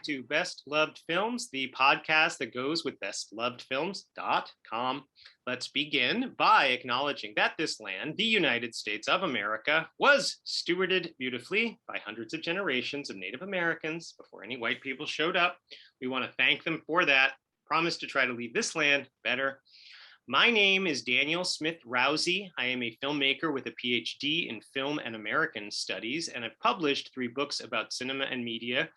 to Best Loved Films, the podcast that goes with bestlovedfilms.com. Let's begin by acknowledging that this land, the United States of America, was stewarded beautifully by hundreds of generations of Native Americans before any white people showed up. We want to thank them for that. Promise to try to leave this land better. My name is Daniel Smith Rousey. I am a filmmaker with a PhD in film and American studies, and I've published 3 books about cinema and media.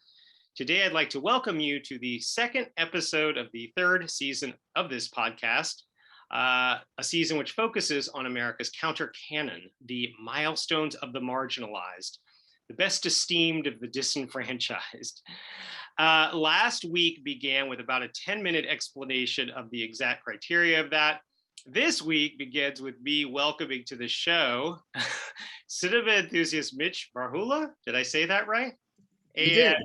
Today, I'd like to welcome you to the second episode of the 3rd season of this podcast, a season which focuses on America's Counter-Canon, the milestones of the marginalized, the best esteemed of the disenfranchised. Last week began with about a 10-minute explanation of the exact criteria of that. This week begins with me welcoming to the show cinema enthusiast Mitch Varhula. Did I say that right? You did.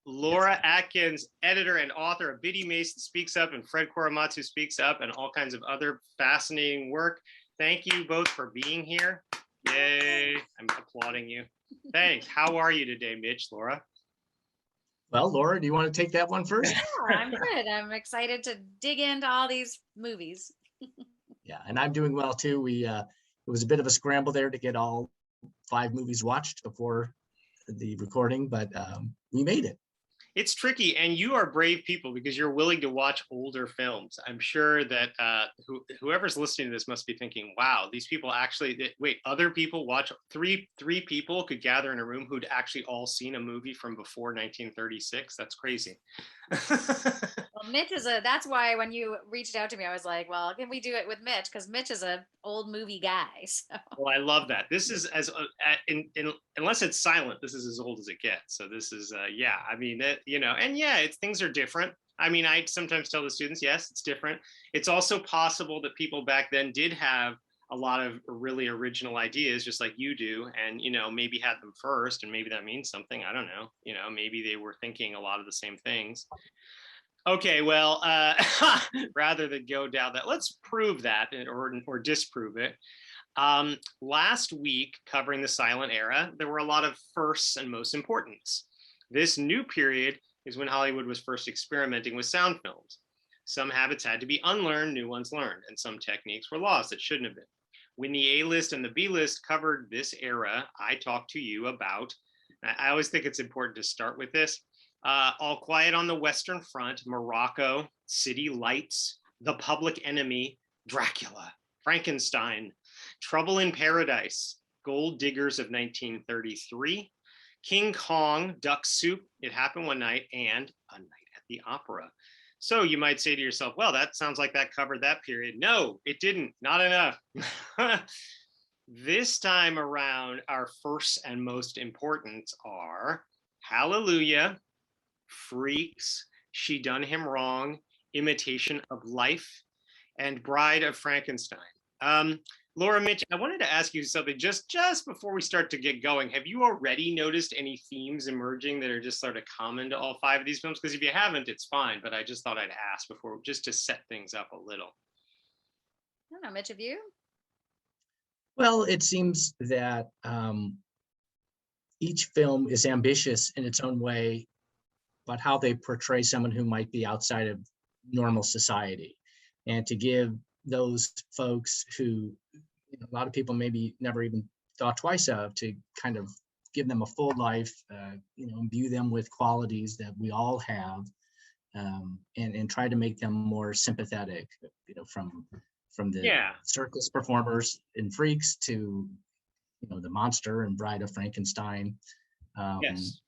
Laura Atkins, editor and author of Biddy Mason Speaks Up and Fred Korematsu Speaks Up and all kinds of other fascinating work. Thank you both for being here. Yay, I'm applauding you. Thanks. How are you today, Mitch, Laura? Well, Laura, do you want to take that one first? Sure, I'm good. I'm excited to dig into all these movies. Yeah, and I'm doing well too. It was a bit of a scramble there to get all 5 movies watched before the recording, but we made it. It's tricky, and you are brave people because you're willing to watch older films. I'm sure that whoever's listening to this must be thinking, wow, these people actually, wait, other people watch, three people could gather in a room who'd actually all seen a movie from before 1936. That's crazy. Well, Mitch that's why when you reached out to me, I was like, well, can we do it with Mitch? Because Mitch is an old movie guy. So. Well, I love that. This is unless it's silent, this is as old as it gets. So this is, yeah, I mean, things are different. I mean, I sometimes tell the students, yes, it's different. It's also possible that people back then did have a lot of really original ideas, just like you do, and, maybe had them first, and maybe that means something. I don't know. Maybe they were thinking a lot of the same things. Okay, well, rather than go down that, let's prove that or disprove it. Last week, covering the silent era, there were a lot of firsts and most importance. This new period is when Hollywood was first experimenting with sound films. Some habits had to be unlearned, new ones learned, and some techniques were lost that shouldn't have been. When the A-list and the B-list covered this era, I talked to you about, I always think it's important to start with this, All Quiet on the Western Front, Morocco, City Lights, The Public Enemy, Dracula, Frankenstein, Trouble in Paradise, Gold Diggers of 1933, King Kong, Duck Soup, It Happened One Night, and A Night at the Opera. So you might say to yourself, well, that sounds like that covered that period. No, it didn't. Not enough. This time around, our first and most important are Hallelujah, Freaks, She Done Him Wrong, Imitation of Life, and Bride of Frankenstein. Laura, Mitch, I wanted to ask you something just before we start to get going. Have you already noticed any themes emerging that are just sort of common to all 5 of these films? Because if you haven't, it's fine, but I just thought I'd ask before, just to set things up a little. I don't know, Mitch, have you? Well, it seems that each film is ambitious in its own way, but how they portray someone who might be outside of normal society, and to give those folks who a lot of people maybe never even thought twice of, to kind of give them a full life, imbue them with qualities that we all have, and try to make them more sympathetic, from the circus performers in Freaks to, the monster and Bride of Frankenstein. Yes.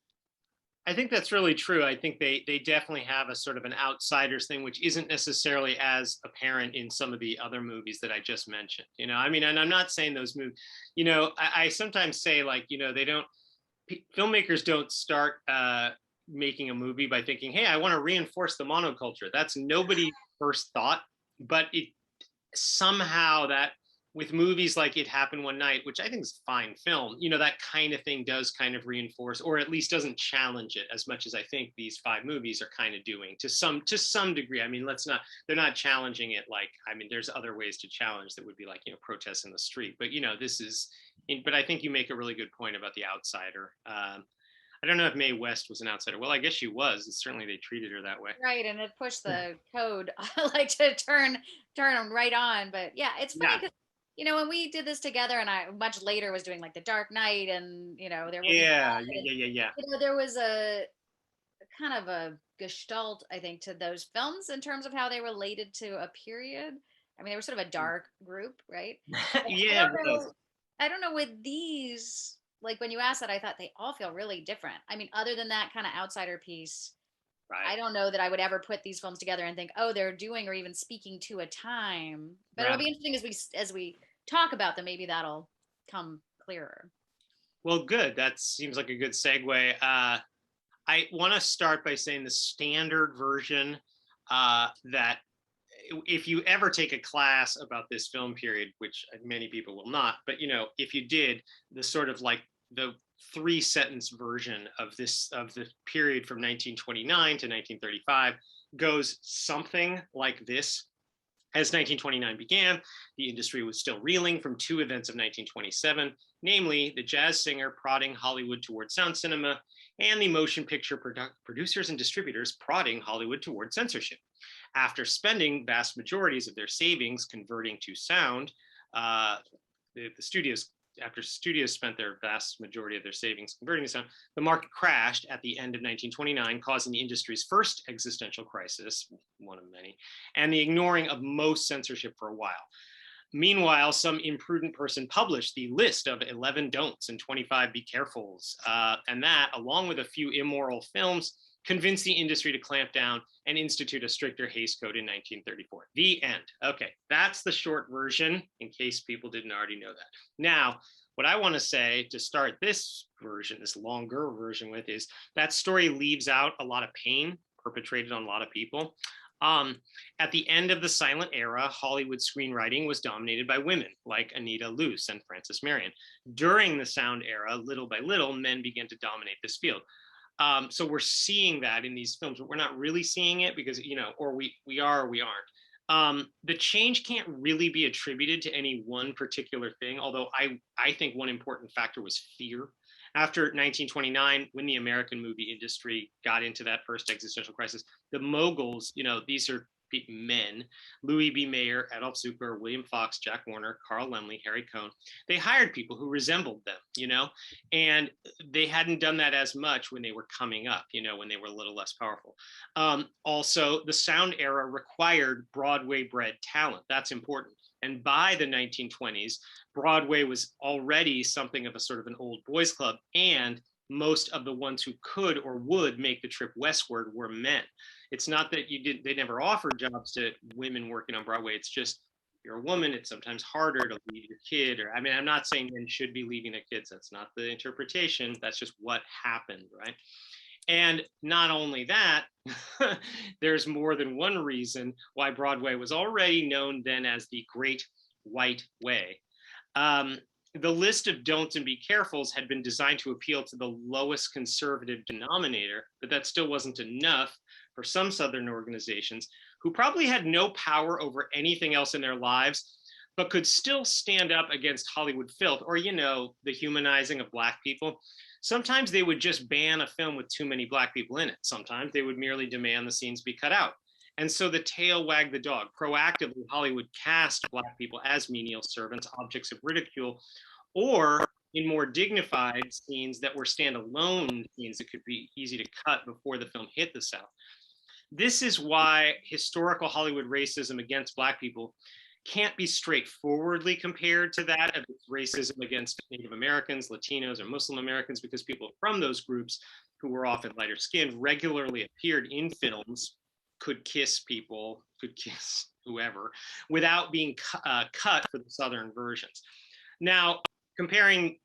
I think that's really true. I think they definitely have a sort of an outsiders thing, which isn't necessarily as apparent in some of the other movies that I just mentioned. I mean, and I'm not saying those movies, I sometimes say, like, filmmakers don't start making a movie by thinking, hey, I want to reinforce the monoculture. That's nobody's first thought, but it somehow that with movies like It Happened One Night, which I think is a fine film, that kind of thing does kind of reinforce, or at least doesn't challenge it as much as I think these 5 movies are kind of doing to some degree. I mean, they're not challenging it like, I mean, there's other ways to challenge that would be like, protests in the street. But, this is, but I think you make a really good point about the outsider. I don't know if Mae West was an outsider. Well, I guess she was. Certainly they treated her that way. Right, and it pushed the code like to turn them right on. But yeah, it's funny Yeah. because when we did this together, and I much later was doing like the Dark Knight, and there will be Yeah. blood, and, Yeah. there was a kind of a gestalt, I think, to those films in terms of how they related to a period. I mean, they were sort of a dark group, right? I Yeah, it don't was. know. I don't know with these. Like when you asked that, I thought they all feel really different. I mean, other than that kind of outsider piece, I Right. don't know that I would ever put these films together and think, oh, they're doing or even speaking to a time. But it'll Right. be interesting as we talk about them. Maybe that'll come clearer. Well, good. That seems like a good segue. I want to start by saying the standard version that if you ever take a class about this film period, which many people will not, but if you did, the sort of like the 3-sentence version of the period from 1929 to 1935 goes something like this. As 1929 began, the industry was still reeling from 2 events of 1927, namely the jazz singer prodding Hollywood toward sound cinema and the motion picture producers and distributors prodding Hollywood toward censorship. After spending vast majorities of their savings converting to sound, the studios after studios spent their vast majority of their savings converting to sound, the market crashed at the end of 1929, causing the industry's first existential crisis, one of many, and the ignoring of most censorship for a while. Meanwhile, some imprudent person published the list of 11 don'ts and 25 be carefuls, and that, along with a few immoral films, convinced the industry to clamp down and institute a stricter Hays Code in 1934. The end. Okay, that's the short version, in case people didn't already know that. Now, what I want to say to start this version, this longer version with, is that story leaves out a lot of pain perpetrated on a lot of people. At the end of the silent era, Hollywood screenwriting was dominated by women like Anita Loos and Frances Marion. During the sound era, little by little, men began to dominate this field. So we're seeing that in these films, but we're not really seeing it because, or we are or we aren't. The change can't really be attributed to any one particular thing, although I think one important factor was fear. After 1929, when the American movie industry got into that first existential crisis, the moguls, these are men, Louis B. Mayer, Adolf Zucker, William Fox, Jack Warner, Carl Laemmle, Harry Cohn, they hired people who resembled them, and they hadn't done that as much when they were coming up, when they were a little less powerful. Also, the sound era required Broadway-bred talent. That's important. And by the 1920s, Broadway was already something of a sort of an old boys club, and most of the ones who could or would make the trip westward were men. It's not that they never offered jobs to women working on Broadway. It's just, you're a woman, it's sometimes harder to leave your kid. I'm not saying men should be leaving their kids. That's not the interpretation. That's just what happened, right? And not only that, there's more than one reason why Broadway was already known then as the Great White Way. The list of don'ts and be carefuls had been designed to appeal to the lowest conservative denominator, but that still wasn't enough for some Southern organizations who probably had no power over anything else in their lives, but could still stand up against Hollywood filth or, the humanizing of Black people. Sometimes they would just ban a film with too many Black people in it. Sometimes they would merely demand the scenes be cut out. And so the tail wagged the dog. Proactively, Hollywood cast Black people as menial servants, objects of ridicule, or in more dignified scenes that were standalone scenes that could be easy to cut before the film hit the South. This is why historical Hollywood racism against Black people can't be straightforwardly compared to that of racism against Native Americans, Latinos, or Muslim Americans, because people from those groups who were often lighter skinned regularly appeared in films, could kiss people, could kiss whoever, without being cut for the Southern versions. Now, comparing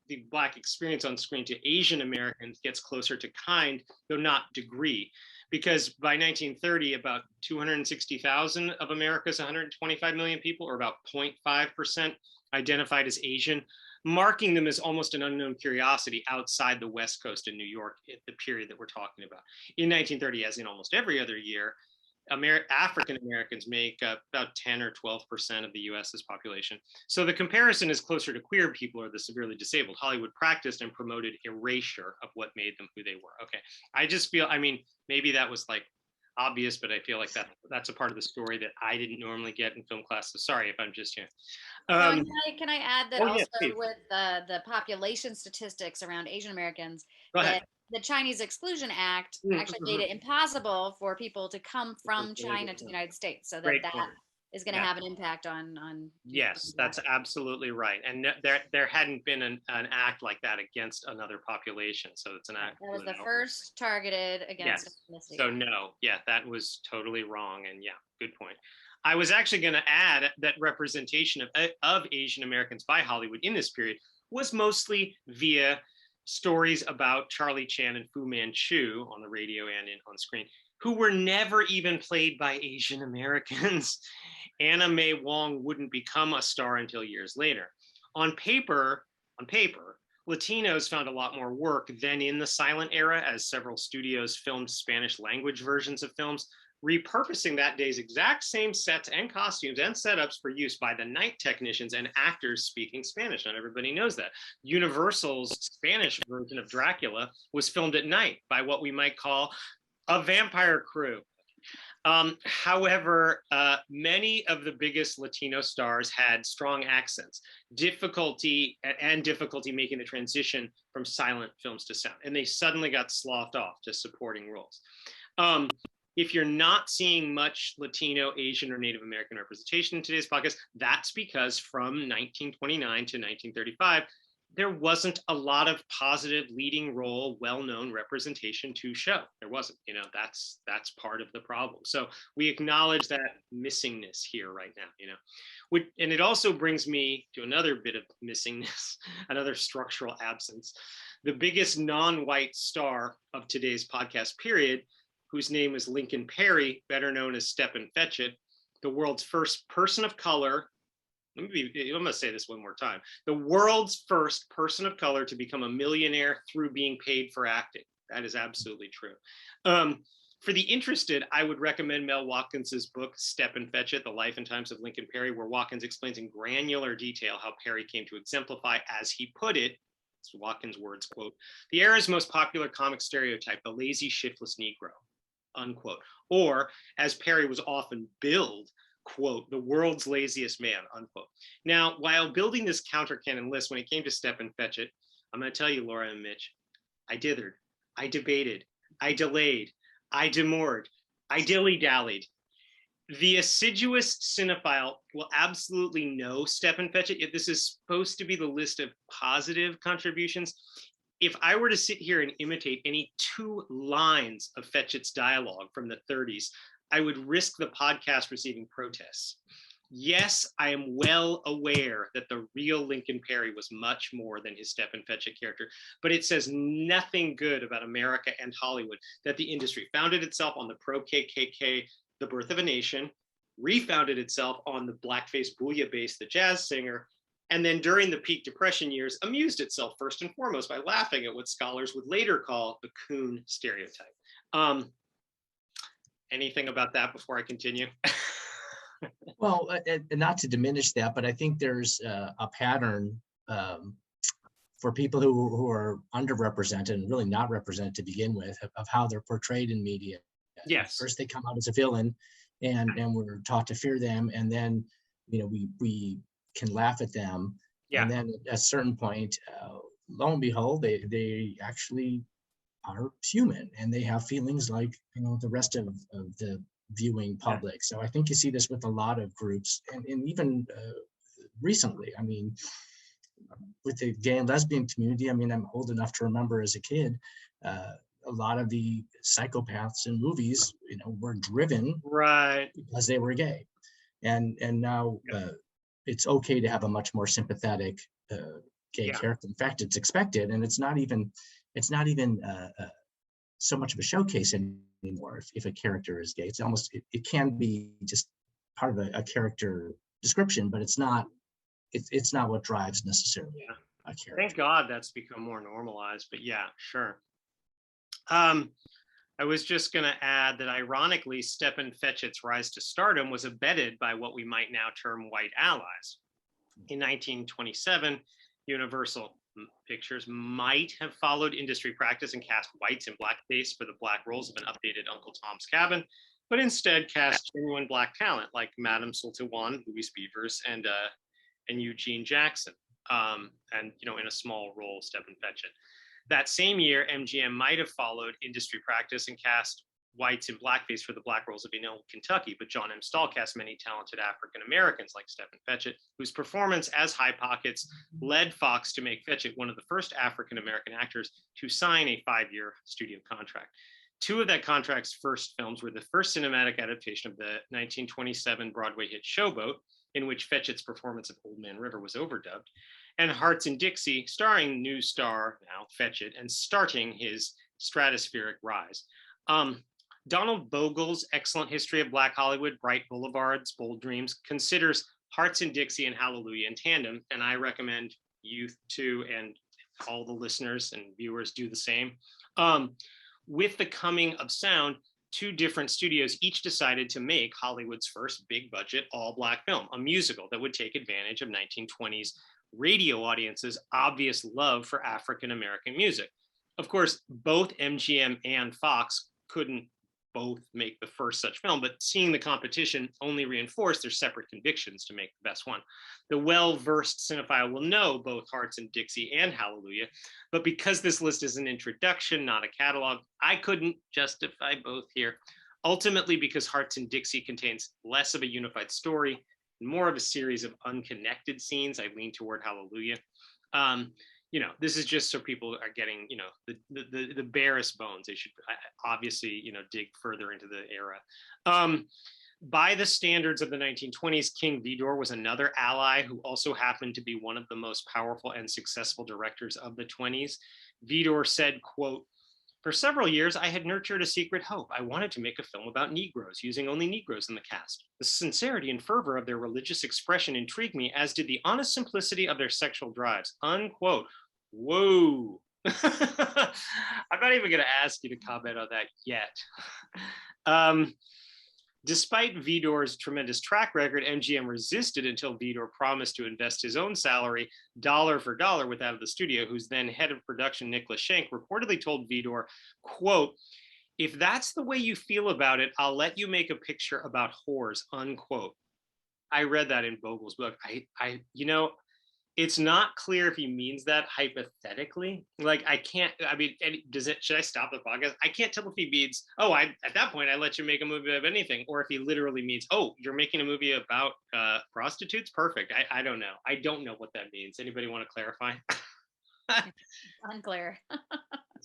the Black experience on screen to Asian Americans gets closer to kind, though not degree, because by 1930, about 260,000 of America's 125 million people, or about 0.5%, identified as Asian, marking them as almost an unknown curiosity outside the West Coast in New York at the period that we're talking about. In 1930, as in almost every other year, African Americans make up about 10 or 12% of the US's population. So the comparison is closer to queer people or the severely disabled. Hollywood practiced and promoted erasure of what made them who they were. Okay. I just feel, I mean, maybe that was like obvious, but I feel like that's a part of the story that I didn't normally get in film class. So sorry if I'm just here. Can I add that also yeah, with the population statistics around Asian Americans, Go ahead. the Chinese Exclusion Act actually made it impossible for people to come from China to the United States, so that is going to have an impact on yes, that's absolutely right. And there hadn't been an act like that against another population, so it's an act that was the first targeted against ethnicity. So no, that was totally wrong. And yeah, good point. I was actually going to add that representation of Asian Americans by Hollywood in this period was mostly via stories about Charlie Chan and Fu Manchu on the radio and on screen, who were never even played by Asian Americans. Anna May Wong wouldn't become a star until years later. On paper, Latinos found a lot more work than in the silent era, as several studios filmed Spanish language versions of films, repurposing that day's exact same sets and costumes and setups for use by the night technicians and actors speaking Spanish. Not everybody knows that. Universal's Spanish version of Dracula was filmed at night by what we might call a vampire crew. However, many of the biggest Latino stars had strong accents, difficulty making the transition from silent films to sound, and they suddenly got sloughed off to supporting roles. If you're not seeing much Latino, Asian, or Native American representation in today's podcast, that's because from 1929 to 1935, there wasn't a lot of positive leading role, well-known representation to show. There wasn't, that's part of the problem. So we acknowledge that missingness here right now, and it also brings me to another bit of missingness, another structural absence. The biggest non-white star of today's podcast period, whose name is Lincoln Perry, better known as Stepin Fetchit, the world's first person of color. I'm going to say this one more time. The world's first person of color to become a millionaire through being paid for acting. That is absolutely true. For the interested, I would recommend Mel Watkins's book, Stepin Fetchit, The Life and Times of Lincoln Perry, where Watkins explains in granular detail how Perry came to exemplify, as he put it, it's Watkins' words, quote, the era's most popular comic stereotype, the lazy, shiftless Negro, unquote. Or, as Perry was often billed, quote, the world's laziest man, unquote. Now, while building this Counter-Canon list, when it came to Stepin Fetchit, I'm going to tell you, Laura and Mitch, I dithered, I debated, I delayed, I demurred, I dilly-dallied. The assiduous cinephile will absolutely know Stepin Fetchit, yet this is supposed to be the list of positive contributions. If I were to sit here and imitate any 2 lines of Fetchit's dialogue from the 30s, I would risk the podcast receiving protests. Yes, I am well aware that the real Lincoln Perry was much more than his Stepin Fetchit character, but it says nothing good about America and Hollywood that the industry founded itself on the pro-KKK, The Birth of a Nation, refounded itself on the blackface bouillabaisse, The Jazz Singer, and then during the peak Depression years, amused itself first and foremost by laughing at what scholars would later call the coon stereotype. Anything about that before I continue? Well, and not to diminish that, but I think there's a pattern for people who are underrepresented and really not represented to begin with of how they're portrayed in media. Yes. First, they come out as a villain, and we're taught to fear them, and then we can laugh at them. Yeah. And then at a certain point, lo and behold, they actually are human and they have feelings like the rest of the viewing public. Yeah. So I think you see this with a lot of groups, and even recently. I mean, with the gay and lesbian community, I mean, I'm old enough to remember as a kid, a lot of the psychopaths in movies, were driven right because they were gay, and now it's okay to have a much more sympathetic gay character. In fact, it's expected, and it's not even so much of a showcase anymore. If a character is gay, it's almost it can be just part of a character description, but it's not what drives necessarily a character. Thank God that's become more normalized, but yeah, sure. I was just going to add that ironically, Stephen Fetchit's rise to stardom was abetted by what we might now term white allies. In 1927, Universal Pictures might have followed industry practice and cast whites in blackface for the black roles of an updated Uncle Tom's Cabin, but instead cast genuine black talent like Madame Sultiwan, Louise Beavers, and Eugene Jackson, and in a small role, Stephen Fetchit. That same year, MGM might have followed industry practice and cast whites in blackface for the black roles of Enid, Kentucky, but John M. Stahl cast many talented African Americans like Stephen Fetchit, whose performance as High Pockets led Fox to make Fetchit one of the first African American actors to sign a 5-year studio contract. Two of that contract's first films were the first cinematic adaptation of the 1927 Broadway hit Showboat, in which Fetchit's performance of Old Man River was overdubbed, and Hearts in Dixie, starring new star, now Fetchit, and starting his stratospheric rise. Donald Bogle's excellent history of Black Hollywood, Bright Boulevards, Bold Dreams, considers Hearts in Dixie and Hallelujah in tandem, and I recommend you too, and all the listeners and viewers do the same. With the coming of sound, two different studios each decided to make Hollywood's first big budget all black film, a musical that would take advantage of 1920s radio audiences' obvious love for African American music. Of course, both MGM and Fox couldn't both make the first such film, but seeing the competition only reinforced their separate convictions to make the best one. The well-versed cinephile will know both Hearts in Dixie and Hallelujah, but because this list is an introduction, not a catalog, I couldn't justify both here. Ultimately, because Hearts in Dixie contains less of a unified story, and more of a series of unconnected scenes, I lean toward Hallelujah. This is just so people are getting, the barest bones. They should obviously, dig further into the era. By the standards of the 1920s, King Vidor was another ally who also happened to be one of the most powerful and successful directors of the 20s. Vidor said, quote, "For several years, I had nurtured a secret hope. I wanted to make a film about Negroes, using only Negroes in the cast. The sincerity and fervor of their religious expression intrigued me, as did the honest simplicity of their sexual drives." Unquote. Whoa. I'm not even going to ask you to comment on that yet. Despite Vidor's tremendous track record, MGM resisted until Vidor promised to invest his own salary dollar for dollar with that of the studio, whose then head of production, Nicholas Schenck, reportedly told Vidor, quote, "If that's the way you feel about it, I'll let you make a picture about whores," unquote. I read that in Bogle's book. It's not clear if he means that hypothetically. Like, should I stop the podcast? I can't tell if he means, at that point, I let you make a movie of anything, or if he literally means, you're making a movie about prostitutes? Perfect. I don't know. I don't know what that means. Anybody want to clarify? Unclear.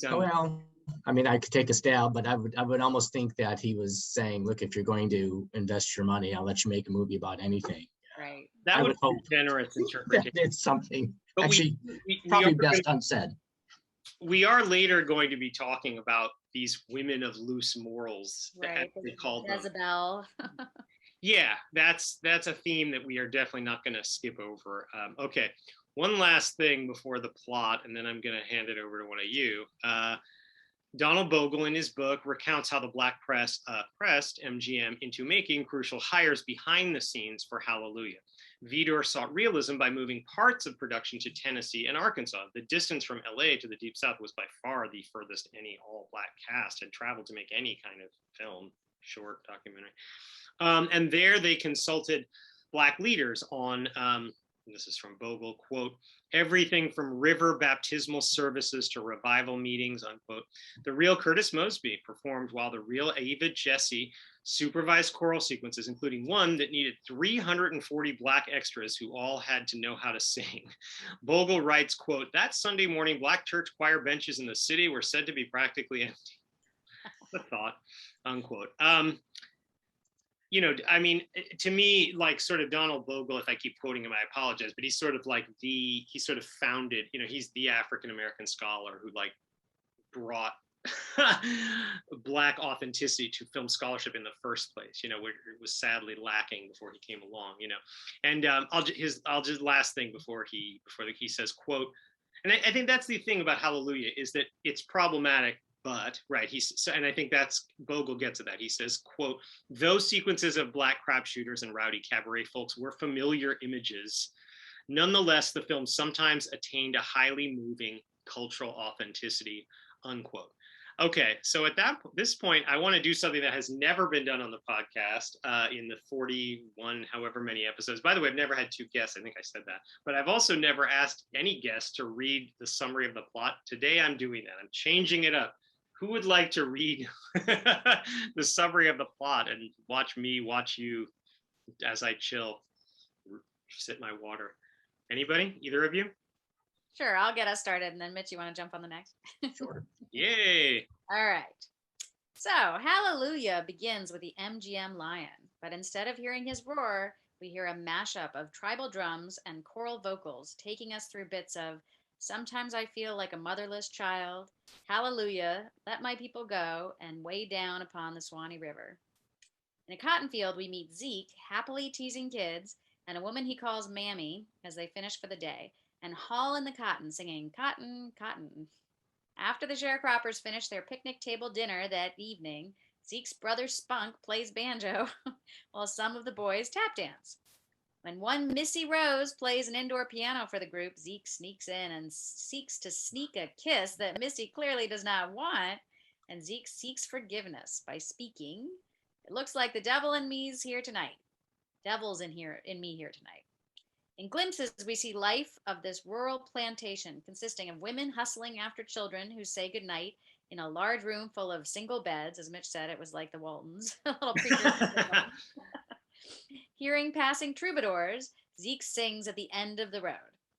Well, I could take a stab, but I would almost think that he was saying, look, if you're going to invest your money, I'll let you make a movie about anything. Right. That would be a generous interpretation. It's something but actually probably best unsaid. We are later going to be talking about these women of loose morals, right? As they call them. Jezebel. Yeah, that's a theme that we are definitely not going to skip over. Okay, one last thing before the plot, and then I'm going to hand it over to one of you. Donald Bogle, in his book, recounts how the Black press pressed MGM into making crucial hires behind the scenes for Hallelujah. Vidor sought realism by moving parts of production to Tennessee and Arkansas. The distance from LA to the Deep South was by far the furthest any all-black cast had traveled to make any kind of film, short documentary. And there they consulted Black leaders on, this is from Bogle, quote, "everything from river baptismal services to revival meetings," unquote. The real Curtis Mosby performed while the real Ava Jesse supervised choral sequences, including one that needed 340 Black extras who all had to know how to sing. Bogle writes, quote, "That Sunday morning, Black church choir benches in the city were said to be practically empty." The thought, unquote. To me, like sort of Donald Bogle, if I keep quoting him, I apologize, but he's sort of like he sort of founded, he's the African-American scholar who like brought Black authenticity to film scholarship in the first place, where it was sadly lacking before he came along, And I'll just last thing before he says, quote, and I think that's the thing about Hallelujah is that it's problematic But, right, and I think that's, Bogle gets at that. He says, quote, those sequences of black crap shooters and rowdy cabaret folks were familiar images. Nonetheless, the film sometimes attained a highly moving cultural authenticity, unquote. Okay, so at this point, I want to do something that has never been done on the podcast in the 41, however many episodes. By the way, I've never had two guests. I think I said that. But I've also never asked any guest to read the summary of the plot. Today, I'm doing that. I'm changing it up. Who would like to read the summary of the plot and watch me watch you as I chill, sip my water? Anybody? Either of you? Sure, I'll get us started, and then Mitch, you want to jump on the next? Sure. Yay! All right. So, Hallelujah begins with the MGM lion, but instead of hearing his roar, we hear a mashup of tribal drums and choral vocals taking us through bits of Sometimes I Feel Like a Motherless Child, Hallelujah, Let My People Go, and Way Down Upon the Swanee River. In a cotton field, we meet Zeke, happily teasing kids, and a woman he calls Mammy as they finish for the day, and haul in the cotton, singing Cotton, Cotton. After the sharecroppers finish their picnic table dinner that evening, Zeke's brother Spunk plays banjo while some of the boys tap dance. When one Missy Rose plays an indoor piano for the group, Zeke sneaks in and seeks to sneak a kiss that Missy clearly does not want, and Zeke seeks forgiveness by speaking, "It looks like the devil in me's here tonight. Devil's in me here tonight." In glimpses, we see life of this rural plantation consisting of women hustling after children who say goodnight in a large room full of single beds. As Mitch said, it was like the Waltons, a little preacher. Hearing passing troubadours, Zeke sings at the end of the road.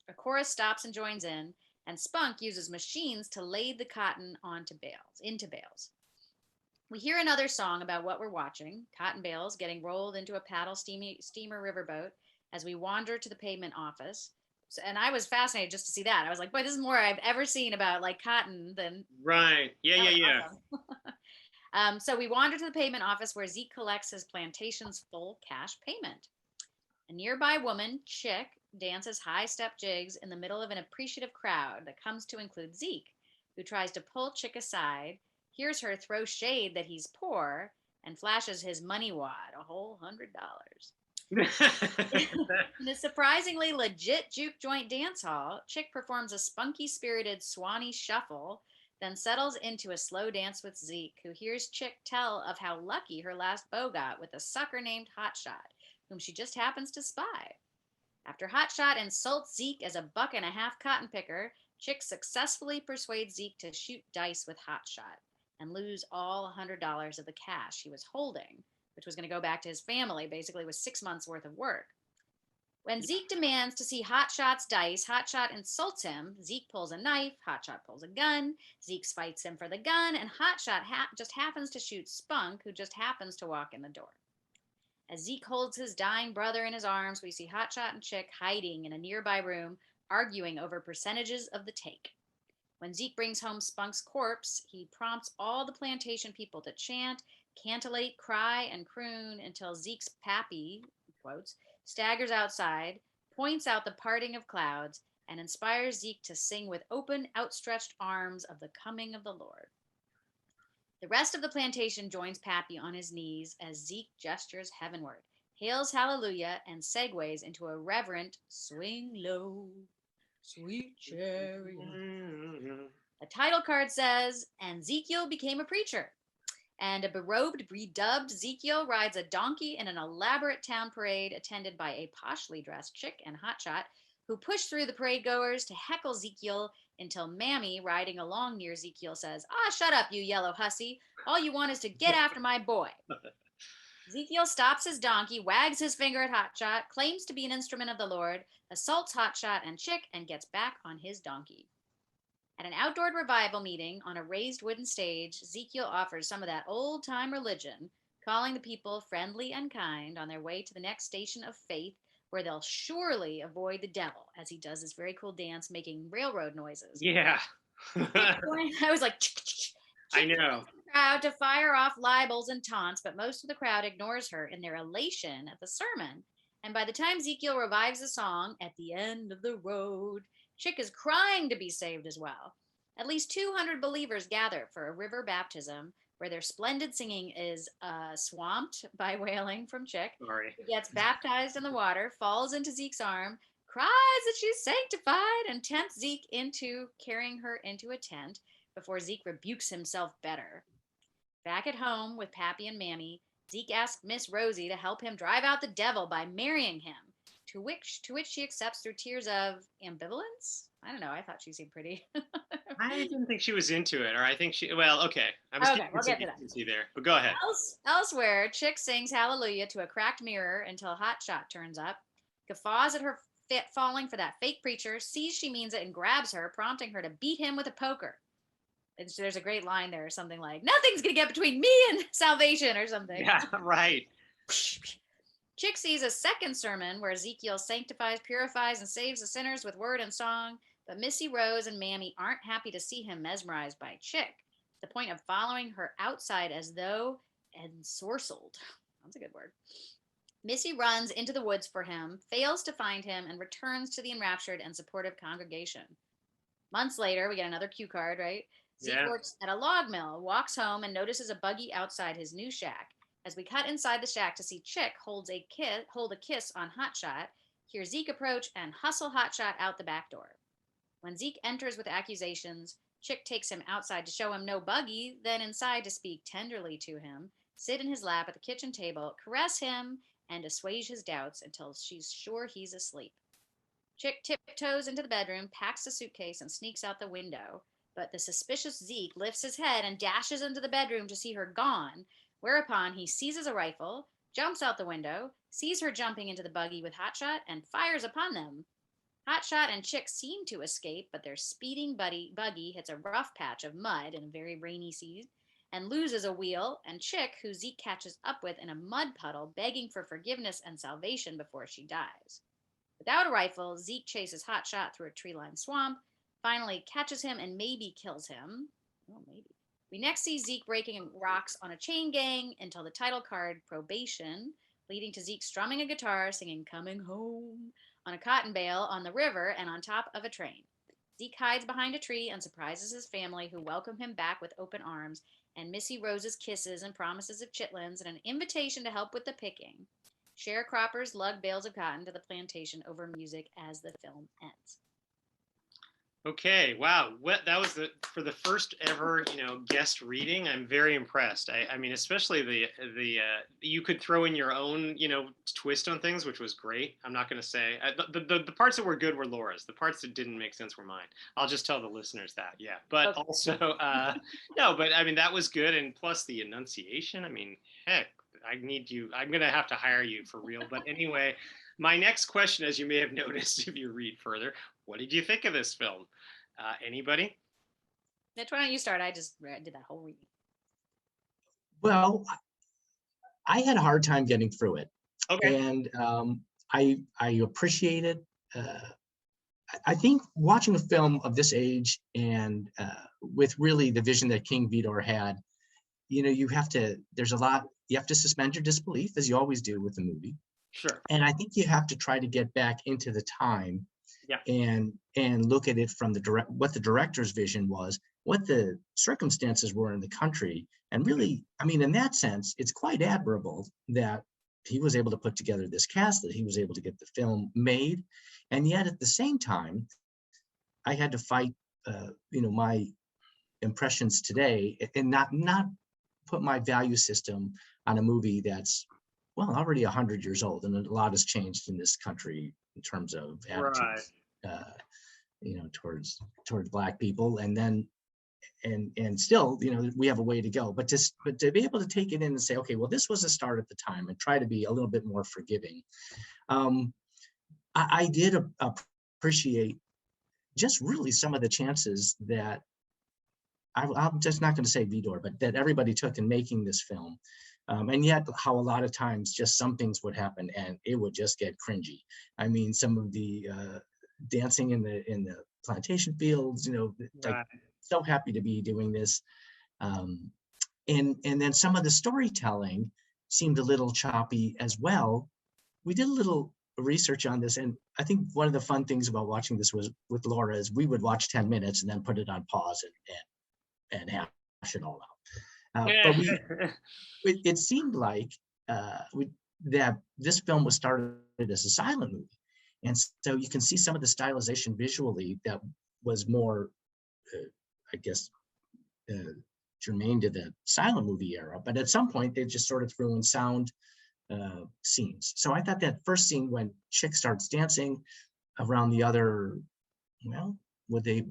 A chorus stops and joins in, and Spunk uses machines to lade the cotton into bales. We hear another song about what we're watching, cotton bales getting rolled into a paddle steamer riverboat as we wander to the pavement office. And I was fascinated just to see that. I was like, boy, this is more I've ever seen about like cotton than... Right. Yeah. Awesome. So we wander to the payment office where Zeke collects his plantation's full cash payment. A nearby woman, Chick, dances high-step jigs in the middle of an appreciative crowd that comes to include Zeke, who tries to pull Chick aside, hears her throw shade that he's poor, and flashes his money wad, a whole $100. In a surprisingly legit juke joint dance hall, Chick performs a spunky spirited Swanee shuffle, then settles into a slow dance with Zeke, who hears Chick tell of how lucky her last beau got with a sucker named Hotshot, whom she just happens to spy. After Hotshot insults Zeke as a $1.50 cotton picker, Chick successfully persuades Zeke to shoot dice with Hotshot and lose all $100 of the cash he was holding, which was going to go back to his family, basically with 6 months worth of work. When Zeke demands to see Hotshot's dice, Hotshot insults him. Zeke pulls a knife, Hotshot pulls a gun, Zeke fights him for the gun, and Hotshot just happens to shoot Spunk, who just happens to walk in the door. As Zeke holds his dying brother in his arms, we see Hotshot and Chick hiding in a nearby room, arguing over percentages of the take. When Zeke brings home Spunk's corpse, he prompts all the plantation people to chant, cantillate, cry, and croon until Zeke's pappy, quotes, staggers outside, points out the parting of clouds, and inspires Zeke to sing with open, outstretched arms of the coming of the Lord. The rest of the plantation joins Pappy on his knees as Zeke gestures heavenward, hails hallelujah, and segues into a reverent swing low, sweet chariot. The title card says, and Ezekiel became a preacher. And a berobed, redubbed Ezekiel rides a donkey in an elaborate town parade attended by a poshly dressed Chick and Hotshot, who push through the parade goers to heckle Ezekiel until Mammy, riding along near Ezekiel, says, "Ah, shut up, you yellow hussy. All you want is to get after my boy." Ezekiel stops his donkey, wags his finger at Hotshot, claims to be an instrument of the Lord, assaults Hotshot and Chick, and gets back on his donkey. At an outdoor revival meeting on a raised wooden stage, Ezekiel offers some of that old-time religion, calling the people friendly and kind on their way to the next station of faith, where they'll surely avoid the devil, as he does this very cool dance making railroad noises. Yeah. I was like, I know. Crowd to fire off libels and taunts, but most of the crowd ignores her in their elation at the sermon. And by the time Ezekiel revives the song, "At the End of the Road," Chick is crying to be saved as well. At least 200 believers gather for a river baptism where their splendid singing is swamped by wailing from Chick, Sorry. who gets baptized in the water, falls into Zeke's arm, cries that she's sanctified, and tempts Zeke into carrying her into a tent before Zeke rebukes himself better. Back at home with Pappy and Mammy, Zeke asks Miss Rosie to help him drive out the devil by marrying him, to which she accepts through tears of ambivalence. I don't know. I thought she seemed pretty. I didn't think she was into it, or I think she. Well, okay. I was Okay, we'll get to that. consistency there, but go ahead. Elsewhere, Chick sings Hallelujah to a cracked mirror until Hot Shot turns up, guffaws at her falling for that fake preacher, sees she means it, and grabs her, prompting her to beat him with a poker. And so there's a great line there, something like, "Nothing's gonna get between me and salvation," or something. Yeah, right. Chick sees a second sermon where Ezekiel sanctifies, purifies, and saves the sinners with word and song, but Missy Rose and Mammy aren't happy to see him mesmerized by Chick, to the point of following her outside as though ensorcelled. That's a good word. Missy runs into the woods for him, fails to find him, and returns to the enraptured and supportive congregation. Months later, we get another cue card, right? Zeke works at a log mill, walks home, and notices a buggy outside his new shack. As we cut inside the shack to see Chick hold a kiss on Hotshot, hear Zeke approach and hustle Hotshot out the back door. When Zeke enters with accusations, Chick takes him outside to show him no buggy, then inside to speak tenderly to him, sit in his lap at the kitchen table, caress him, and assuage his doubts until she's sure he's asleep. Chick tiptoes into the bedroom, packs a suitcase, and sneaks out the window. But the suspicious Zeke lifts his head and dashes into the bedroom to see her gone, whereupon he seizes a rifle, jumps out the window, sees her jumping into the buggy with Hotshot, and fires upon them. Hotshot and Chick seem to escape, but their speeding buggy hits a rough patch of mud in a very rainy season and loses a wheel, and Chick, who Zeke catches up with in a mud puddle, begging for forgiveness and salvation before she dies. Without a rifle, Zeke chases Hotshot through a tree-lined swamp, finally catches him and maybe kills him. Oh, maybe. We next see Zeke breaking rocks on a chain gang until the title card, Probation, leading to Zeke strumming a guitar, singing Coming Home on a cotton bale on the river and on top of a train. Zeke hides behind a tree and surprises his family, who welcome him back with open arms and Missy Rose's kisses and promises of chitlins and an invitation to help with the picking. Sharecroppers lug bales of cotton to the plantation over music as the film ends. Okay, wow. That was for the first ever, guest reading. I'm very impressed. I mean, especially the you could throw in your own, twist on things, which was great. I'm not going to say the parts that were good were Laura's. The parts that didn't make sense were mine. I'll just tell the listeners that. Yeah, but okay. Also, no, but I mean that was good, and plus the enunciation. I mean, heck, I need you. I'm going to have to hire you for real. But anyway, my next question, as you may have noticed if you read further, what did you think of this film? Anybody? Mitch, why don't you start? I just did that whole reading. Well, I had a hard time getting through it. Okay. And I appreciate it. I think watching a film of this age and with really the vision that King Vidor had, you have to suspend your disbelief, as you always do with the movie. Sure. And I think you have to try to get back into the time. Yeah. And look at it from what the director's vision was, what the circumstances were in the country. And really, I mean, in that sense, it's quite admirable that he was able to put together this cast, that he was able to get the film made. And yet at the same time, I had to fight, my impressions today and not put my value system on a movie that's, well, already 100 years old. And a lot has changed in this country in terms of attitudes, towards Black people, and then and still, we have a way to go. But to be able to take it in and say, okay, well, this was a start at the time, and try to be a little bit more forgiving. I did appreciate just really some of the chances that I'm just not going to say Vidor, but that everybody took in making this film. And yet how a lot of times just some things would happen and it would just get cringy. I mean, some of the dancing in the plantation fields, like so happy to be doing this. And then some of the storytelling seemed a little choppy as well. We did a little research on this, and I think one of the fun things about watching this was with Laura is we would watch 10 minutes and then put it on pause and hash it all out. But it seemed like that this film was started as a silent movie. And so you can see some of the stylization visually that was more, I guess, germane to the silent movie era. But at some point, they just sort of threw in sound scenes. So I thought that first scene when Chick starts dancing around the other, well, would they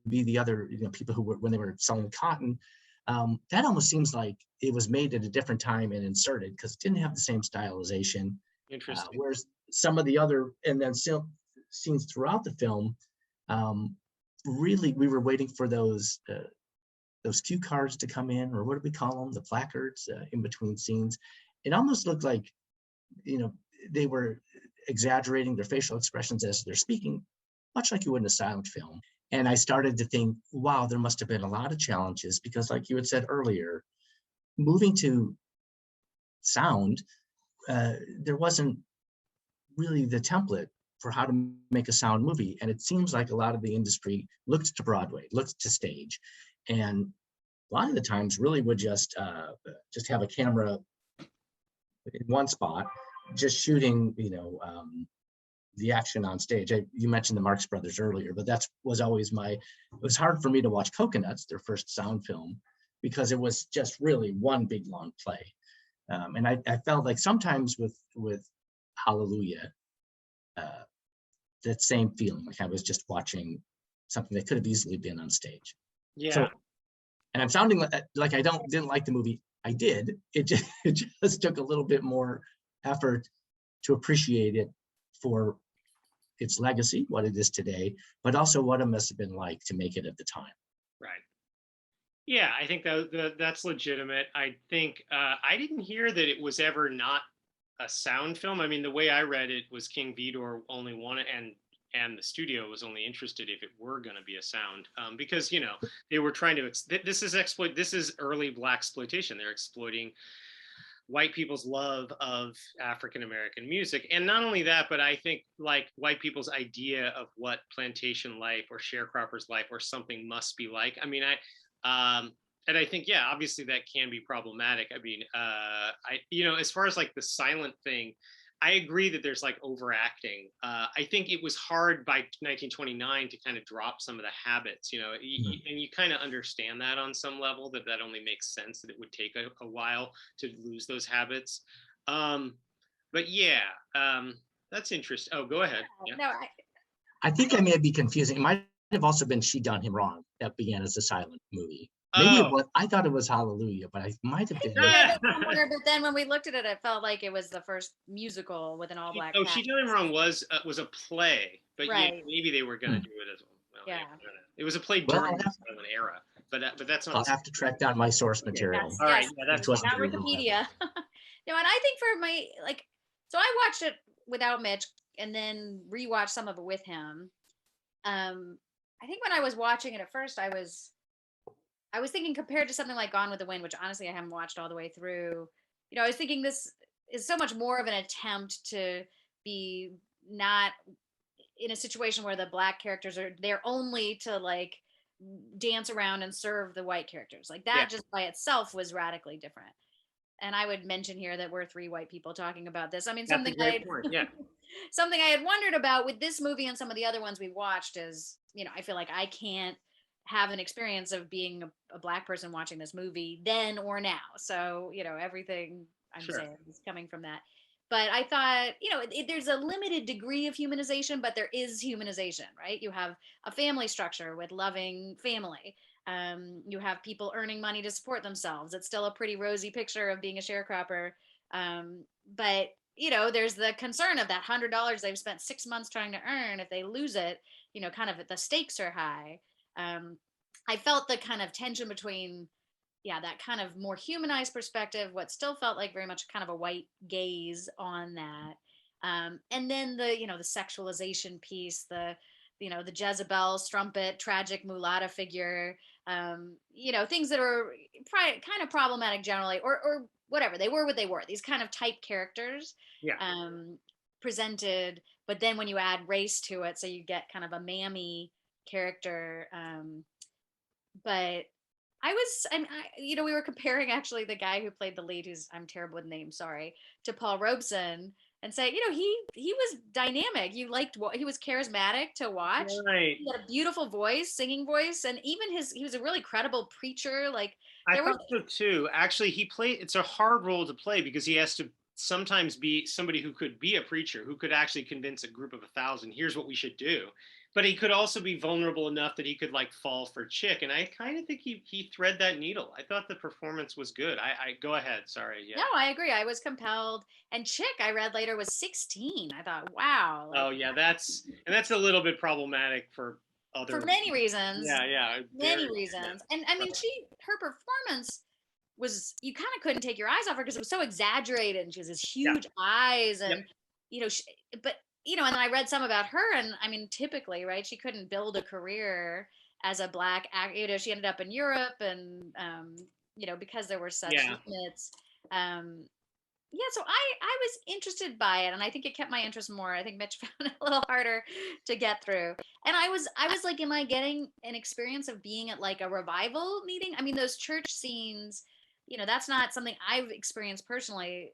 be the other people who were when they were selling cotton? That almost seems like it was made at a different time and inserted because it didn't have the same stylization. Interesting. Whereas some of the other and then scenes throughout the film, really we were waiting for those cue cards to come in, or what do we call them, the placards in between scenes. It almost looked like they were exaggerating their facial expressions as they're speaking, much like you would in a silent film. And I started to think, wow, there must have been a lot of challenges because, like you had said earlier, moving to sound, there wasn't really the template for how to make a sound movie. And it seems like a lot of the industry looked to Broadway, looked to stage. And a lot of the times really would just have a camera in one spot, just shooting, the action on stage. You mentioned the Marx Brothers earlier, but that was always it was hard for me to watch Coconuts, their first sound film, because it was just really one big long play. And I felt like sometimes with Hallelujah, that same feeling, like I was just watching something that could have easily been on stage. Yeah. So, and I'm sounding like I didn't like the movie. I did. It just took a little bit more effort to appreciate it for its legacy, what it is today, but also what it must have been like to make it at the time. Right. Yeah, I think that's legitimate. I think I didn't hear that it was ever not a sound film. I mean, the way I read it was King Vidor only wanted, and the studio was only interested if it were going to be a sound, because they were trying to. This is early black exploitation. They're exploiting white people's love of African American music, and not only that, but I think like white people's idea of what plantation life or sharecropper's life or something must be like. I mean, and I think, yeah, obviously that can be problematic. I mean, as far as like the silent thing, I agree that there's like overacting. I think it was hard by 1929 to kind of drop some of the habits, and you kind of understand that on some level, that only makes sense, that it would take a while to lose those habits. But yeah, that's interesting. Oh, go ahead. Yeah. No, I think I may be confusing. It might have also been She Done Him Wrong that began as a silent movie. Maybe it was, I thought it was Hallelujah, but I might have been. Somewhere, but then when we looked at it, it felt like it was the first musical with an all-black cast. She Done Him Wrong was a play, but right. Yeah, maybe they were going to do it as well. Yeah, it was a play during the silent era, but that's not. I'll have to track down my source material. Yes, all right, yeah, that's not Wikipedia. No, and I think for my so I watched it without Mitch and then rewatched some of it with him. I think when I was watching it at first, I was thinking, compared to something like Gone with the Wind, which honestly I haven't watched all the way through, I was thinking this is so much more of an attempt to be not in a situation where the black characters are there only to like dance around and serve the white characters. Like that just by itself was radically different. And I would mention here that we're three white people talking about this. I mean, something something I had wondered about with this movie and some of the other ones we watched is, I feel like I can't have an experience of being a black person watching this movie then or now. So, everything I'm saying is coming from that. But I thought, there's a limited degree of humanization, but there is humanization, right? You have a family structure with loving family. You have people earning money to support themselves. It's still a pretty rosy picture of being a sharecropper. But, there's the concern of that $100 they've spent 6 months trying to earn. If they lose it, kind of the stakes are high. I felt the kind of tension between, that kind of more humanized perspective, what still felt like very much kind of a white gaze on that. And then the sexualization piece, the Jezebel, strumpet, tragic mulatta figure, things that are kind of problematic generally, or whatever. They were what they were, these kind of type characters. Yeah. presented, but then when you add race to it, so you get kind of a mammy character. But we were comparing actually the guy who played the lead, who's I'm terrible with names, sorry, to Paul Robeson, and say, he was dynamic. You liked what he was charismatic to watch. Right. He had a beautiful voice, singing voice, and even he was a really credible preacher. Like I there were thought so too. Actually, it's a hard role to play because he has to sometimes be somebody who could be a preacher, who could actually convince a group of 1,000, here's what we should do. But he could also be vulnerable enough that he could like fall for Chick. And I kind of think he thread that needle. I thought the performance was good. I go ahead. Sorry. Yeah. No, I agree. I was compelled. And Chick, I read later, was 16. I thought, wow. Oh yeah, that's a little bit problematic for many reasons. Yeah. Many reasons. And I mean, her performance was, you kind of couldn't take your eyes off her because it was so exaggerated, and she has these huge eyes, and and then I read some about her, and I mean, typically, right, she couldn't build a career as a Black actor. She ended up in Europe, and because there were such limits. So I was interested by it, and I think it kept my interest more. I think Mitch found it a little harder to get through. And I was like, am I getting an experience of being at like a revival meeting? I mean, those church scenes, that's not something I've experienced personally.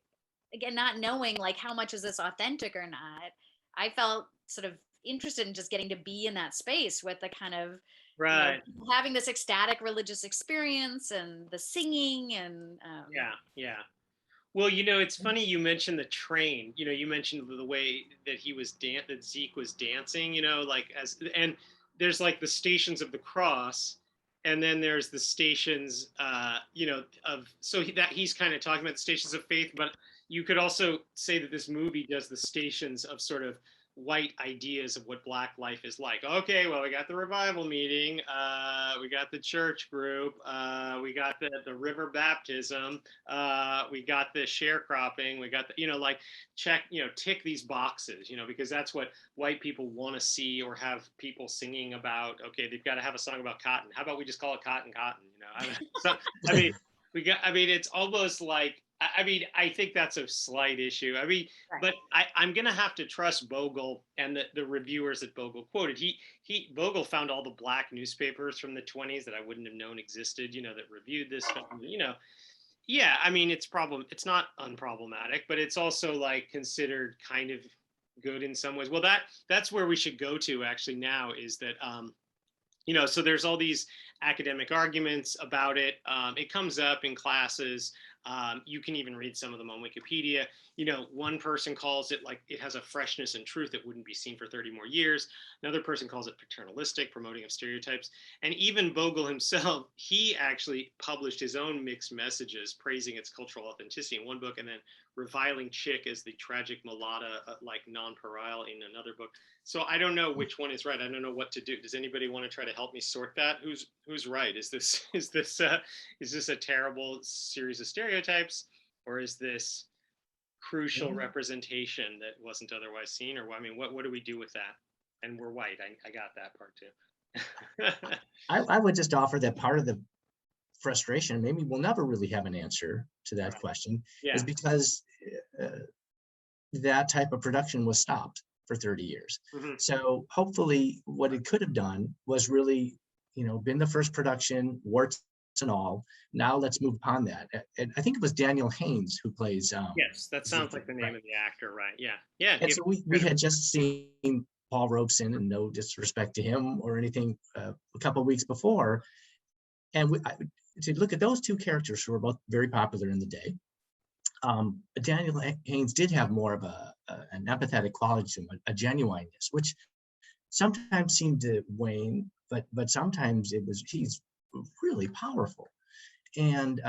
Again, not knowing like how much is this authentic or not, I felt sort of interested in just getting to be in that space with the kind of having this ecstatic religious experience and the singing and yeah. Well, it's funny you mentioned the train. You mentioned the way that that Zeke was dancing. And there's like the Stations of the Cross, and then there's the stations, he's kind of talking about the stations of faith. But you could also say that this movie does the stations of sort of white ideas of what Black life is like. Okay, well, we got the revival meeting, we got the church group, we got the river baptism, we got the sharecropping, we got the, check, tick these boxes, because that's what white people want to see or have people singing about. Okay, they've got to have a song about cotton. How about we just call it Cotton? It's almost like, I think that's a slight issue. But I'm going to have to trust Bogle and the reviewers that Bogle quoted. Bogle found all the Black newspapers from the 1920s that I wouldn't have known existed, that reviewed this film, Yeah, it's not unproblematic, but it's also like considered kind of good in some ways. Well, that's where we should go to actually now, is that, so there's all these academic arguments about it. It comes up in classes. You can even read some of them on Wikipedia. One person calls it like it has a freshness and truth that wouldn't be seen for 30 more years. Another person calls it paternalistic, promoting of stereotypes. And even Bogle himself, he actually published his own mixed messages praising its cultural authenticity in one book, and then reviling Chick as the tragic mulatta, like nonpareil, in another book. So I don't know which one is right. I don't know what to do. Does anybody want to try to help me sort that? Who's right? Is this a terrible series of stereotypes, or is this crucial representation that wasn't otherwise seen? Or what do we do with that? And we're white. I got that part too. I would just offer that part of the frustration, maybe we'll never really have an answer to that question, is because that type of production was stopped for 30 years. Mm-hmm. So hopefully what it could have done was really, been the first production, warts and all. Now let's move upon that. And I think it was Daniel Haynes who plays. Yes, that sounds like the name of the actor, right? Yeah. And so we had just seen Paul Robeson, and no disrespect to him or anything, a couple of weeks before. And to look at those two characters who were both very popular in the day, Daniel Haynes did have more of an empathetic quality to him, a genuineness, which sometimes seemed to wane, but sometimes he's really powerful. And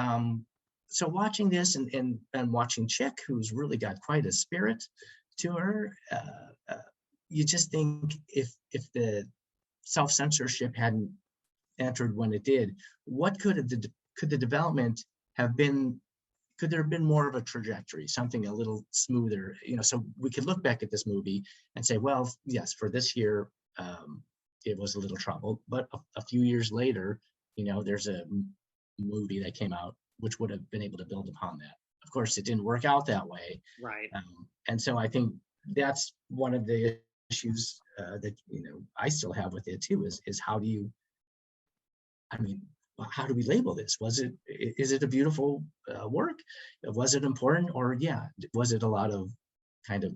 so watching this and watching Chick, who's really got quite a spirit to her, you just think if the self-censorship hadn't entered when it did, what could the development have been? Could there have been more of a trajectory, something a little smoother? So we could look back at this movie and say, well, yes, for this year, it was a little trouble, but a few years later, there's a movie that came out which would have been able to build upon that. Of course, it didn't work out that way, right? And so I think that's one of the issues that I still have with it too. Is how do you? I mean, how do we label this? Is it a beautiful work? Was it important, or was it a lot of kind of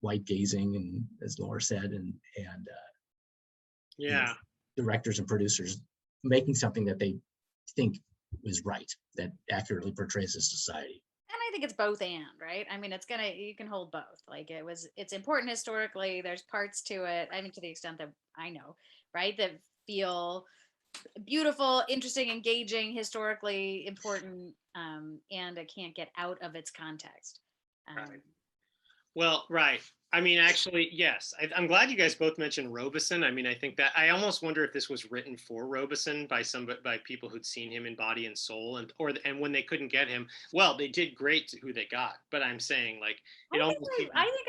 white gazing, and as Laura said, and yeah, directors and producers making something that they think was right, that accurately portrays a society. And I think it's both and, right? I mean, you can hold both. Like it's important historically. There's parts to it. I mean, to the extent that I know, right, that feel beautiful, interesting, engaging, historically important, and it can't get out of its context. Right. Well, right. I mean, actually, yes. I'm glad you guys both mentioned Robeson. I mean, I think that I almost wonder if this was written for Robeson by people who'd seen him in Body and Soul, and when they couldn't get him, well, they did great who they got. But I'm saying, like, I think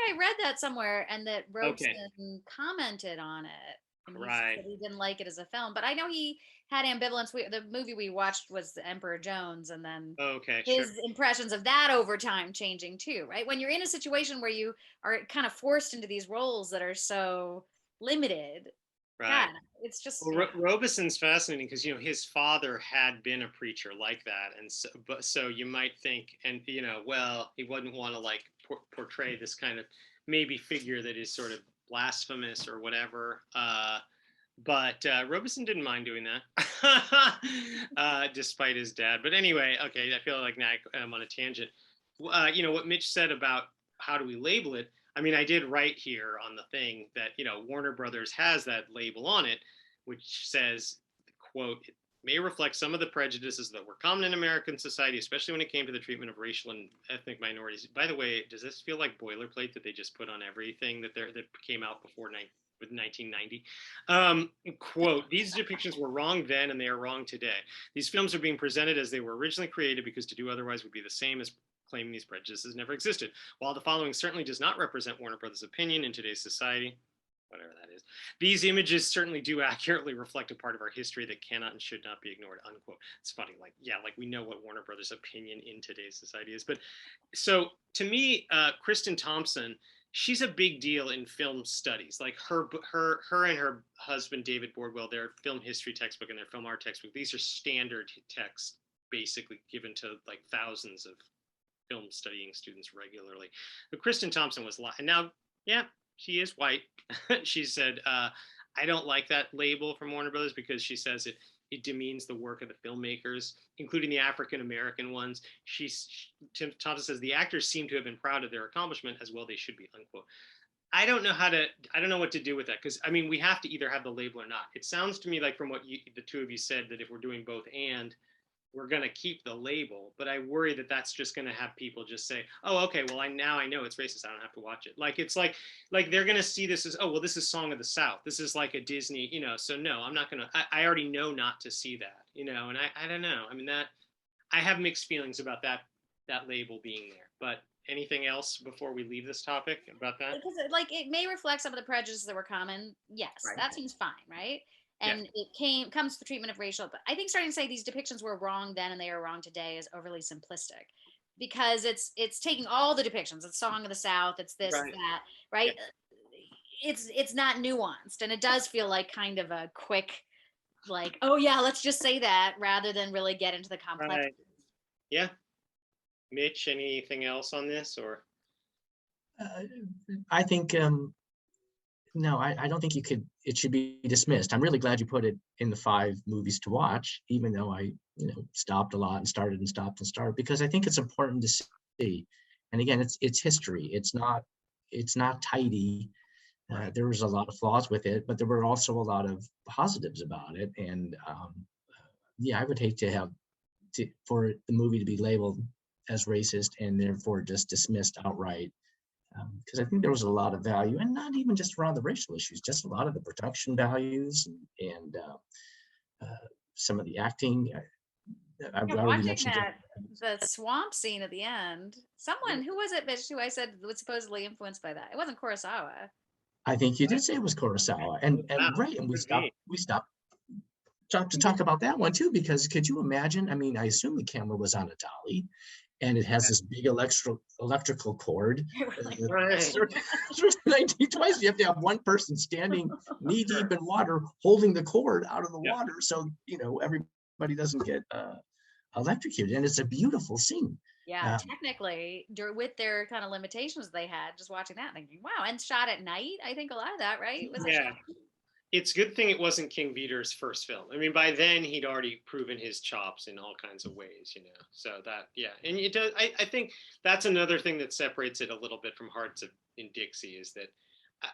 I read that somewhere, and that Robeson commented on it. And he said he didn't like it as a film, but I know he had ambivalence. The movie we watched was The Emperor Jones, and then his impressions of that over time changing too, right? When you're in a situation where you are kind of forced into these roles that are so limited, right? God, it's just Robeson's fascinating because his father had been a preacher like that, and so you might think, and well, he wouldn't want to like portray this kind of maybe figure that is sort of blasphemous or whatever. But Robeson didn't mind doing that, despite his dad. But anyway, okay, I feel like now I'm on a tangent. What Mitch said about how do we label it? I mean, I did write here on the thing that Warner Brothers has that label on it, which says, quote, "It may reflect some of the prejudices that were common in American society, especially when it came to the treatment of racial and ethnic minorities." By the way, does this feel like boilerplate that they just put on everything that came out before 1990? Quote, "These depictions were wrong then and they are wrong today. These films are being presented as they were originally created because to do otherwise would be the same as claiming these prejudices never existed. While the following certainly does not represent Warner Brothers' opinion in today's society," whatever that is, "these images certainly do accurately reflect a part of our history that cannot and should not be ignored," unquote. It's funny, like we know what Warner Brothers' opinion in today's society is. But so to me, Kristen Thompson, she's a big deal in film studies. Like her and her husband David Bordwell, their film history textbook and their film art textbook, these are standard texts basically given to like thousands of film studying students regularly. But Kristen Thompson was and now, yeah, she is white. She said, "I don't like that label from Warner Brothers because," she says, it demeans the work of the filmmakers, including the African-American ones. Thompson says, "The actors seem to have been proud of their accomplishment, as well they should be," unquote. I don't know what to do with that, because I mean, we have to either have the label or not. It sounds to me like from what the two of you said, that if we're doing both and, we're going to keep the label, but I worry that that's just going to have people just say, "Oh, okay, well, now I know it's racist. I don't have to watch it." Like, it's like they're going to see this as, "Oh, well, this is Song of the South. This is like a Disney, so no, I'm not going to, I already know not to see that, and I don't know. I mean, I have mixed feelings about that label being there. But anything else before we leave this topic about that? Because it may reflect some of the prejudices that were common. Yes, right. That seems fine, right? And it comes to the treatment of racial, but I think starting to say these depictions were wrong then and they are wrong today is overly simplistic, because it's taking all the depictions. It's Song of the South, it's this, that, right? Yeah. It's not nuanced, and it does feel like kind of a quick, like, oh yeah, let's just say that, rather than really get into the complex. Right. Yeah. Mitch, anything else on this, or? I think no, I don't think it should be dismissed. I'm really glad you put it in the 5 movies to watch, even though I, stopped a lot and started and stopped and started, because I think it's important to see. And again, it's history. It's not tidy. There was a lot of flaws with it, but there were also a lot of positives about it. And I would hate for the movie to be labeled as racist and therefore just dismissed outright. Because I think there was a lot of value, and not even just around the racial issues, just a lot of the production values and some of the acting. Watching the swamp scene at the end, who was it, Mitch, who I said was supposedly influenced by that? It wasn't Kurosawa. I think you did say it was Kurosawa, and right, and we stopped to talk about that one too, because could you imagine? I mean, I assume the camera was on a dolly, and it has this big electrical cord. Right. 1920s, you have to have one person standing knee deep in water, holding the cord out of the water, so everybody doesn't get electrocuted. And it's a beautiful scene. Yeah, technically, with their kind of limitations they had, just watching that, thinking, wow, and shot at night. I think a lot of that, right? Yeah. It's a good thing it wasn't King Vidor's first film. I mean, by then he'd already proven his chops in all kinds of ways, So that, yeah, and it does. I think that's another thing that separates it a little bit from Hearts in Dixie is that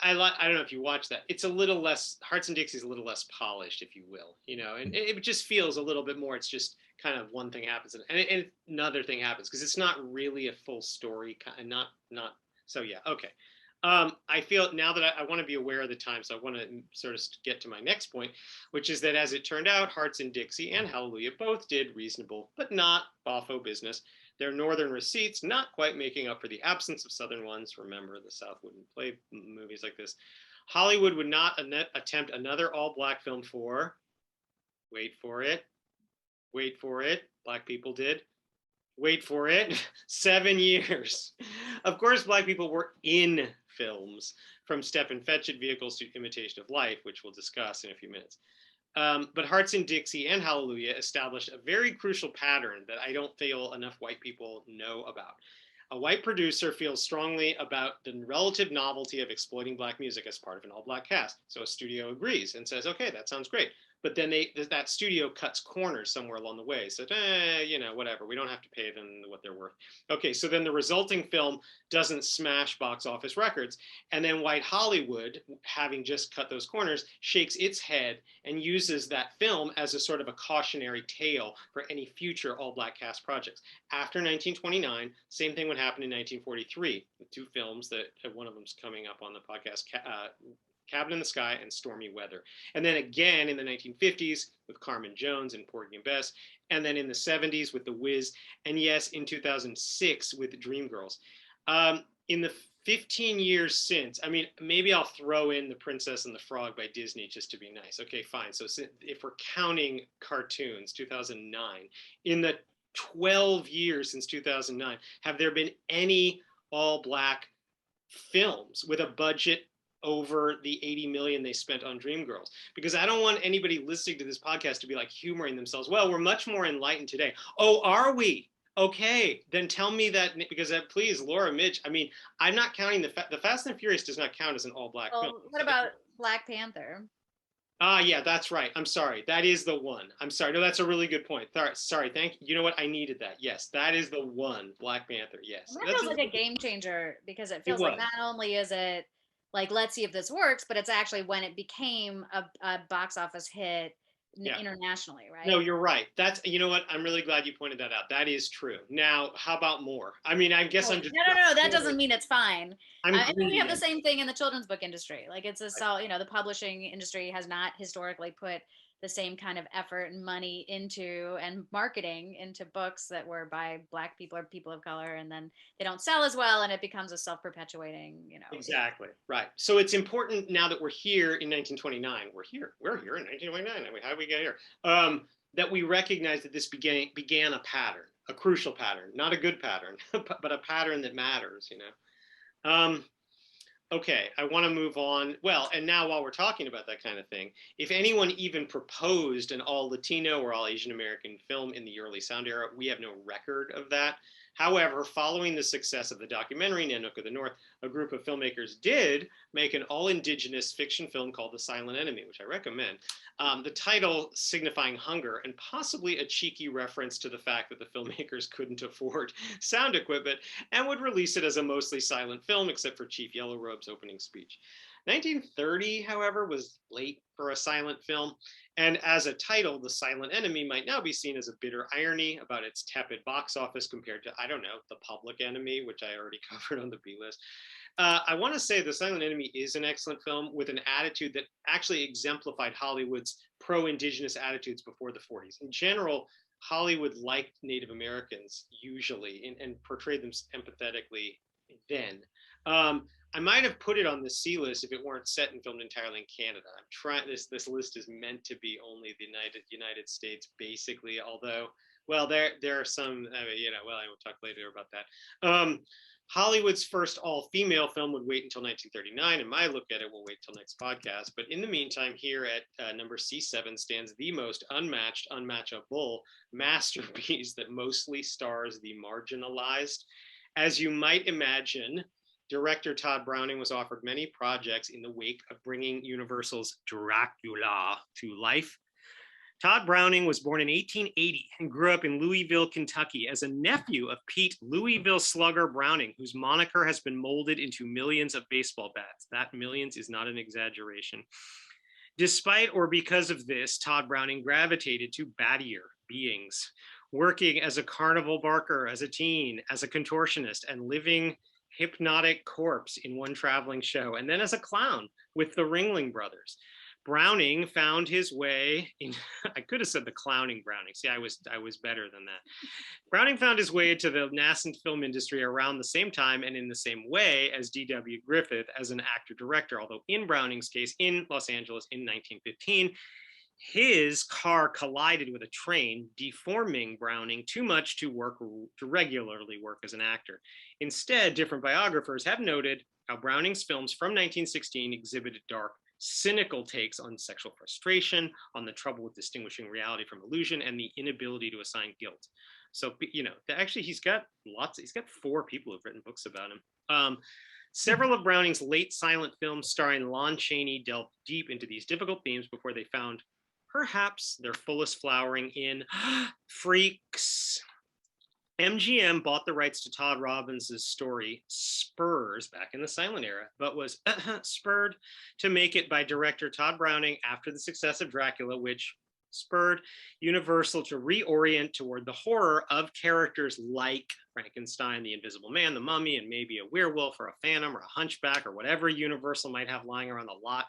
I don't know if you watch that. It's a little less. Hearts in Dixie is a little less polished, if you will, and it just feels a little bit more. It's just kind of one thing happens and another thing happens because it's not really a full story. Not. So yeah, okay. I feel now that I want to be aware of the time, so I want to sort of get to my next point, which is that as it turned out, Hearts in Dixie and Hallelujah both did reasonable, but not boffo business. Their northern receipts not quite making up for the absence of southern ones. Remember, the South wouldn't play movies like this. Hollywood would not attempt another all-black film for, wait for it, black people did, wait for it, 7 years. Of course, black people were in films, from Stepin Fetchit vehicles to Imitation of Life, which we'll discuss in a few minutes. But Hearts in Dixie and Hallelujah established a very crucial pattern that I don't feel enough white people know about. A white producer feels strongly about the relative novelty of exploiting black music as part of an all-black cast. So a studio agrees and says, okay, that sounds great. But then that studio cuts corners somewhere along the way. So, whatever. We don't have to pay them what they're worth. Okay, so then the resulting film doesn't smash box office records. And then white Hollywood, having just cut those corners, shakes its head and uses that film as a sort of a cautionary tale for any future all-black cast projects. After 1929, same thing would happen in 1943 with two films that one of them's coming up on the podcast, Cabin in the Sky and Stormy Weather. And then again in the 1950s with Carmen Jones and Porgy and Bess. And then in the 70s with The Wiz. And yes, in 2006 with Dreamgirls. In the 15 years since, I mean, maybe I'll throw in The Princess and the Frog by Disney just to be nice. Okay, fine. So if we're counting cartoons, 2009, in the 12 years since 2009, have there been any all-black films with a budget over the 80 million they spent on Dreamgirls? Because I don't want anybody listening to this podcast to be like humoring themselves. Well, we're much more enlightened today. Oh, are we? Okay, then tell me that, because please, Laura, Mitch, I mean, I'm not counting the Fast and Furious does not count as an all-black film. What about Black Panther? Yeah, that's right. I'm sorry. That is the one. I'm sorry. No, that's a really good point. Sorry. Thank you. You know what? I needed that. Yes, that is the one. Black Panther. Yes. That feels like a game changer because it feels like not only is it like, let's see if this works, but it's actually when it became a box office hit internationally, right? No, you're right. You know what? I'm really glad you pointed that out. That is true. Now, how about more? I mean, I guess I'm just. No. That doesn't mean it's fine. And we have the same thing in the children's book industry. Like it's the publishing industry has not historically put the same kind of effort and money into and marketing into books that were by Black people or people of color, and then they don't sell as well, and it becomes a self-perpetuating, Exactly, right. So it's important now that we're here in 1929. We're here in 1929. I mean, how did we get here? That we recognize that this began a pattern, a crucial pattern, not a good pattern, but a pattern that matters. Okay, I want to move on. Well, and now while we're talking about that kind of thing, if anyone even proposed an all Latino or all Asian American film in the early sound era, we have no record of that. However, following the success of the documentary Nanook of the North, a group of filmmakers did make an all-indigenous fiction film called The Silent Enemy, which I recommend. The title signifying hunger and possibly a cheeky reference to the fact that the filmmakers couldn't afford sound equipment and would release it as a mostly silent film, except for Chief Yellow Robe's opening speech. 1930, however, was late for a silent film. And as a title, The Silent Enemy might now be seen as a bitter irony about its tepid box office compared to, I don't know, The Public Enemy, which I already covered on the B list. I want to say The Silent Enemy is an excellent film with an attitude that actually exemplified Hollywood's pro-Indigenous attitudes before the 40s. In general, Hollywood liked Native Americans usually and portrayed them empathetically then. I might have put it on the C list if it weren't set and filmed entirely in Canada. I'm trying this list is meant to be only the United States, basically, although Well, there are some, well, I will talk later about that. Hollywood's first all-female film would wait until 1939, and my look at it will wait till next podcast. But in the meantime, here at number C7 stands the most unmatchable masterpiece that mostly stars the marginalized. As you might imagine, director Todd Browning was offered many projects in the wake of bringing Universal's Dracula to life. Todd Browning was born in 1880 and grew up in Louisville, Kentucky as a nephew of Pete Louisville Slugger Browning, whose moniker has been molded into millions of baseball bats. That millions is not an exaggeration. Despite or because of this, Todd Browning gravitated to battier beings, working as a carnival barker as a teen, as a contortionist, and living hypnotic corpse in one traveling show, and then as a clown with the Ringling Brothers. Browning found his way in, I could have said the clowning Browning. See, I was better than that. Browning found his way to the nascent film industry around the same time and in the same way as D.W. Griffith as an actor-director, although in Browning's case, in Los Angeles in 1915, his car collided with a train, deforming Browning too much to regularly work as an actor. Instead, different biographers have noted how Browning's films from 1916 exhibited dark, cynical takes on sexual frustration, on the trouble with distinguishing reality from illusion, and the inability to assign guilt. So, actually he's got 4 people who've written books about him. Several of Browning's late silent films starring Lon Chaney delved deep into these difficult themes before they found perhaps their fullest flowering in Freaks. MGM bought the rights to Todd Robbins' story Spurs back in the silent era, but was spurred to make it by director Todd Browning after the success of Dracula, which spurred Universal to reorient toward the horror of characters like Frankenstein, the Invisible Man, the Mummy, and maybe a werewolf or a phantom or a hunchback or whatever Universal might have lying around the lot.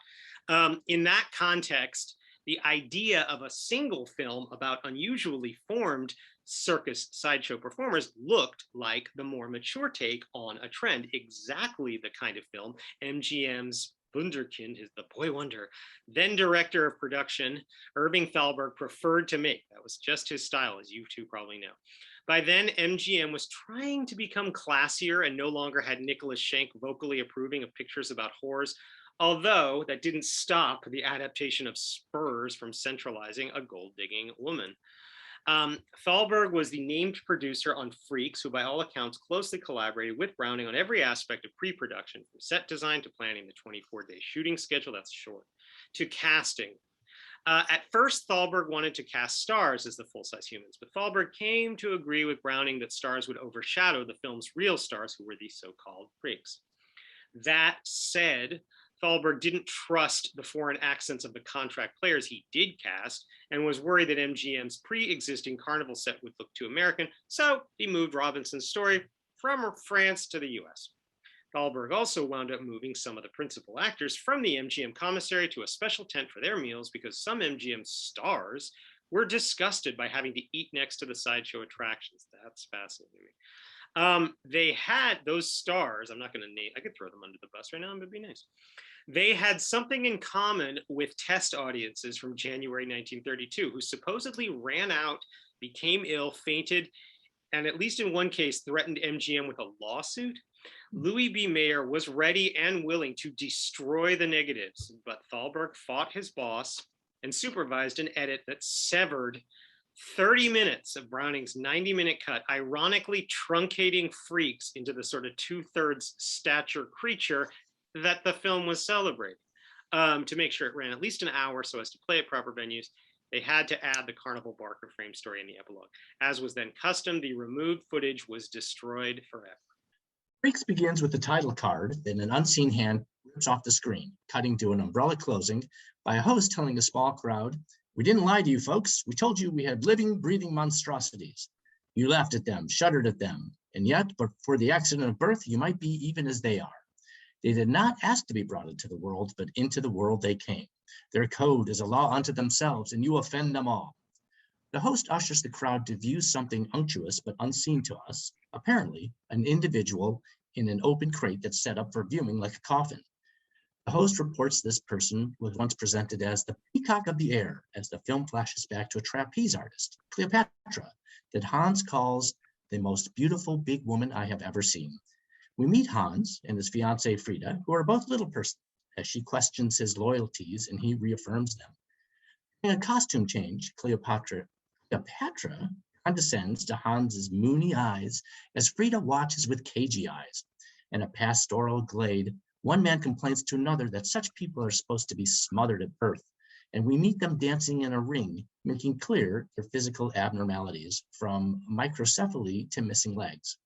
In that context, the idea of a single film about unusually formed circus sideshow performers looked like the more mature take on a trend, exactly the kind of film MGM's Wunderkind, is the boy wonder, then director of production, Irving Thalberg, preferred to make. That was just his style, as you two probably know. By then, MGM was trying to become classier and no longer had Nicholas Schenck vocally approving of pictures about whores, although that didn't stop the adaptation of Spurs from centralizing a gold-digging woman. Thalberg was the named producer on Freaks, who by all accounts closely collaborated with Browning on every aspect of pre-production, from set design to planning the 24-day shooting schedule, that's short, to casting. At first, Thalberg wanted to cast stars as the full-size humans, but Thalberg came to agree with Browning that stars would overshadow the film's real stars, who were the so-called freaks. That said, Thalberg didn't trust the foreign accents of the contract players he did cast and was worried that MGM's pre-existing carnival set would look too American, so he moved Robinson's story from France to the US. Thalberg also wound up moving some of the principal actors from the MGM commissary to a special tent for their meals because some MGM stars were disgusted by having to eat next to the sideshow attractions. That's fascinating to me. They had those stars, I'm not going to name, I could throw them under the bus right now, but it'd be nice. They had something in common with test audiences from January 1932, who supposedly ran out, became ill, fainted, and at least in one case threatened MGM with a lawsuit. Louis B. Mayer was ready and willing to destroy the negatives, but Thalberg fought his boss and supervised an edit that severed 30 minutes of Browning's 90-minute cut, ironically truncating Freaks into the sort of 2/3 stature creature that the film was celebrating. To make sure it ran at least an hour so as to play at proper venues, they had to add the Carnival Barker frame story in the epilogue. As was then custom, the removed footage was destroyed forever. Freaks begins with the title card, then an unseen hand rips off the screen, cutting to an umbrella closing by a host telling a small crowd, "We didn't lie to you folks. We told you we had living, breathing monstrosities. You laughed at them, shuddered at them, and yet, but for the accident of birth, you might be even as they are. They did not ask to be brought into the world, but into the world they came. Their code is a law unto themselves, and you offend them all." The host ushers the crowd to view something unctuous but unseen to us, apparently an individual in an open crate that's set up for viewing like a coffin. The host reports this person was once presented as the peacock of the air as the film flashes back to a trapeze artist, Cleopatra, that Hans calls the most beautiful big woman I have ever seen. We meet Hans and his fiancée Frida, who are both little persons, as she questions his loyalties and he reaffirms them. In a costume change, Cleopatra condescends to Hans's moony eyes as Frida watches with cagey eyes. In a pastoral glade, one man complains to another that such people are supposed to be smothered at birth, and we meet them dancing in a ring, making clear their physical abnormalities, from microcephaly to missing legs.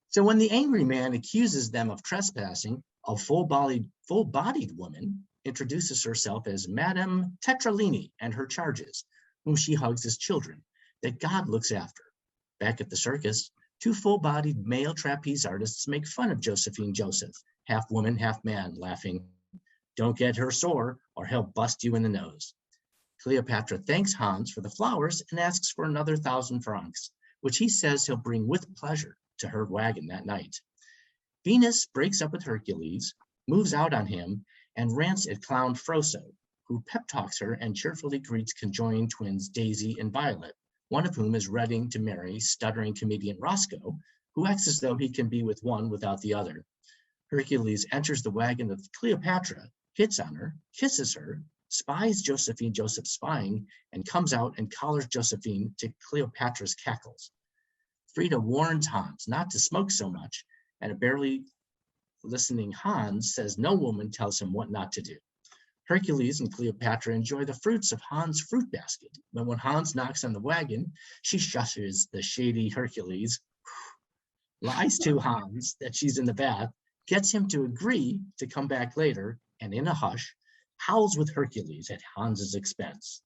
So when the angry man accuses them of trespassing, a full-bodied woman introduces herself as Madame Tetralini and her charges, whom she hugs as children, that God looks after. Back at the circus, two full-bodied male trapeze artists make fun of Josephine Joseph, half woman, half man, laughing, "Don't get her sore or he'll bust you in the nose." Cleopatra thanks Hans for the flowers and asks for another 1,000 francs, which he says he'll bring with pleasure to her wagon that night. Venus breaks up with Hercules, moves out on him, and rants at clown Froso, who pep talks her and cheerfully greets conjoined twins Daisy and Violet, one of whom is ready to marry stuttering comedian Roscoe, who acts as though he can be with one without the other. Hercules enters the wagon of Cleopatra, hits on her, kisses her, spies Josephine Joseph spying, and comes out and collars Josephine to Cleopatra's cackles. Frida warns Hans not to smoke so much, and a barely listening Hans says no woman tells him what not to do. Hercules and Cleopatra enjoy the fruits of Hans' fruit basket, but when Hans knocks on the wagon, she shushes the shady Hercules, lies to Hans that she's in the bath, gets him to agree to come back later, and in a hush, howls with Hercules at Hans's expense.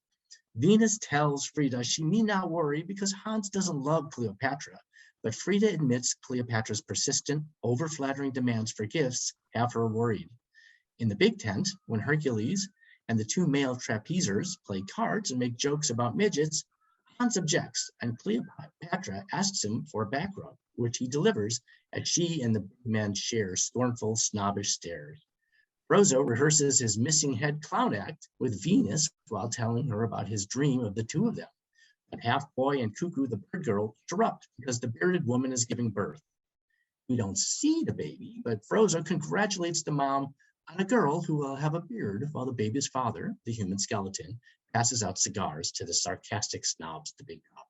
Venus tells Frida she need not worry because Hans doesn't love Cleopatra, but Frida admits Cleopatra's persistent, over-flattering demands for gifts have her worried. In the big tent, when Hercules and the two male trapezers play cards and make jokes about midgets, Hans objects, and Cleopatra asks him for a back rub, which he delivers as she and the men share scornful, snobbish stares. Froso rehearses his missing head clown act with Venus while telling her about his dream of the two of them. But half boy and Cuckoo, the bird girl, interrupt because the bearded woman is giving birth. We don't see the baby, but Froso congratulates the mom on a girl who will have a beard while the baby's father, the human skeleton, passes out cigars to the sarcastic snobs at the big top.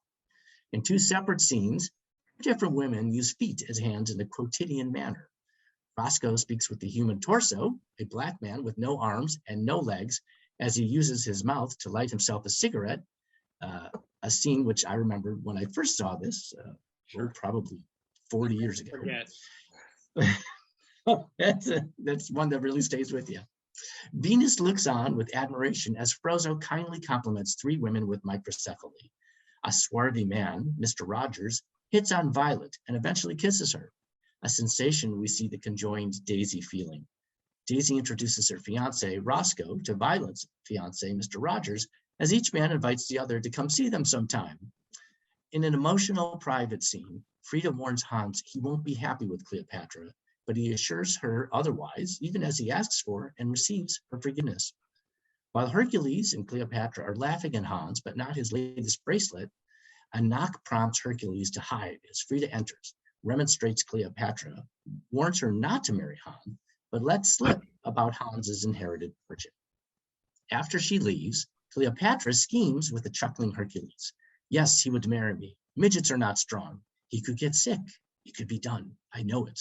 In two separate scenes, different women use feet as hands in a quotidian manner. Roscoe speaks with the human torso, a black man with no arms and no legs, as he uses his mouth to light himself a cigarette, a scene which I remember when I first saw this, probably 40 years ago. That's one that really stays with you. Venus looks on with admiration as Froso kindly compliments three women with microcephaly. A swarthy man, Mr. Rogers, hits on Violet and eventually kisses her, a sensation we see the conjoined Daisy feeling. Daisy introduces her fiancé, Roscoe, to Violet's fiancé, Mr. Rogers, as each man invites the other to come see them sometime. In an emotional private scene, Frida warns Hans he won't be happy with Cleopatra, but he assures her otherwise, even as he asks for and receives her forgiveness. While Hercules and Cleopatra are laughing at Hans, but not his latest bracelet, a knock prompts Hercules to hide as Frida enters, remonstrates Cleopatra, warns her not to marry Hans, but lets slip about Hans's inherited fortune. After she leaves, Cleopatra schemes with the chuckling Hercules. Yes, he would marry me. Midgets are not strong. He could get sick. It could be done. I know it.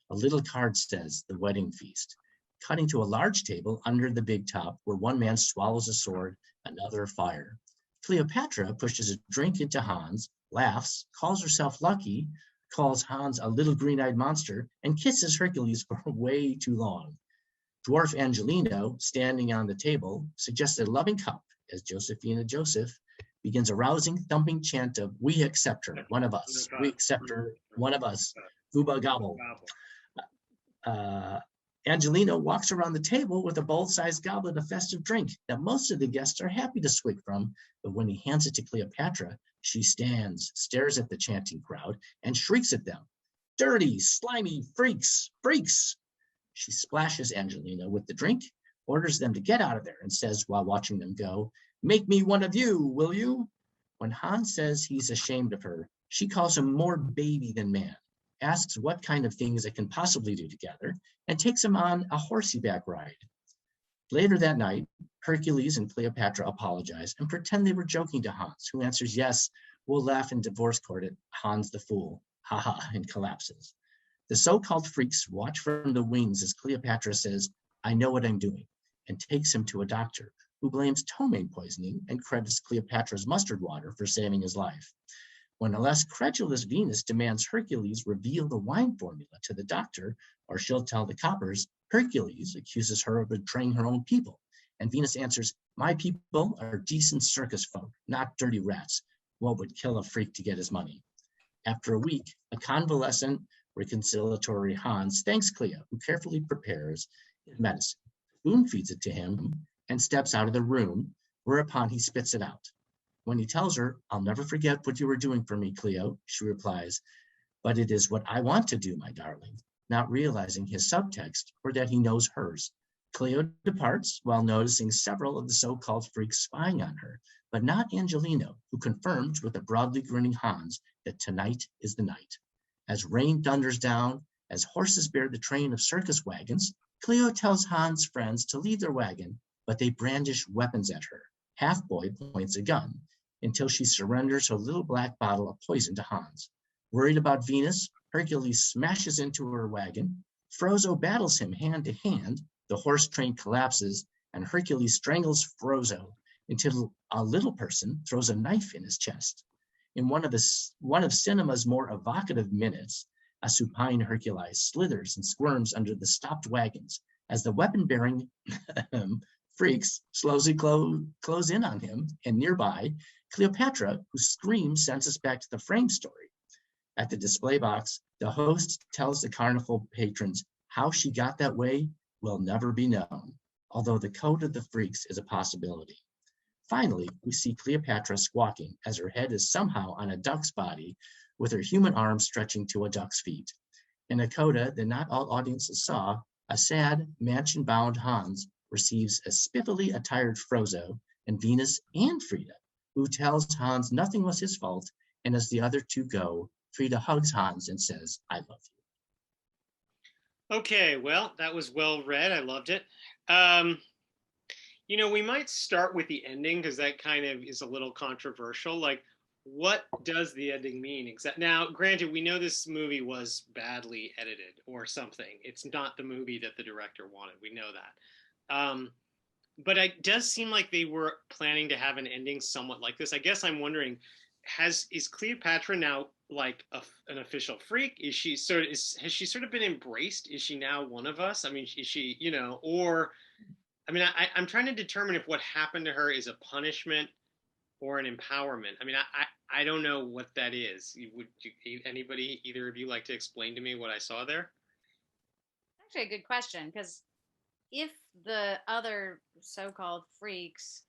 A little card says the wedding feast, cutting to a large table under the big top where one man swallows a sword, another fire. Cleopatra pushes a drink into Hans, laughs, calls herself lucky, calls Hans a little green-eyed monster, and kisses Hercules for way too long. Dwarf Angelino, standing on the table, suggests a loving cup as Josephina Joseph begins a rousing, thumping chant of, "We accept her, one of us. We accept her, one of us. Booba gobble." Angelino walks around the table with a bowl-sized goblet of festive drink that most of the guests are happy to swig from, but when he hands it to Cleopatra, she stands, stares at the chanting crowd, and shrieks at them. "Dirty, slimy freaks, freaks!" She splashes Angelino with the drink, orders them to get out of there, and says while watching them go, "Make me one of you, will you?" When Hans says he's ashamed of her, she calls him more baby than man, asks what kind of things they can possibly do together, and takes him on a horseback ride. Later that night, Hercules and Cleopatra apologize and pretend they were joking to Hans, who answers, "Yes, we'll laugh in divorce court at Hans the Fool," haha, and collapses. The so-called freaks watch from the wings as Cleopatra says, "I know what I'm doing," and takes him to a doctor who blames ptomaine poisoning and credits Cleopatra's mustard water for saving his life. When a less credulous Venus demands Hercules reveal the wine formula to the doctor, or she'll tell the coppers, Hercules accuses her of betraying her own people. And Venus answers, "My people are decent circus folk, not dirty rats. What would kill a freak to get his money?" After a week, a convalescent, reconciliatory Hans thanks Cleo, who carefully prepares his medicine, spoon feeds it to him, and steps out of the room, whereupon he spits it out. When he tells her, "I'll never forget what you were doing for me, Cleo," she replies, "But it is what I want to do, my darling," not realizing his subtext or that he knows hers. Cleo departs while noticing several of the so-called freaks spying on her, but not Angelino, who confirms with a broadly grinning Hans that tonight is the night. As rain thunders down, as horses bear the train of circus wagons, Cleo tells Hans' friends to leave their wagon, but they brandish weapons at her. Half-Boy points a gun, until she surrenders her little black bottle of poison to Hans. Worried about Venus, Hercules smashes into her wagon. Frozzo battles him hand to hand. The horse train collapses, and Hercules strangles Frozzo until a little person throws a knife in his chest. In one of cinema's more evocative minutes, a supine Hercules slithers and squirms under the stopped wagons as the weapon-bearing freaks slowly close in on him, and nearby, Cleopatra, who screams, sends us back to the frame story. At the display box, the host tells the carnival patrons how she got that way will never be known, although the code of the freaks is a possibility. Finally, we see Cleopatra squawking as her head is somehow on a duck's body with her human arms stretching to a duck's feet. In a coda that not all audiences saw, a sad, mansion-bound Hans receives a spiffily attired Frozzo and Venus and Frida, who tells Hans nothing was his fault, and as the other two go, Frida hugs Hans and says, "I love you." Okay, well, that was well read. I loved it. We might start with the ending because that kind of is a little controversial. Like, what does the ending mean? Now, granted, we know this movie was badly edited or something. It's not the movie that the director wanted. We know that. But it does seem like they were planning to have an ending somewhat like this. I guess I'm wondering, is Cleopatra now like an official freak? Has she sort of been embraced? Is she now one of us? I mean, is she, or I mean, I'm trying to determine if what happened to her is a punishment or an empowerment. I mean, I don't know what that is. Anybody, either of you, like to explain to me what I saw there? Actually, a good question, because if the other so-called freaks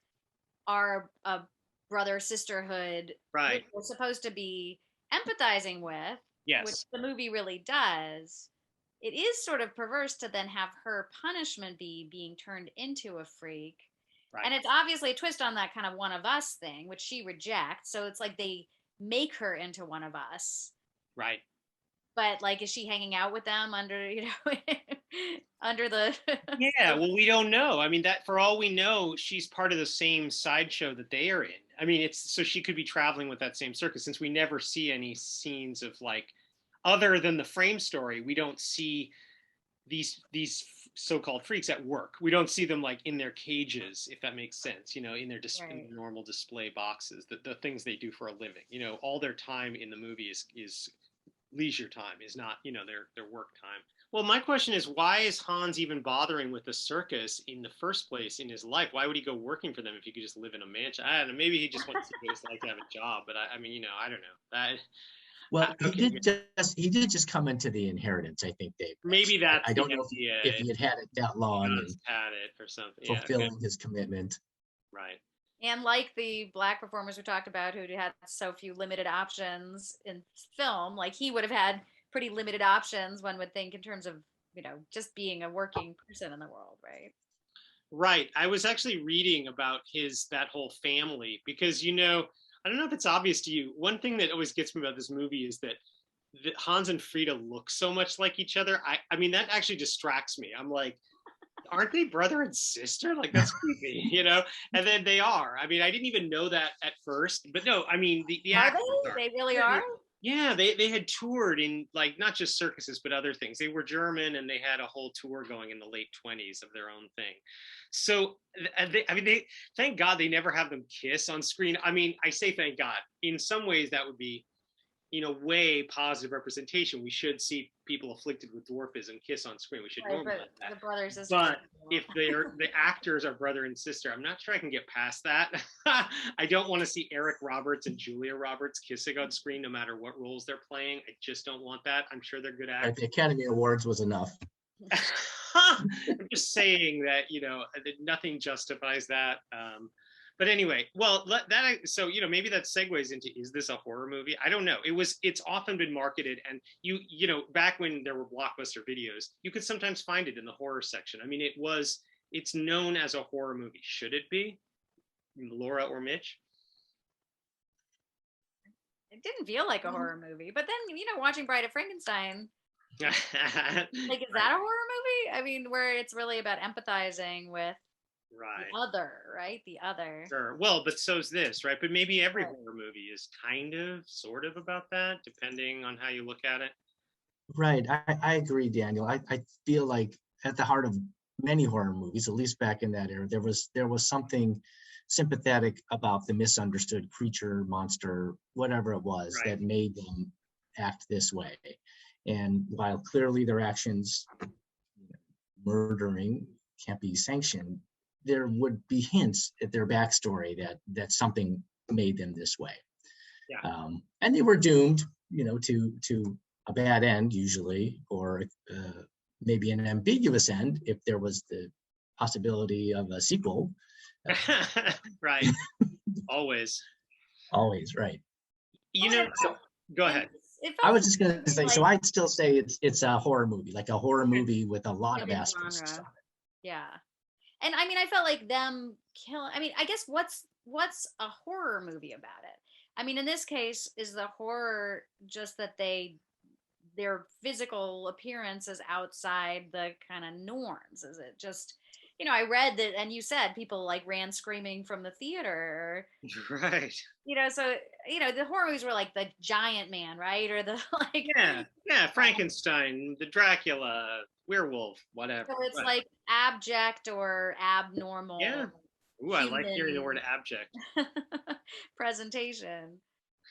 are a brother sisterhood, right, which we're supposed to be empathizing with, yes, which the movie really does, it is sort of perverse to then have her punishment be being turned into a freak. Right. And it's obviously a twist on that kind of one of us thing, which she rejects. So it's like they make her into one of us. Right. But like, is she hanging out with them under, under the... Yeah, well, we don't know. I mean, that for all we know, she's part of the same sideshow that they are in. I mean, so she could be traveling with that same circus, since we never see any scenes of, like, other than the frame story, we don't see these so-called freaks at work. We don't see them like in their cages, if that makes sense, in their right. in normal display boxes, the things they do for a living. All their time in the movie is leisure time, is not, their work time. Well, my question is, why is Hans even bothering with the circus in the first place in his life? Why would he go working for them if he could just live in a mansion? I don't know. Maybe he just wants to just like to have a job, but I mean, I don't know. Well, he did just come into the inheritance, I think, Dave. Maybe that's I don't know if he had it that long and had it or something. Fulfilling his commitment. Right. And like the Black performers we talked about who had so few limited options in film, like he would have had pretty limited options, one would think, in terms of, just being a working person in the world, right? Right. I was actually reading about that whole family because, I don't know if it's obvious to you. One thing that always gets me about this movie is that Hans and Frida look so much like each other. I mean, that actually distracts me. I'm like, aren't they brother and sister? Like, that's creepy, And then they are. I mean, I didn't even know that at first, but no, I mean, the Are actors they? They really are? Yeah, they had toured in like not just circuses but other things. They were German and they had a whole tour going in the late 20s of their own thing. So they thank God they never have them kiss on screen. I mean, I say thank God. In some ways that would be way positive representation. We should see people afflicted with dwarfism kiss on screen. We should Right, normalize but that. the brothers and But sisters. if the actors are brother and sister, I'm not sure I can get past that. I don't want to see Eric Roberts and Julia Roberts kissing on screen, no matter what roles they're playing. I just don't want that. I'm sure they're good actors. The Academy Awards was enough. I'm just saying that that nothing justifies that. But anyway, well, so maybe that segues into, is this a horror movie? I don't know. It's often been marketed, and back when there were Blockbuster videos, you could sometimes find it in the horror section. I mean, it's known as a horror movie. Should it be, Laura or Mitch? It didn't feel like a horror movie, but then watching Bride of Frankenstein, like, is that a horror movie? I mean, where it's really about empathizing with the other, right? The other. Sure. Well, but so's this, right? But maybe every horror movie is kind of, sort of about that, depending on how you look at it. Right. I agree, Daniel. I feel like at the heart of many horror movies, at least back in that era, there was something sympathetic about the misunderstood creature, monster, whatever it was, that made them act this way. And while clearly their actions, murdering, can't be sanctioned, there would be hints at their backstory that something made them this way. Yeah. And they were doomed, to a bad end usually, or maybe an ambiguous end if there was the possibility of a sequel. Right. Always, right. Go ahead. I was just going to say, so I'd still say it's a horror movie, like a horror movie with a lot of aspects. Yeah. And I mean, I felt like them killing. I mean, I guess what's a horror movie about it? I mean, in this case, is the horror just that their physical appearance is outside the kind of norms? Is it just, I read that, and you said people like ran screaming from the theater. Right. So the horror movies were like the giant man, right? Or the like. Yeah, Frankenstein, the Dracula, werewolf, whatever. So it's like abject or abnormal. Yeah. Ooh, I like hearing the word abject. Presentation.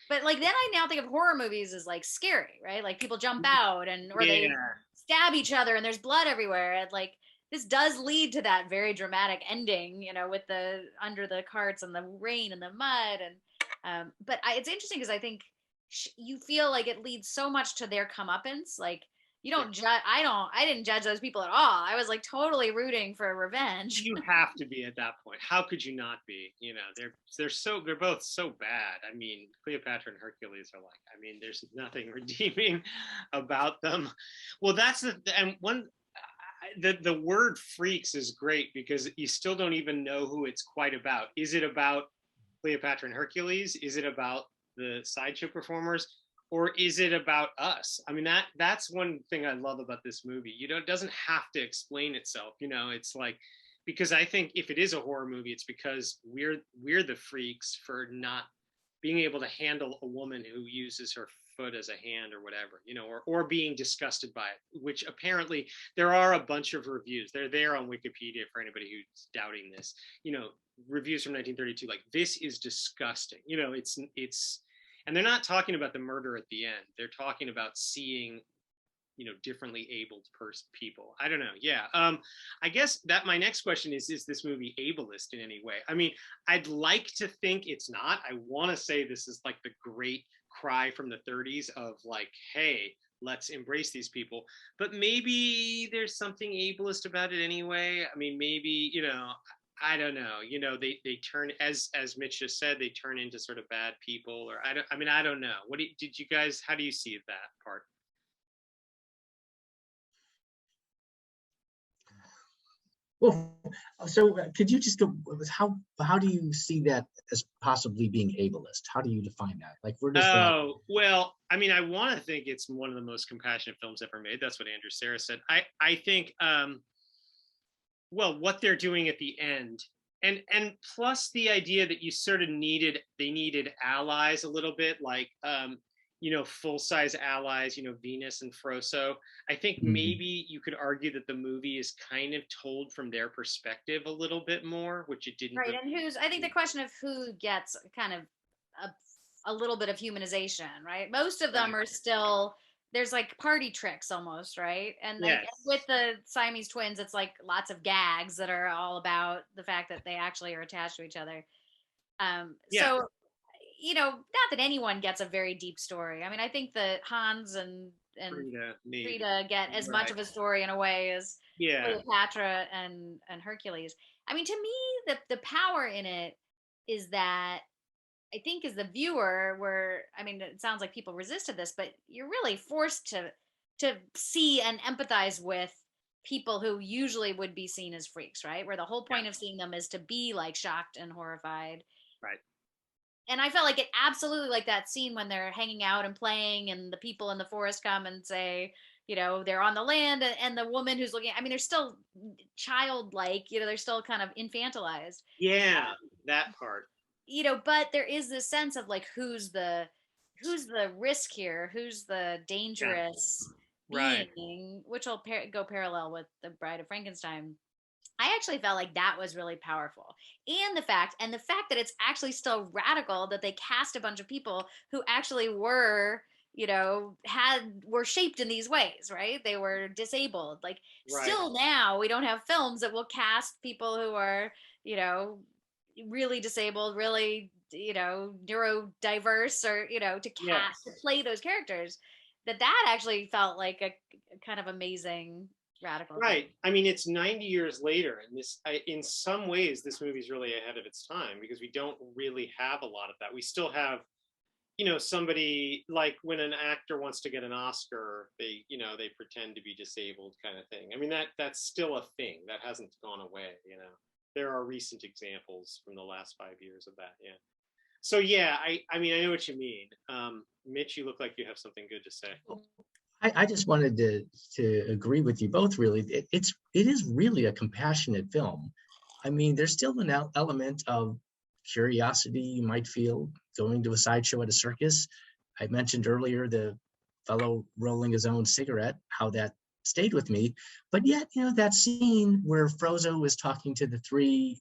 But like then I now think of horror movies as like scary, right? Like people jump out or they stab each other and there's blood everywhere. And like this does lead to that very dramatic ending, with the under the carts and the rain and the mud. And but it's interesting because I think you feel like it leads so much to their comeuppance. Like you don't judge. I didn't judge those people at all. I was like totally rooting for revenge. You have to be at that point. How could you not be? They're both so bad. I mean, Cleopatra and Hercules are like, I mean, there's nothing redeeming about them. Well, that's the word freaks is great because you still don't even know who it's quite about. Is it about Cleopatra and Hercules? Is it about the sideshow performers? Or is it about us? I mean, that's one thing I love about this movie. It doesn't have to explain itself. It's like, because I think if it is a horror movie, it's because we're the freaks for not being able to handle a woman who uses her foot as a hand or whatever, or being disgusted by it, which apparently there are a bunch of reviews. They're there on Wikipedia for anybody who's doubting this, reviews from 1932, like, this is disgusting. It's, and they're not talking about the murder at the end. They're talking about seeing, differently abled people. I don't know. Yeah. I guess that my next question is this movie ableist in any way? I mean, I'd like to think it's not. I want to say this is like the great cry from the 30s of like, hey, let's embrace these people. But maybe there's something ableist about it anyway. I mean, maybe, I don't know, they turn, as Mitch just said, they turn into sort of bad people, or I don't know. How do you see that part? Well, so could you just go, how do you see that as possibly being ableist? How do you define that? Like, where does that? Oh, well, I mean, I want to think it's one of the most compassionate films ever made. That's what Andrew Sarah said. I think, well, what they're doing at the end, and plus the idea that you sort of they needed allies a little bit, like, full size allies, Venus and Froso. I think Mhm. maybe you could argue that the movie is kind of told from their perspective a little bit more, which it didn't Right. really. And I think the question of who gets kind of a little bit of humanization, right? Most of them Right. are still, there's like party tricks almost, right? And like Yes. with the Siamese twins, it's like lots of gags that are all about the fact that they actually are attached to each other. Yeah. So, not that anyone gets a very deep story. I mean, I think that Hans and Frida need. Frida get as much Right. of a story in a way as Yeah. Cleopatra and Hercules. I mean, to me, the power in it is that I think as the viewer, I mean, it sounds like people resisted this, but you're really forced to see and empathize with people who usually would be seen as freaks, right? Where the whole Yeah. point of seeing them is to be like shocked and horrified. Right. And I felt like it absolutely, like that scene when they're hanging out and playing, and the people in the forest come and say, they're on the land, and the woman who's looking, I mean, they're still childlike, they're still kind of infantilized. Yeah. That part. But there is this sense of like who's the risk here, who's the Yeah. dangerous Right. being, which will go parallel with the Bride of Frankenstein. I actually felt like that was really powerful. And the fact that it's actually still radical that they cast a bunch of people who actually were, were shaped in these ways, right? They were disabled. Like, Right. still now we don't have films that will cast people who are, you know, really disabled, really, neurodiverse, or, to cast to Yes. play those characters. That actually felt like a kind of amazing radical thing. Right. I mean, it's 90 years later, and in some ways, this movie's really ahead of its time because we don't really have a lot of that. We still have, somebody like when an actor wants to get an Oscar, they pretend to be disabled, kind of thing. I mean, that's still a thing that hasn't gone away. There are recent examples from the last 5 years of that. Yeah. So yeah, I mean, I know what you mean. Mitch, you look like you have something good to say. I just wanted to agree with you both. Really, it is really a compassionate film. I mean, there's still an element of curiosity you might feel going to a sideshow at a circus. I mentioned earlier the fellow rolling his own cigarette, how that stayed with me. But yet, that scene where Frozo was talking to the three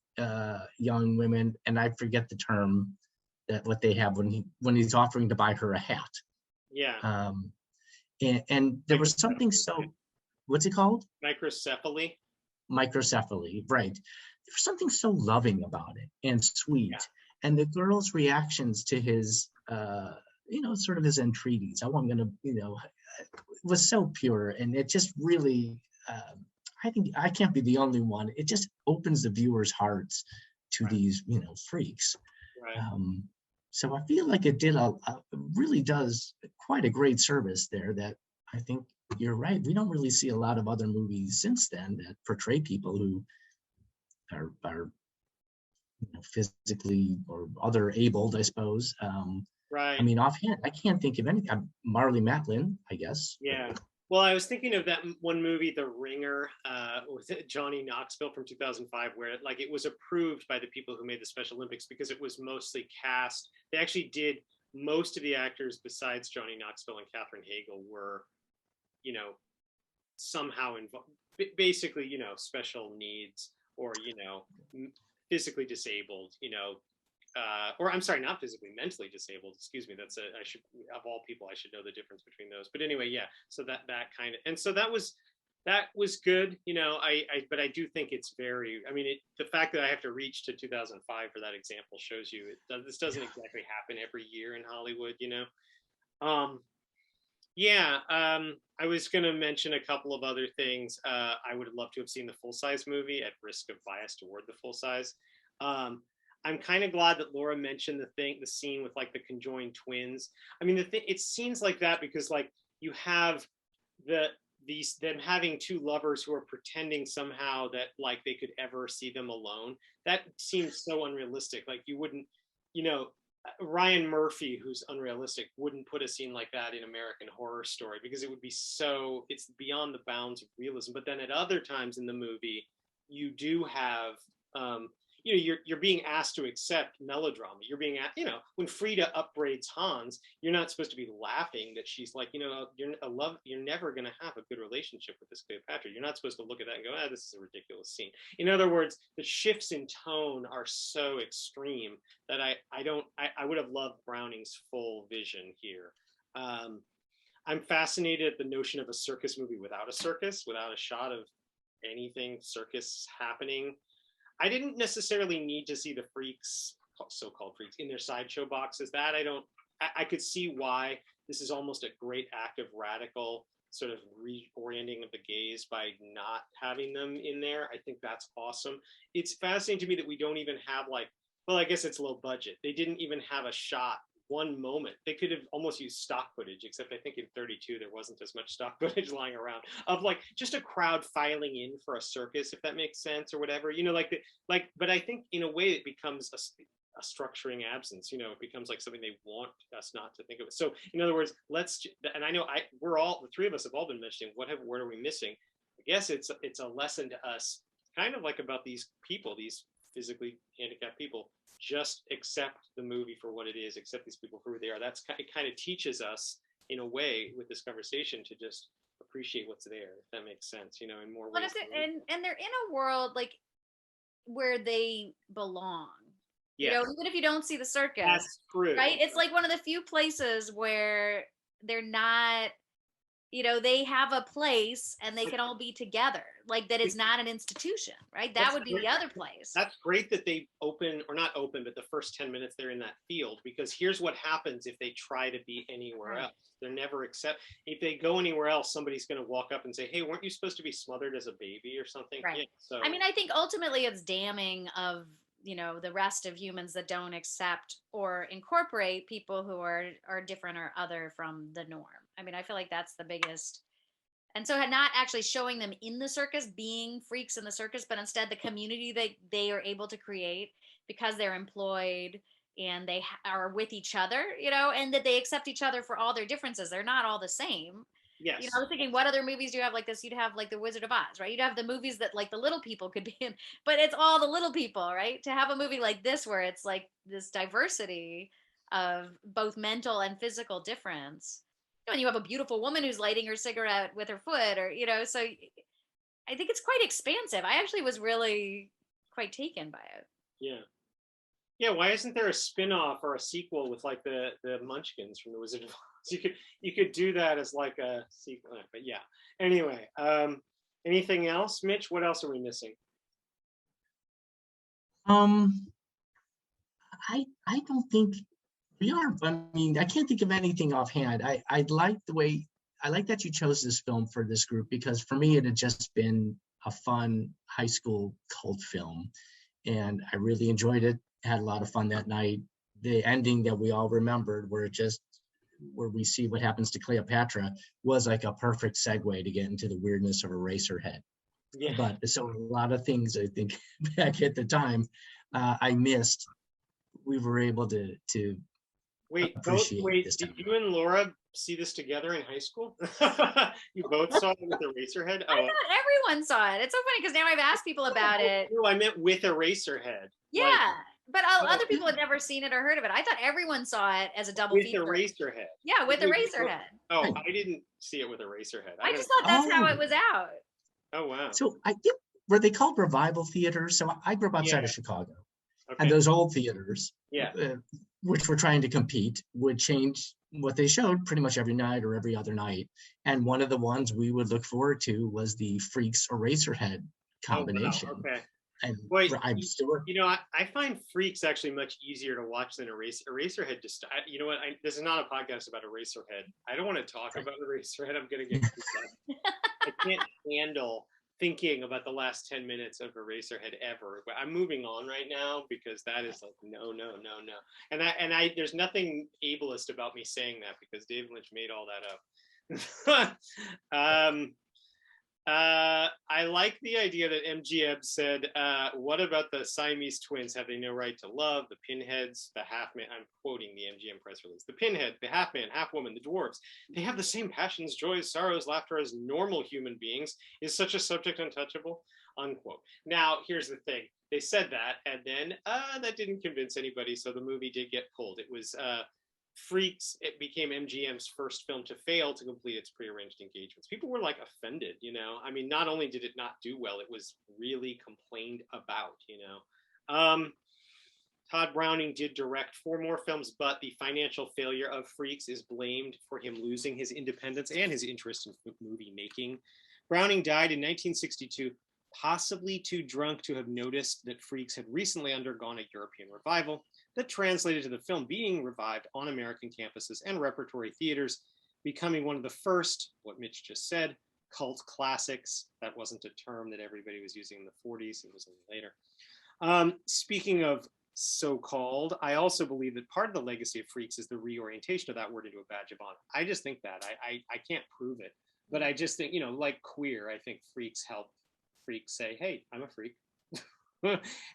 young women, and I forget the term that what they have when he's offering to buy her a hat. Yeah. And there was something so, what's it called? Microcephaly. Microcephaly, right. There's something so loving about it and sweet. Yeah. And the girl's reactions to his, sort of his entreaties, how I'm going to, was so pure. And it just really, I think I can't be the only one. It just opens the viewers' hearts to Right. these, freaks. Right. So I feel like it did really does quite a great service there. That I think you're right. We don't really see a lot of other movies since then that portray people who are physically or other abled, I suppose. Right. I mean, offhand, I can't think of any. Marley Matlin, I guess. Yeah. Well, I was thinking of that one movie, The Ringer, with Johnny Knoxville from 2005, where it was approved by the people who made the Special Olympics because it was mostly cast. They actually did most of the actors besides Johnny Knoxville and Katherine Hagel were, somehow involved, basically, special needs or, physically disabled, or I'm sorry, not physically, mentally disabled. Excuse me. I should, of all people, I should know the difference between those. But anyway, yeah. So that kind of, and so that was good. But I do think it's very. I mean, the fact that I have to reach to 2005 for that example shows you this doesn't exactly happen every year in Hollywood. Yeah. I was going to mention a couple of other things. I would have loved to have seen the full size movie at risk of bias toward the full size. I'm kind of glad that Laura mentioned the scene with the conjoined twins. I mean, it's scenes like that because you have the them having two lovers who are pretending somehow that like they could ever see them alone, that seems so unrealistic. Like you wouldn't, you know, Ryan Murphy, who's unrealistic, wouldn't put a scene like that in American Horror Story because it would be so, it's beyond the bounds of realism. But then at other times in the movie, you do have, you know, you're being asked to accept melodrama. You're being asked, you know, when Frida upbraids Hans, you're not supposed to be laughing that she's like, you know, you're never going to have a good relationship with this Cleopatra. You're not supposed to look at that and go, ah, this is a ridiculous scene. In other words, the shifts in tone are so extreme that I would have loved Browning's full vision here. I'm fascinated at the notion of a circus movie without a circus, without a shot of anything circus happening. I didn't necessarily need to see the freaks, so-called freaks, in their sideshow boxes. That I could see why this is almost a great act of radical sort of reorienting of the gaze by not having them in there. I think that's awesome. It's fascinating to me that we don't even have like, well, I guess it's low budget. They didn't even have a shot, one moment. They could have almost used stock footage, except I think in 32 there wasn't as much stock footage lying around of like just a crowd filing in for a circus, if that makes sense, or whatever, you know, but I think in a way it becomes a structuring absence, you know, it becomes like something they want us not to think of it. So in other words, and I know we're all, the three of us have all been mentioning what are we missing. I guess it's a lesson to us kind of like about these people, these physically handicapped people. Just accept the movie for what it is, accept these people for who they are. It kind of teaches us in a way with this conversation to just appreciate what's there, if that makes sense, you know, in more ways. And they're in a world like where they belong. Yes. You know, even if you don't see the circus, that's true, right? It's like one of the few places where they're not, you know, they have a place and they can all be together, like that it's not an institution, right? That would be the other place. That's great that they open, or not open, but the first 10 minutes they're in that field, because here's what happens if they try to be anywhere else. They're never if they go anywhere else, somebody's going to walk up and say, hey, weren't you supposed to be smothered as a baby or something? Right. Yeah, so I mean, I think ultimately it's damning of, you know, the rest of humans that don't accept or incorporate people who are different or other from the norm. I mean, I feel like that's the biggest. And so not actually showing them in the circus, being freaks in the circus, but instead the community that they are able to create because they're employed and they are with each other, you know, and that they accept each other for all their differences. They're not all the same. yes. You know, I was thinking, what other movies do you have like this? You'd have like The Wizard of Oz, right? You'd have the movies that like the little people could be in, but it's all the little people, right? To have a movie like this where it's like this diversity of both mental and physical difference. And you have a beautiful woman who's lighting her cigarette with her foot, or, you know, so I think it's quite expansive. I actually was really quite taken by it. Yeah. Yeah, why isn't there a spin-off or a sequel with like the Munchkins from The Wizard of Oz? You could do that as like a sequel, but yeah. Anyway, anything else, Mitch? What else are we missing? I don't think we are. I mean, I can't think of anything offhand. I like that you chose this film for this group, because for me it had just been a fun high school cult film, and I really enjoyed it. Had a lot of fun that night. The ending that we all remembered, where we see what happens to Cleopatra, was like a perfect segue to get into the weirdness of Eraserhead. Yeah. But so a lot of things I think back at the time I missed, we were able to appreciate. Did you and Laura see this together in high school? You both saw it with Eraserhead? I thought everyone saw it. It's so funny because now I've asked people about it. No, I meant with Eraserhead. Yeah, but other people had never seen it or heard of it. I thought everyone saw it as a double feature. With Eraserhead. Yeah, with Eraserhead. Oh, I didn't see it with Eraserhead. I just thought that's how it was out. Oh, wow. So I think, were they called revival theaters? So I grew up outside of Chicago. Okay. And those old theaters, which were trying to compete, would change what they showed pretty much every night or every other night. And one of the ones we would look forward to was the Freaks Eraserhead combination. Oh, wow. Okay. And you know, I find Freaks actually much easier to watch than Eraserhead. You know what? This is not a podcast about Eraserhead. I don't want to talk about Eraserhead. I'm going to get I can't handle thinking about the last 10 minutes of Eraserhead ever. But I'm moving on right now because that is like no. And I there's nothing ableist about me saying that, because David Lynch made all that up. I like the idea that MGM said, what about the Siamese twins? Have they no right to love? The pinheads, the half man, I'm quoting the MGM press release. The pinhead, the half man, half woman, the dwarves, they have the same passions, joys, sorrows, laughter as normal human beings. Is such a subject untouchable? Unquote. Now, here's the thing. They said that, and then that didn't convince anybody, so the movie did get pulled. It was Freaks. It became MGM's first film to fail to complete its prearranged engagements. People were like offended, you know. I mean, not only did it not do well, it was really complained about, you know. Todd Browning did direct 4 more films, but the financial failure of Freaks is blamed for him losing his independence and his interest in movie making. Browning died in 1962, possibly too drunk to have noticed that Freaks had recently undergone a European revival that translated to the film being revived on American campuses and repertory theaters, becoming one of the first, what Mitch just said, cult classics. That wasn't a term that everybody was using in the 40s, it was later. Speaking of so-called, I also believe that part of the legacy of Freaks is the reorientation of that word into a badge of honor. I just think that. I can't prove it, but I just think, you know, like queer, I think Freaks help freaks say, hey, I'm a freak.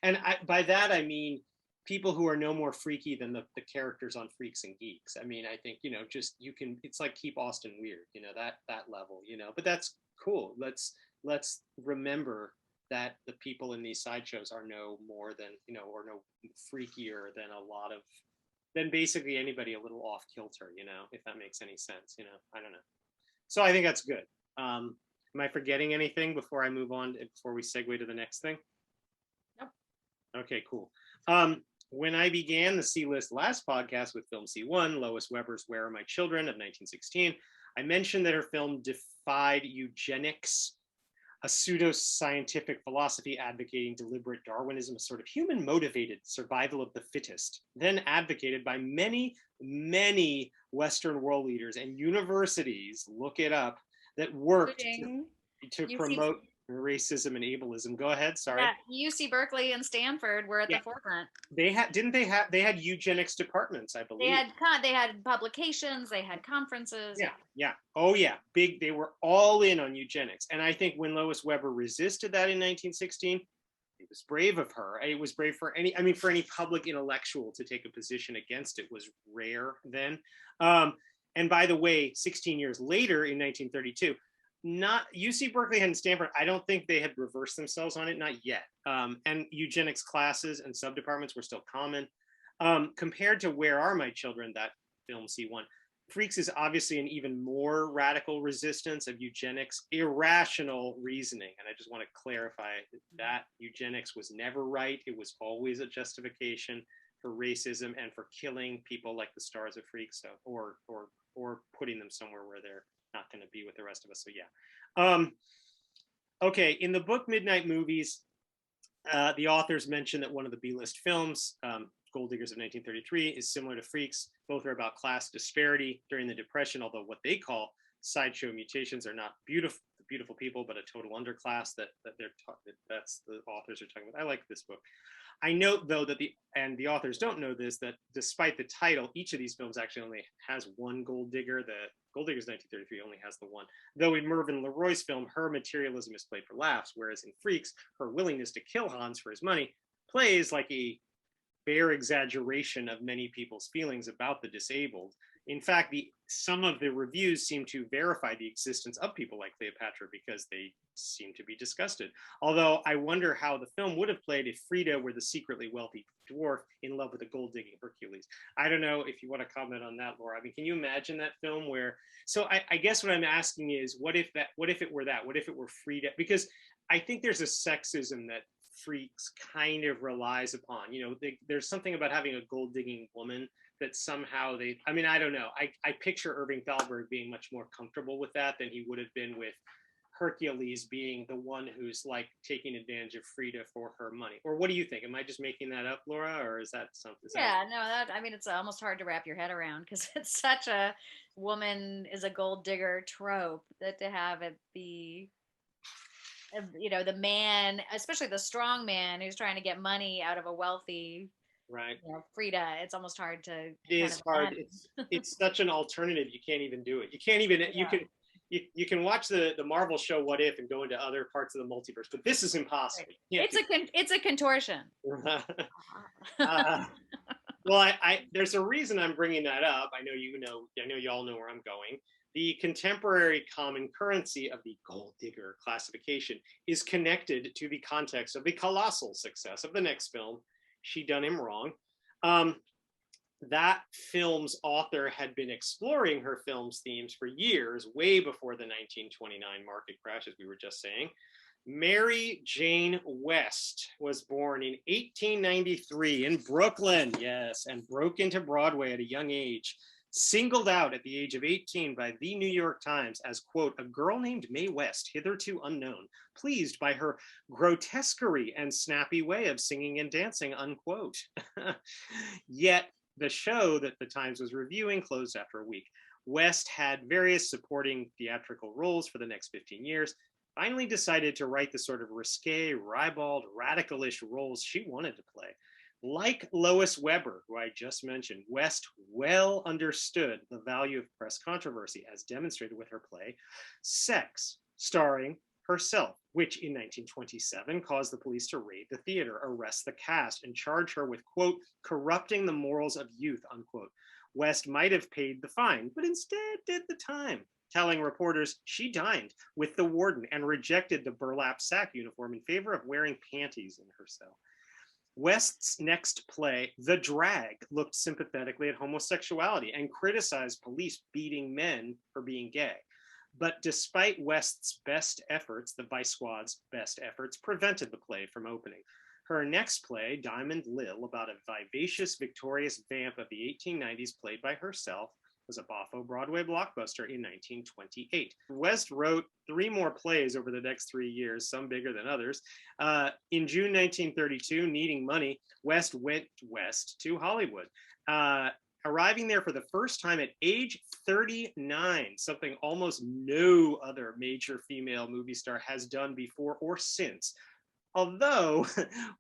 And by that, I mean people who are no more freaky than the characters on Freaks and Geeks. I mean, I think, you know, just you can, it's like keep Austin weird, you know, that level, you know, but that's cool. Let's remember that the people in these sideshows are no more than, you know, or no freakier than than basically anybody a little off kilter, you know, if that makes any sense, you know, I don't know. So I think that's good. Am I forgetting anything before I move on, before we segue to the next thing? Nope. Okay, cool. When I began the C-List last podcast with film C1, Lois Weber's Where Are My Children of 1916, I mentioned that her film defied eugenics, a pseudo-scientific philosophy advocating deliberate Darwinism, a sort of human-motivated survival of the fittest, then advocated by many, many Western world leaders and universities, look it up, that worked to promote racism and ableism. Go ahead, sorry. Yeah, UC Berkeley and Stanford were at the forefront. They had eugenics departments, I believe. They had publications, they had conferences. Yeah. Oh yeah, big. They were all in on eugenics. And I think when Lois Weber resisted that in 1916, it was brave of her. It was brave for any public intellectual to take a position against it was rare then. And by the way, 16 years later in 1932, not UC Berkeley and Stanford, I don't think they had reversed themselves on it, not yet. And eugenics classes and subdepartments were still common. Compared to Where Are My Children, that film C1, Freaks is obviously an even more radical resistance of eugenics, irrational reasoning. And I just want to clarify that eugenics was never right. It was always a justification for racism and for killing people like the stars of Freaks, so, or putting them somewhere where they're not going to be with the rest of us. So yeah. Okay, in the book Midnight Movies, the authors mention that one of the B-list films, Gold Diggers of 1933, is similar to Freaks. Both are about class disparity during the Depression, although what they call sideshow mutations are not beautiful people, but a total underclass that's the authors are talking about. I like this book. I note, though, that the authors don't know this, that despite the title, each of these films actually only has one gold digger. The Gold Diggers 1933 only has the one. Though in Mervyn LeRoy's film, her materialism is played for laughs, whereas in Freaks, her willingness to kill Hans for his money plays like a bare exaggeration of many people's feelings about the disabled. In fact, some of the reviews seem to verify the existence of people like Cleopatra because they seem to be disgusted. Although I wonder how the film would have played if Frida were the secretly wealthy dwarf in love with a gold-digging Hercules. I don't know if you want to comment on that, Laura. I mean, can you imagine that film where? So I guess what I'm asking is, what if it were that? What if it were Frida? Because I think there's a sexism that Freaks kind of relies upon. You know, there's something about having a gold-digging woman that somehow I mean, I don't know. I picture Irving Thalberg being much more comfortable with that than he would have been with Hercules being the one who's like taking advantage of Frida for her money. Or what do you think? Am I just making that up, Laura, or is that something? I mean, it's almost hard to wrap your head around because it's such a woman is a gold digger trope that to have it be, you know, the man, especially the strong man who's trying to get money out of a wealthy, right, you know, Frida. It's almost hard to. It is hard. It's such an alternative. You can't even do it. You can't even. You can. you can watch the Marvel show What If and go into other parts of the multiverse, but this is impossible. It's a contortion. Well, there's a reason I'm bringing that up. I know you all know where I'm going. The contemporary common currency of the gold digger classification is connected to the context of the colossal success of the next film, She Done Him Wrong. That film's author had been exploring her film's themes for years, way before the 1929 market crash, as we were just saying. Mary Jane West was born in 1893 in Brooklyn, yes, and broke into Broadway at a young age. Singled out at the age of 18 by the New York Times as, quote, a girl named Mae West, hitherto unknown, pleased by her grotesquerie and snappy way of singing and dancing, unquote. Yet the show that the Times was reviewing closed after a week. West had various supporting theatrical roles for the next 15 years, finally decided to write the sort of risque, ribald, radical-ish roles she wanted to play. Like Lois Weber, who I just mentioned, West well understood the value of press controversy, as demonstrated with her play Sex, starring herself, which in 1927 caused the police to raid the theater, arrest the cast, and charge her with, quote, corrupting the morals of youth, unquote. West might have paid the fine, but instead did the time, telling reporters she dined with the warden and rejected the burlap sack uniform in favor of wearing panties in her cell. West's next play, The Drag, looked sympathetically at homosexuality and criticized police beating men for being gay. But despite West's best efforts, the Vice Squad's best efforts prevented the play from opening. Her next play, Diamond Lil, about a vivacious, victorious vamp of the 1890s played by herself, was a boffo Broadway blockbuster in 1928. West wrote 3 more plays over the next 3 years, some bigger than others. In June 1932, needing money, West went west to Hollywood, arriving there for the first time at age 39, something almost no other major female movie star has done before or since. Although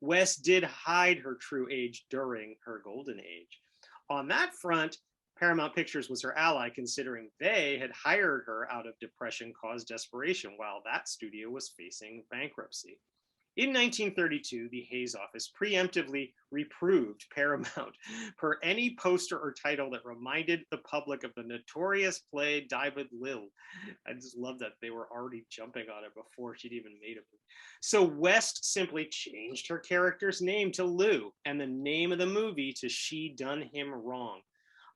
West did hide her true age during her golden age. On that front, Paramount Pictures was her ally, considering they had hired her out of depression-caused desperation while that studio was facing bankruptcy. In 1932, the Hayes office preemptively reproved Paramount for any poster or title that reminded the public of the notorious play Diamond Lil. I just love that they were already jumping on it before she'd even made it. So West simply changed her character's name to Lou and the name of the movie to She Done Him Wrong.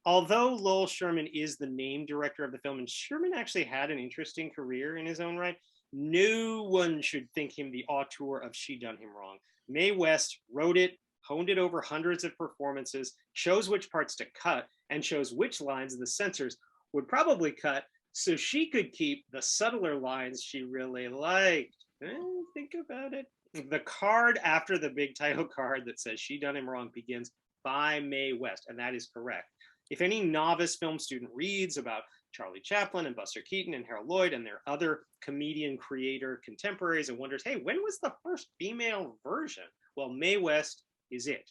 Although Lowell Sherman is the name director of the film, and Sherman actually had an interesting career in his own right, no one should think him the auteur of She Done Him Wrong. Mae West wrote it, honed it over hundreds of performances, chose which parts to cut, and chose which lines the censors would probably cut so she could keep the subtler lines she really liked. Think about it. The card after the big title card that says She Done Him Wrong begins by Mae West, and that is correct. If any novice film student reads about Charlie Chaplin and Buster Keaton and Harold Lloyd and their other comedian creator contemporaries and wonders, hey, when was the first female version? Well, Mae West is it.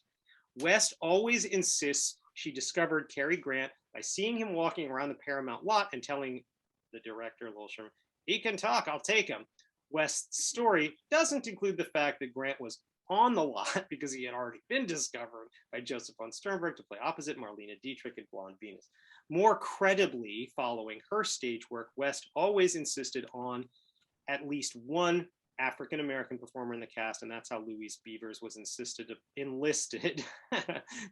West always insists she discovered Cary Grant by seeing him walking around the Paramount lot and telling the director, Lowell Sherman, he can talk, I'll take him. West's story doesn't include the fact that Grant was on the lot because he had already been discovered by Joseph von Sternberg to play opposite Marlene Dietrich in Blonde Venus. More credibly, following her stage work, West always insisted on at least one African-American performer in the cast, and that's how Louise Beavers was enlisted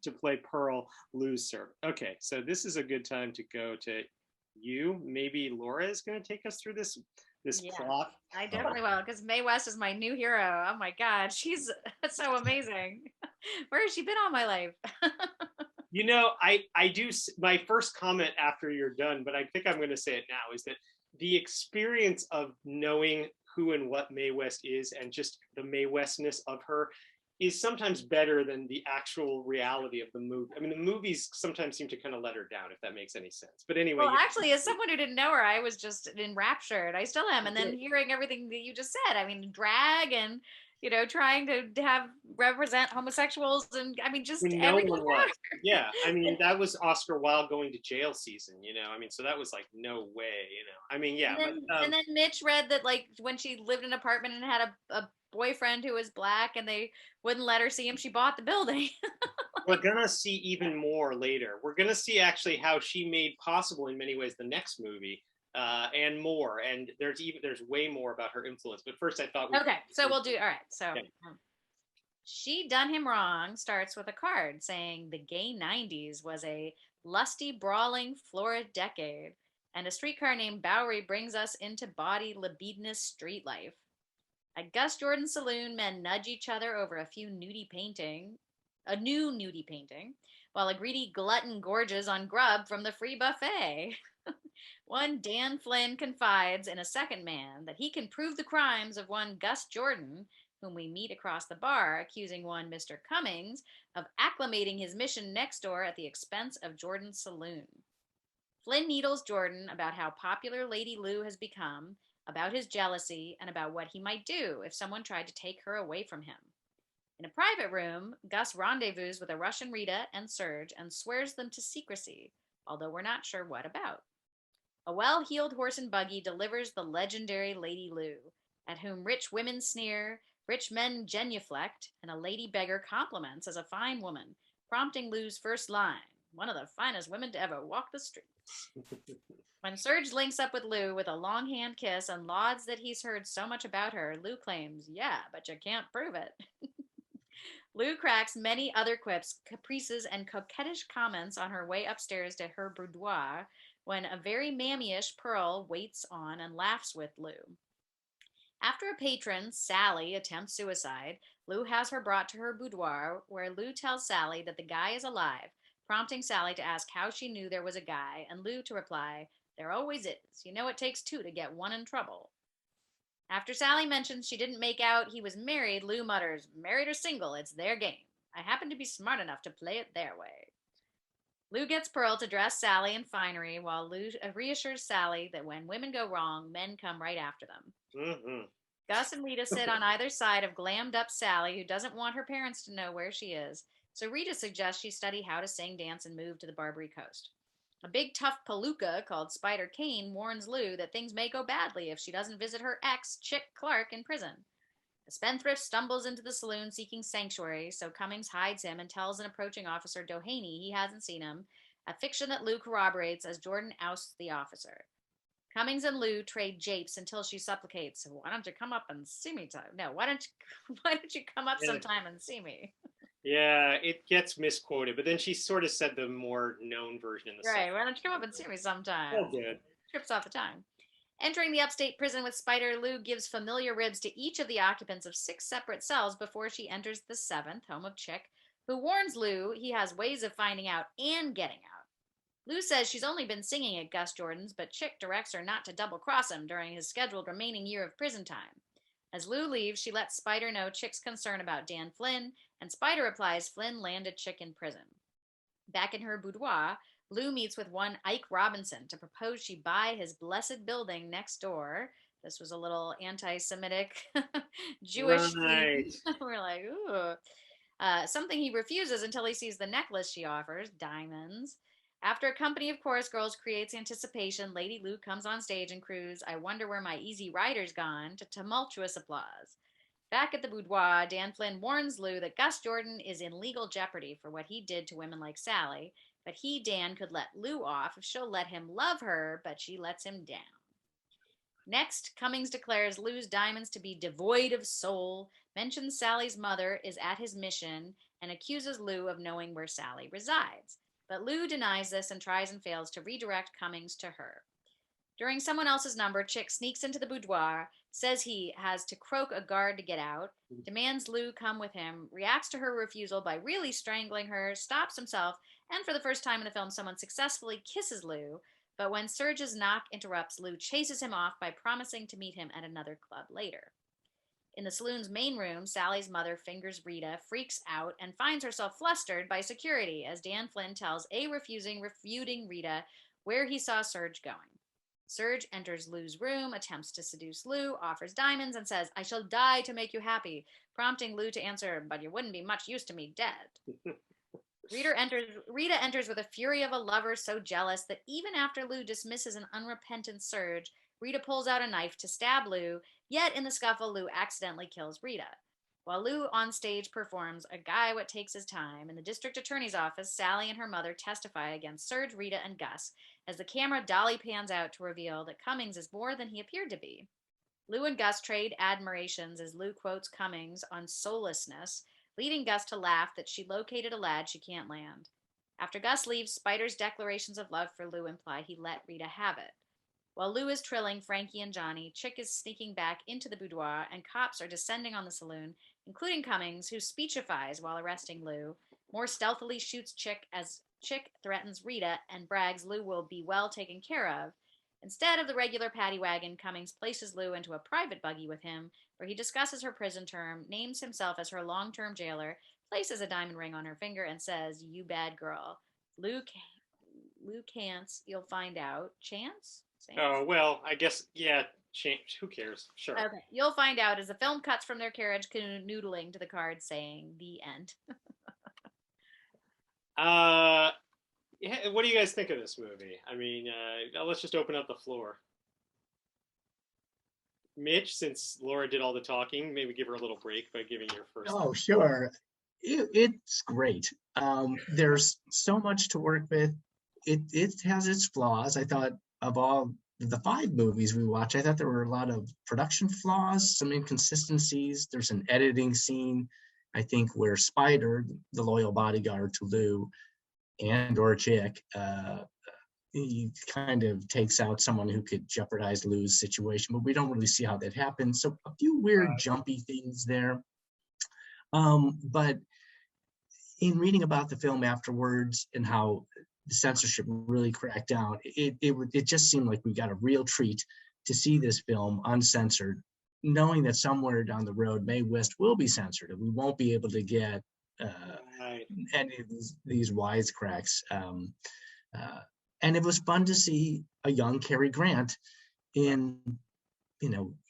to play Pearl, Lou's servant. Okay, so this is a good time to go to you. Maybe Laura is going to take us through this plot. I definitely will, because Mae West is my new hero. Oh my God, she's so amazing. Where has she been all my life? You know, I do, my first comment after you're done, but I think I'm going to say it now, is that the experience of knowing who and what Mae West is and just the Mae Westness of her is sometimes better than the actual reality of the movie. I mean, the movies sometimes seem to kind of let her down, if that makes any sense. But anyway. Well, actually, as someone who didn't know her, I was just enraptured. I still am. And then hearing everything that you just said, I mean, drag and trying to have represent homosexuals, and I mean, just When no everything one about was. Yeah, I mean, that was Oscar Wilde going to jail season, I mean, so that was like no way, I mean, yeah, And then, but and then Mitch read that like when she lived in an apartment and had a boyfriend who was black and they wouldn't let her see him, she bought the building. we're gonna see even more later. We're gonna see actually how she made possible in many ways the next movie, and more. And there's way more about her influence. But first, I thought Okay, so we'll do all right. So yeah. She Done Him Wrong starts with a card saying the gay 90s was a lusty, brawling, florid decade, and a streetcar named Bowery brings us into bawdy, libidinous street life. At Gus Jordan's saloon, men nudge each other over a new nudie painting, while a greedy glutton gorges on grub from the free buffet. One Dan Flynn confides in a second man that he can prove the crimes of one Gus Jordan, whom we meet across the bar, accusing one Mr. Cummings of acclimating his mission next door at the expense of Jordan's saloon. Flynn needles Jordan about how popular Lady Lou has become, about his jealousy, and about what he might do if someone tried to take her away from him. In a private room, Gus rendezvous with a Russian Rita and Serge and swears them to secrecy, although we're not sure what about. A well-heeled horse and buggy delivers the legendary Lady Lou, at whom rich women sneer, rich men genuflect, and a lady beggar compliments as a fine woman, prompting Lou's first line, one of the finest women to ever walk the streets. When Serge links up with Lou with a longhand kiss and lauds that he's heard so much about her, Lou claims, yeah, but you can't prove it. Lou cracks many other quips, caprices, and coquettish comments on her way upstairs to her boudoir when a very mammyish Pearl waits on and laughs with Lou. After a patron, Sally, attempts suicide, Lou has her brought to her boudoir, where Lou tells Sally that the guy is alive, prompting Sally to ask how she knew there was a guy, and Lou to reply, there always is. You know it takes two to get one in trouble. After Sally mentions she didn't make out he was married, Lou mutters, married or single, it's their game. I happen to be smart enough to play it their way. Lou gets Pearl to dress Sally in finery, while Lou reassures Sally that when women go wrong, men come right after them. Mm-hmm. Gus and Rita sit on either side of glammed up Sally, who doesn't want her parents to know where she is, so Rita suggests she study how to sing, dance, and move to the Barbary Coast. A big tough palooka called Spider Kane warns Lou that things may go badly if she doesn't visit her ex, Chick Clark, in prison. The spendthrift stumbles into the saloon seeking sanctuary, so Cummings hides him and tells an approaching officer Doheny he hasn't seen him, a fiction that Lou corroborates as Jordan ousts the officer. Cummings and Lou trade japes until she supplicates, why don't you come up and see me? No, why don't you come up sometime and see me? Yeah, it gets misquoted, but then she sort of said the more known version in the right, why don't you come up and see me sometime? Oh, good. Trips off the tongue. Entering the upstate prison with Spider, Lou gives familiar ribs to each of the occupants of 6 separate cells before she enters the 7th, home of Chick, who warns Lou he has ways of finding out and getting out. Lou says she's only been singing at Gus Jordan's, but Chick directs her not to double-cross him during his scheduled remaining year of prison time. As Lou leaves, she lets Spider know Chick's concern about Dan Flynn, and Spider replies Flynn landed Chick in prison. Back in her boudoir, Lou meets with one Ike Robinson to propose she buy his blessed building next door. This was a little anti-Semitic Jewish theme. We're like, ooh. Something he refuses until he sees the necklace she offers, diamonds. After a company of chorus girls creates anticipation, Lady Lou comes on stage and croons, I wonder where my easy rider's gone, to tumultuous applause. Back at the boudoir, Dan Flynn warns Lou that Gus Jordan is in legal jeopardy for what he did to women like Sally, but he, Dan, could let Lou off if she'll let him love her, but she lets him down. Next, Cummings declares Lou's diamonds to be devoid of soul, mentions Sally's mother is at his mission, and accuses Lou of knowing where Sally resides. But Lou denies this and tries and fails to redirect Cummings to her. During someone else's number, Chick sneaks into the boudoir, says he has to croak a guard to get out, demands Lou come with him, reacts to her refusal by really strangling her, stops himself, and for the first time in the film, someone successfully kisses Lou. But when Serge's knock interrupts, Lou chases him off by promising to meet him at another club later. In the saloon's main room, Sally's mother fingers Rita, freaks out, and finds herself flustered by security as Dan Flynn tells refuting Rita where he saw Serge going. Serge enters Lou's room, attempts to seduce Lou, offers diamonds, and says, "I shall die to make you happy," prompting Lou to answer, "But you wouldn't be much use to me dead." Rita enters with a fury of a lover so jealous that even after Lou dismisses an unrepentant Serge, Rita pulls out a knife to stab Lou, yet in the scuffle, Lou accidentally kills Rita. While Lou on stage performs "A Guy What Takes His Time," in the district attorney's office, Sally and her mother testify against Serge, Rita, and Gus as the camera dolly pans out to reveal that Cummings is more than he appeared to be. Lou and Gus trade admirations as Lou quotes Cummings on soullessness, leading Gus to laugh that she located a lad she can't land. After Gus leaves, Spider's declarations of love for Lou imply he let Rita have it. While Lou is trilling Frankie and Johnny, Chick is sneaking back into the boudoir, and cops are descending on the saloon, including Cummings, who speechifies while arresting Lou, more stealthily shoots Chick as Chick threatens Rita and brags Lou will be well taken care of. Instead of the regular paddy wagon, Cummings places Lou into a private buggy with him, where he discusses her prison term, names himself as her long-term jailer, places a diamond ring on her finger, and says, "You bad girl. Lou can't. You'll find out. Chance?" Oh, well, I guess, yeah, who cares? Sure. Okay, you'll find out as the film cuts from their carriage canoodling to the card saying "The End." Yeah, what do you guys think of this movie? I mean, let's just open up the floor. Mitch, since Laura did all the talking, maybe give her a little break by giving your first. Oh, sure. It's great. There's so much to work with. It has its flaws. I thought of all the 5 movies we watched, I thought there were a lot of production flaws, some inconsistencies. There's an editing scene, I think, where Spider, the loyal bodyguard to Lou, and or Chick, he kind of takes out someone who could jeopardize Lou's situation, but we don't really see how that happens. So a few weird jumpy things there. But in reading about the film afterwards and how the censorship really cracked down, it just seemed like we got a real treat to see this film uncensored, knowing that somewhere down the road, Mae West will be censored and we won't be able to get any of these wisecracks. And it was fun to see a young Cary Grant in,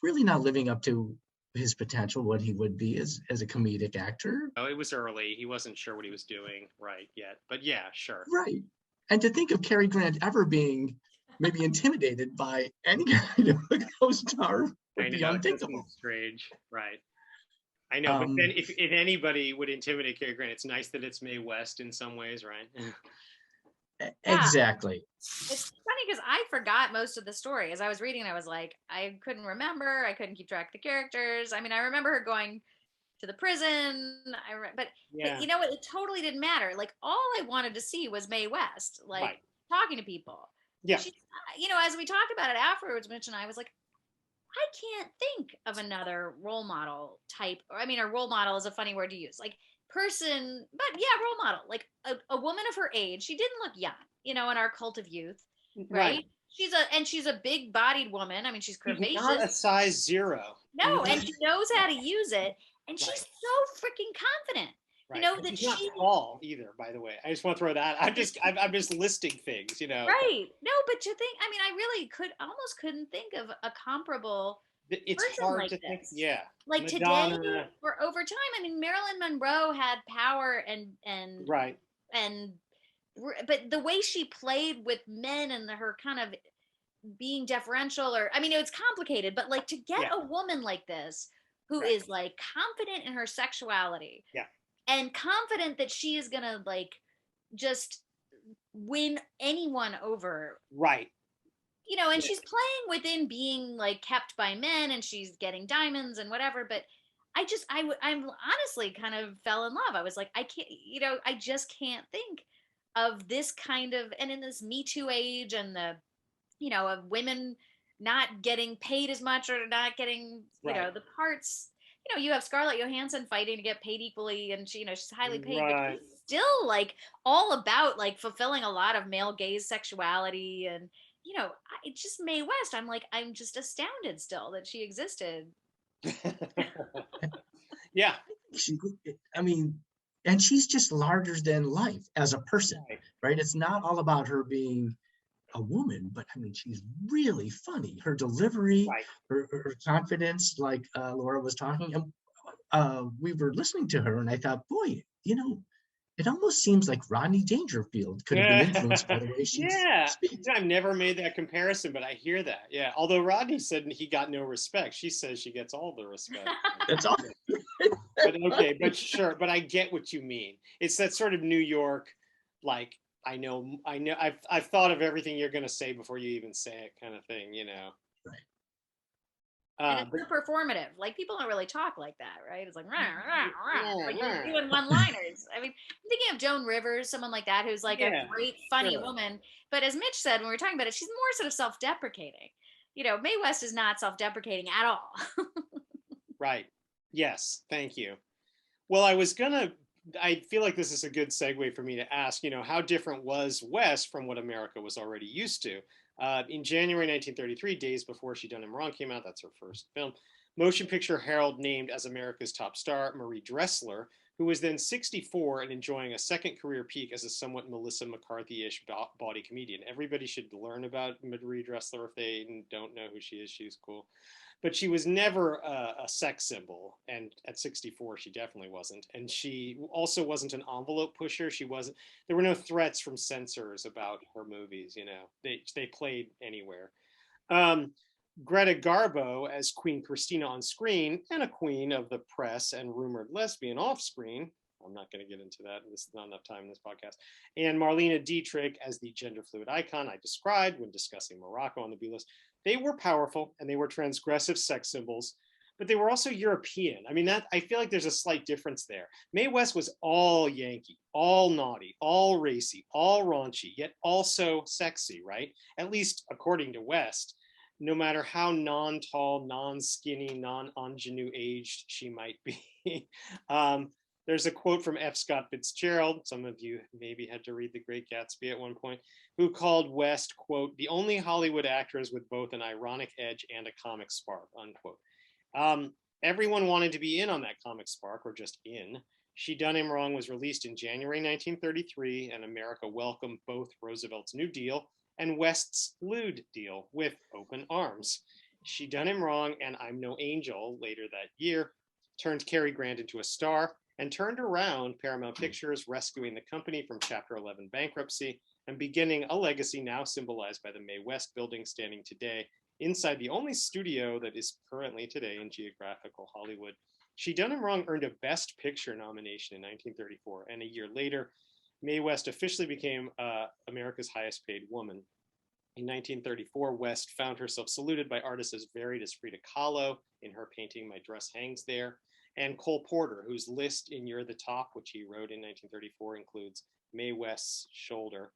really not living up to his potential, what he would be as a comedic actor. Oh, it was early. He wasn't sure what he was doing right yet. But yeah, sure. Right. And to think of Cary Grant ever being maybe intimidated by any kind of a co-star would be unthinkable. Strange. Right. I know, but then if anybody would intimidate Cary Grant, it's nice that it's Mae West in some ways, right? Yeah. Exactly. It's funny because I forgot most of the story. As I was reading, I was like, I couldn't remember. I couldn't keep track of the characters. I mean, I remember her going to the prison. But you know what? It totally didn't matter. Like, all I wanted to see was Mae West, like, talking to people. Yeah. She, as we talked about it afterwards, Mitch and I was like, I can't think of another role model type. Or role model is a funny word to use. Like, person, but yeah, role model, like a woman of her age. She didn't look young, in our cult of youth, right? She's a big bodied woman. I mean, she's curvaceous. She's not a size 0. No, and she knows how to use it, and she's so freaking confident. Right. That she's not tall either, by the way. I just want to throw that. I'm just listing things, Right. No, but to think, I really couldn't think of a comparable. It's hard like to think. Yeah. Like Madonna. Today or over time. Marilyn Monroe had power and right. But the way she played with men and her kind of being deferential, or it's complicated, but like to get a woman like this who is like confident in her sexuality. Yeah. And confident that she is gonna like just win anyone over. Right. And she's playing within being like kept by men, and she's getting diamonds and whatever. But I'm honestly kind of fell in love. I was like, I can't, I just can't think of this kind of, and in this Me Too age and the, of women not getting paid as much or not getting, the parts. You have Scarlett Johansson fighting to get paid equally, and she's highly paid, but she's still like all about like fulfilling a lot of male gaze sexuality, and it's just Mae West. I'm just astounded still that she existed. Yeah. And she's just larger than life as a person, right? It's not all about her being a woman, but I mean, she's really funny. Her delivery, Right. her confidence, like Laura was talking, and we were listening to her, and I thought, boy, it almost seems like Rodney Dangerfield could have been influenced by the way she Yeah, speaks. I've never made that comparison, but I hear that. Yeah, although Rodney said he got no respect, she says she gets all the respect. That's all. But okay, but sure, but I get what you mean. It's that sort of New York, like I've thought of everything you're going to say before you even say it, kind of thing, Right. And it's so performative. Like people don't really talk like that, right? It's like, rah, rah, rah. Like you're doing one-liners. I mean, I'm thinking of Joan Rivers, someone like that, who's like a great, funny woman. But as Mitch said when we were talking about it, she's more sort of self-deprecating. Mae West is not self-deprecating at all. Right. Yes. Thank you. Well, I feel like this is a good segue for me to ask, how different was West from what America was already used to? In January 1933, days before She Done Him Wrong came out, that's her first film, Motion Picture Herald named as America's top star Marie Dressler, who was then 64 and enjoying a second career peak as a somewhat Melissa McCarthy-ish bawdy comedian. Everybody should learn about Marie Dressler if they don't know who she is. She's cool. But she was never a sex symbol, and at 64 she definitely wasn't, and she also wasn't an envelope pusher. There were no threats from censors about her movies. They played anywhere. Greta Garbo as Queen Christina on screen, and a queen of the press and rumored lesbian off screen. I'm not going to get into that. This is not enough time in this podcast. And Marlene Dietrich as the gender fluid icon I described when discussing Morocco on the B list. They were powerful and they were transgressive sex symbols, but they were also European. I mean, I feel like there's a slight difference there. Mae West was all Yankee, all naughty, all racy, all raunchy, yet also sexy, right? At least according to West, no matter how non-tall, non-skinny, non-ingenue aged she might be. There's a quote from F. Scott Fitzgerald. Some of you maybe had to read The Great Gatsby at one point, who called West, quote, the only Hollywood actress with both an ironic edge and a comic spark, unquote. Everyone wanted to be in on that comic spark, or just in. She Done Him Wrong was released in January 1933, and America welcomed both Roosevelt's New Deal and West's lewd deal with open arms. She Done Him Wrong and I'm No Angel later that year turned Cary Grant into a star and turned around Paramount Pictures, rescuing the company from Chapter 11 bankruptcy and beginning a legacy now symbolized by the Mae West building standing today inside the only studio that is currently today in geographical Hollywood. She Done Him Wrong earned a Best Picture nomination in 1934, and a year later, Mae West officially became America's highest paid woman. In 1934, West found herself saluted by artists as varied as Frida Kahlo in her painting My Dress Hangs There, and Cole Porter, whose list in You're the Top, which he wrote in 1934, includes Mae West's shoulder.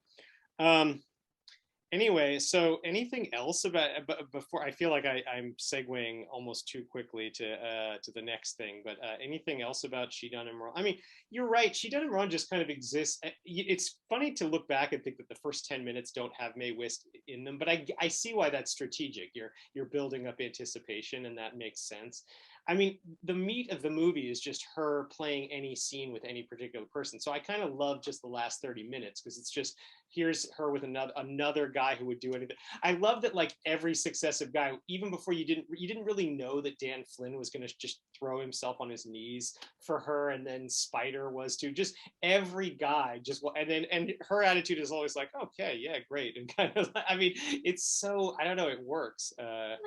Anyway, so anything else about before I feel like I'm segueing almost too quickly to the next thing, but anything else about She Done Him Wrong? I mean, you're right. She Done Him Wrong just kind of exists. It's funny to look back and think that the first 10 minutes don't have Mae West in them, but I see why that's strategic. You're building up anticipation, and that makes sense. I mean, the meat of the movie is just her playing any scene with any particular person. So I kind of love just the last 30 minutes because it's just, here's her with another guy who would do anything. I love that, like, every successive guy, even before you didn't really know that Dan Flynn was going to just throw himself on his knees for her, and then Spider was too. Just every guy just, and her attitude is always like, okay, yeah, great, and kind of, I mean, it's so, I don't know, it works. But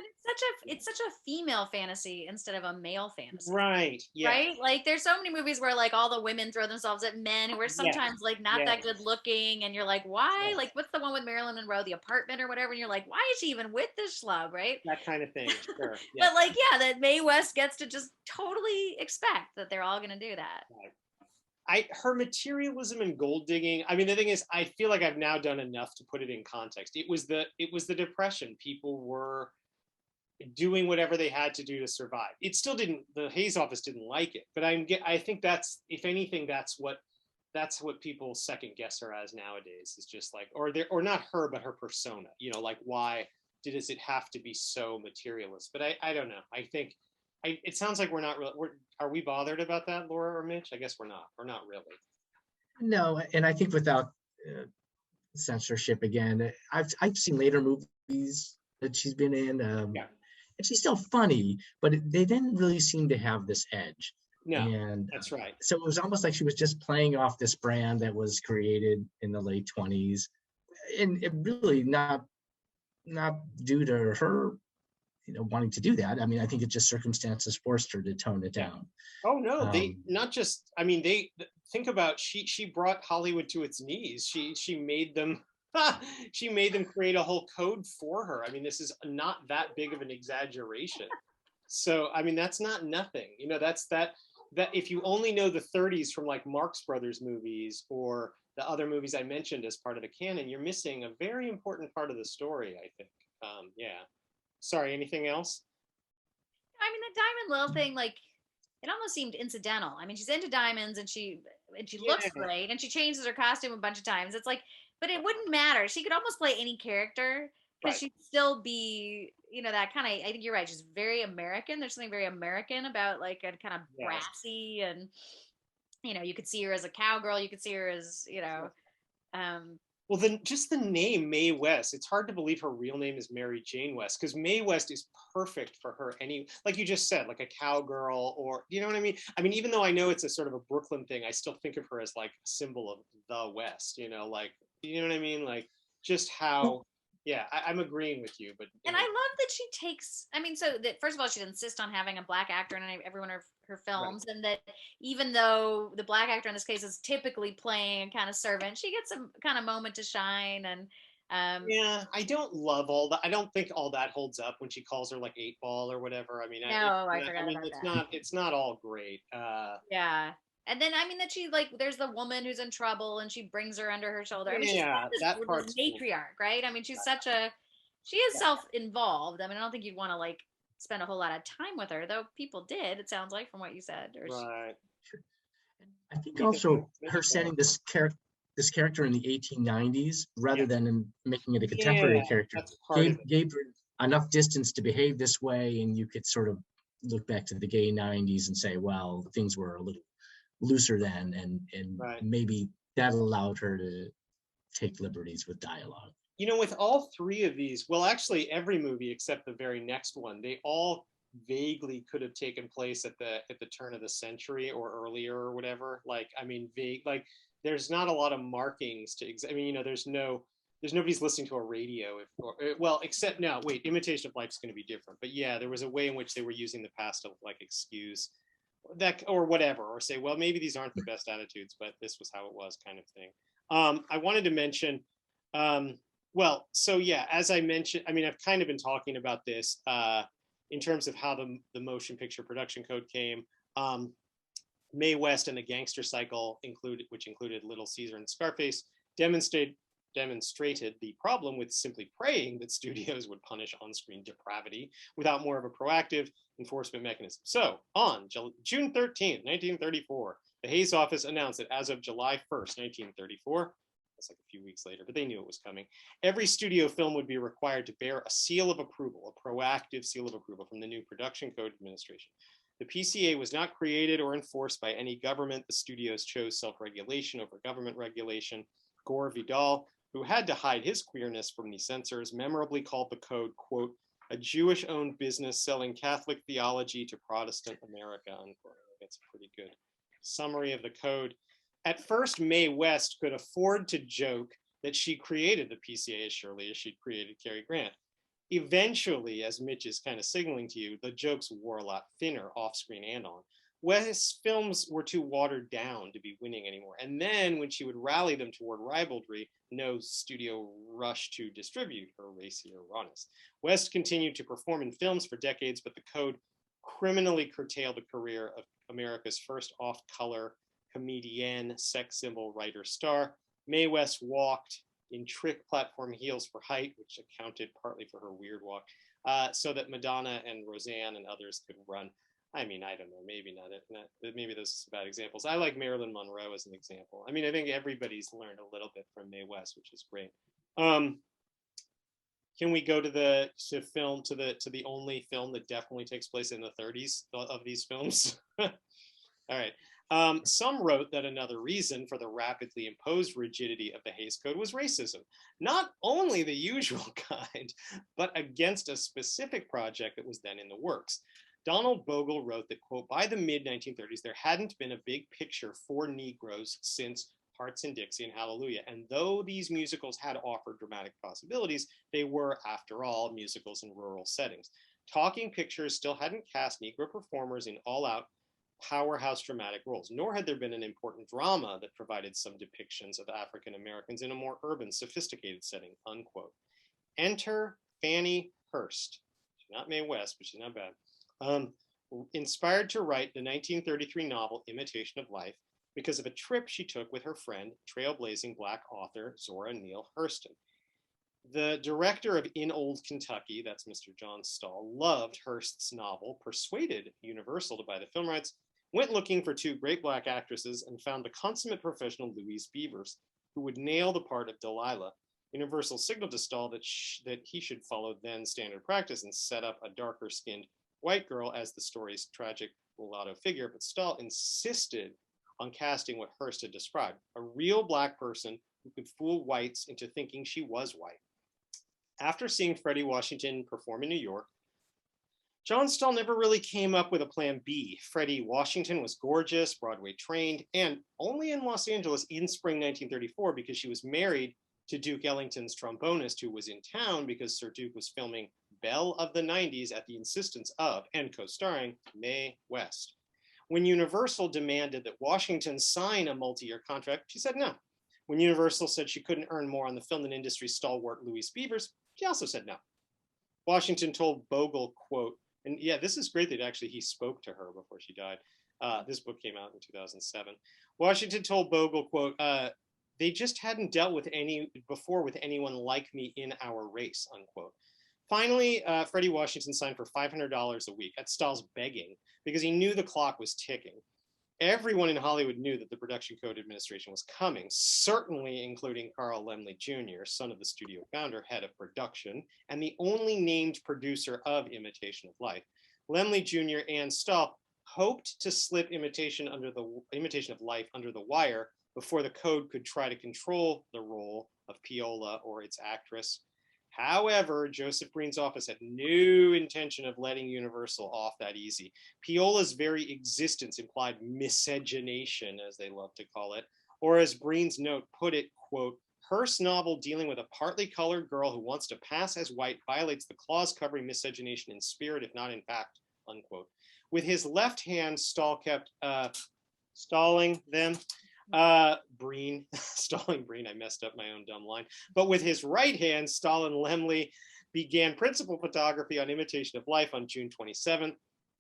it's such a female fantasy instead of a male fantasy. Right. Yeah. Right? Like there's so many movies where like all the women throw themselves at men who are sometimes like not that good looking, and you're like, why? Yeah. Like what's the one with Marilyn Monroe, The Apartment or whatever, and you're like, why is she even with this schlub, right? That kind of thing. Sure. Yeah. But like, yeah, that Mae West gets to just totally expect that they're all gonna do that. Right. Her materialism and gold digging. I mean, the thing is, I feel like I've now done enough to put it in context. It was the Depression. People were doing whatever they had to do to survive. It still didn't. The Hayes office didn't like it, but I think that's, if anything, that's what people second guess her as nowadays. Is just like, or not her, but her persona. Like, why does it have to be so materialist? But I don't know. I think. It sounds like we're not really. Are we bothered about that, Laura or Mitch? I guess we're not. We're not really. No, and I think without censorship again. I've seen later movies that she's been in, Yeah. and she's still funny, but they didn't really seem to have this edge. No, And that's right. so it was almost like she was just playing off this brand that was created in the late 20s, and it really not due to her, wanting to do that. I mean, I think it just circumstances forced her to tone it down. Oh no, they Um, not just. I mean, they think about she brought Hollywood to its knees. She made them. She made them create a whole code for her. I mean, this is not that big of an exaggeration. So I mean, that's not nothing. That's that if you only know the 30s from like Marx Brothers movies or the other movies I mentioned as part of the canon, you're missing a very important part of the story, I think. Yeah. Sorry, anything else? I mean, the Diamond Lil thing, like, it almost seemed incidental. I mean, she's into diamonds and she looks Yeah, great and she changes her costume a bunch of times. It's like, but it wouldn't matter. She could almost play any character because right. she'd still be, that kind of. I think you're right. She's very American. There's something very American about like a kind of Yes. brassy and you could see her as a cowgirl. You could see her as um, Well, then just the name Mae West, it's hard to believe her real name is Mary Jane West because Mae West is perfect for her. Like you just said, like a cowgirl, or you know what I mean? I mean, even though I know it's a sort of a Brooklyn thing, I still think of her as like a symbol of the West, like, you know what I mean? Like just how, yeah, I'm agreeing with you, but and I love that she takes. I mean, so that first of all, she'd insist on having a black actor in every one of her right. films, and that even though the black actor in this case is typically playing a kind of servant, she gets a kind of moment to shine. And Yeah, I don't love all that. I don't think all that holds up when she calls her like eight ball or whatever. I mean, no, I I forgot mean, about that. it's not all great. Yeah. And then I mean that she like there's the woman who's in trouble and she brings her under her shoulder. I mean she's Yeah, that got this part's cool. matriarch, right? I mean she is self-involved. I mean I don't think you'd want to like spend a whole lot of time with her, though people did, it sounds like from what you said. Right. I think Even also Mitch her setting this character in the 1890s Yeah. rather than making it a Yeah, contemporary character that's part of gave it. gave her enough distance to behave this way, and you could sort of look back to the gay 90s and say, well, things were a little looser then, and Right. maybe that allowed her to take liberties with dialogue. With all three of these, well, actually, every movie except the very next one, they all vaguely could have taken place at the turn of the century or earlier or whatever. Like, I mean, like there's not a lot of markings to. I mean, there's nobody's listening to a radio well, except now. Wait, Imitation of Life is going to be different, but yeah, there was a way in which they were using the past to like excuse that or whatever, or say, well, maybe these aren't the best attitudes, but this was how it was, kind of thing. I wanted to mention. Well, so yeah, as I mentioned, I mean, I've kind of been talking about this in terms of how the motion picture production code came. Mae West and the Gangster Cycle which included Little Caesar and Scarface, demonstrated the problem with simply praying that studios would punish on-screen depravity without more of a proactive enforcement mechanism. So on June 13th, 1934, the Hayes office announced that as of July 1st, 1934, that's like a few weeks later, but they knew it was coming, every studio film would be required to bear a seal of approval, a proactive seal of approval from the new Production Code Administration. The PCA was not created or enforced by any government. The studios chose self-regulation over government regulation. Gore Vidal, who had to hide his queerness from the censors, memorably called the code, quote, a Jewish-owned business selling Catholic theology to Protestant America, unquote. That's a pretty good summary of the code. At first, Mae West could afford to joke that she created the PCA as surely as she'd created Cary Grant. Eventually, as Mitch is kind of signaling to you, the jokes wore a lot thinner off-screen and on. West's films were too watered down to be winning anymore. And then when she would rally them toward ribaldry, no studio rushed to distribute her racier rawness. West continued to perform in films for decades, but the code criminally curtailed the career of America's first off-color comedienne, sex symbol, writer, star. Mae West walked in trick platform heels for height, which accounted partly for her weird walk, so that Madonna and Roseanne and others could run. I mean, I don't know, maybe not, maybe those are bad examples. I like Marilyn Monroe as an example. I mean, I think everybody's learned a little bit from Mae West, which is great. Can we go to the only film that definitely takes place in the 30s of these films? All right. Some wrote that another reason for the rapidly imposed rigidity of the Hays Code was racism, not only the usual kind, but against a specific project that was then in the works. Donald Bogle wrote that, quote, by the mid-1930s, there hadn't been a big picture for Negroes since Hearts and Dixie and Hallelujah. And though these musicals had offered dramatic possibilities, they were, after all, musicals in rural settings. Talking pictures still hadn't cast Negro performers in all-out powerhouse dramatic roles, nor had there been an important drama that provided some depictions of African Americans in a more urban, sophisticated setting, unquote. Enter Fannie Hurst. She's not Mae West, but she's not bad. Inspired to write the 1933 novel Imitation of Life because of a trip she took with her friend, trailblazing Black author Zora Neale Hurston. The director of In Old Kentucky, that's Mr. John Stahl, loved Hurst's novel, persuaded Universal to buy the film rights, went looking for two great Black actresses, and found the consummate professional Louise Beavers, who would nail the part of Delilah. Universal signaled to Stahl that he should follow then standard practice and set up a darker-skinned white girl as the story's tragic mulatto figure, but Stahl insisted on casting what Hearst had described, a real Black person who could fool whites into thinking she was white. After seeing Freddie Washington perform in New York, John Stahl never really came up with a plan B. Freddie Washington was gorgeous, Broadway trained, and only in Los Angeles in spring 1934 because she was married to Duke Ellington's trombonist, who was in town because Sir Duke was filming Belle of the 90s at the insistence of, and co-starring, Mae West. When Universal demanded that Washington sign a multi-year contract, she said no. When Universal said she couldn't earn more on the film than industry stalwart Louise Beavers, she also said no. Washington told Bogle, quote, and yeah, this is great that actually he spoke to her before she died. This book came out in 2007. Washington told Bogle, quote, they just hadn't dealt with anyone like me in our race, unquote. Finally, Freddie Washington signed for $500 a week at Stahl's begging because he knew the clock was ticking. Everyone in Hollywood knew that the Production Code Administration was coming, certainly including Carl Laemmle Jr., son of the studio founder, head of production, and the only named producer of Imitation of Life. Laemmle Jr. and Stahl hoped to slip Imitation of Life under the wire before the code could try to control the role of Piola or its actress. However, Joseph Breen's office had no intention of letting Universal off that easy. Piola's very existence implied miscegenation, as they love to call it, or as Breen's note put it, quote, Hearst's novel dealing with a partly colored girl who wants to pass as white violates the clause covering miscegenation in spirit, if not in fact, unquote. With his left hand, Stahl kept stalling them. Breen, stalling Breen, I messed up my own dumb line. But with his right hand, Stahl and Laemmle began principal photography on Imitation of Life on June 27th,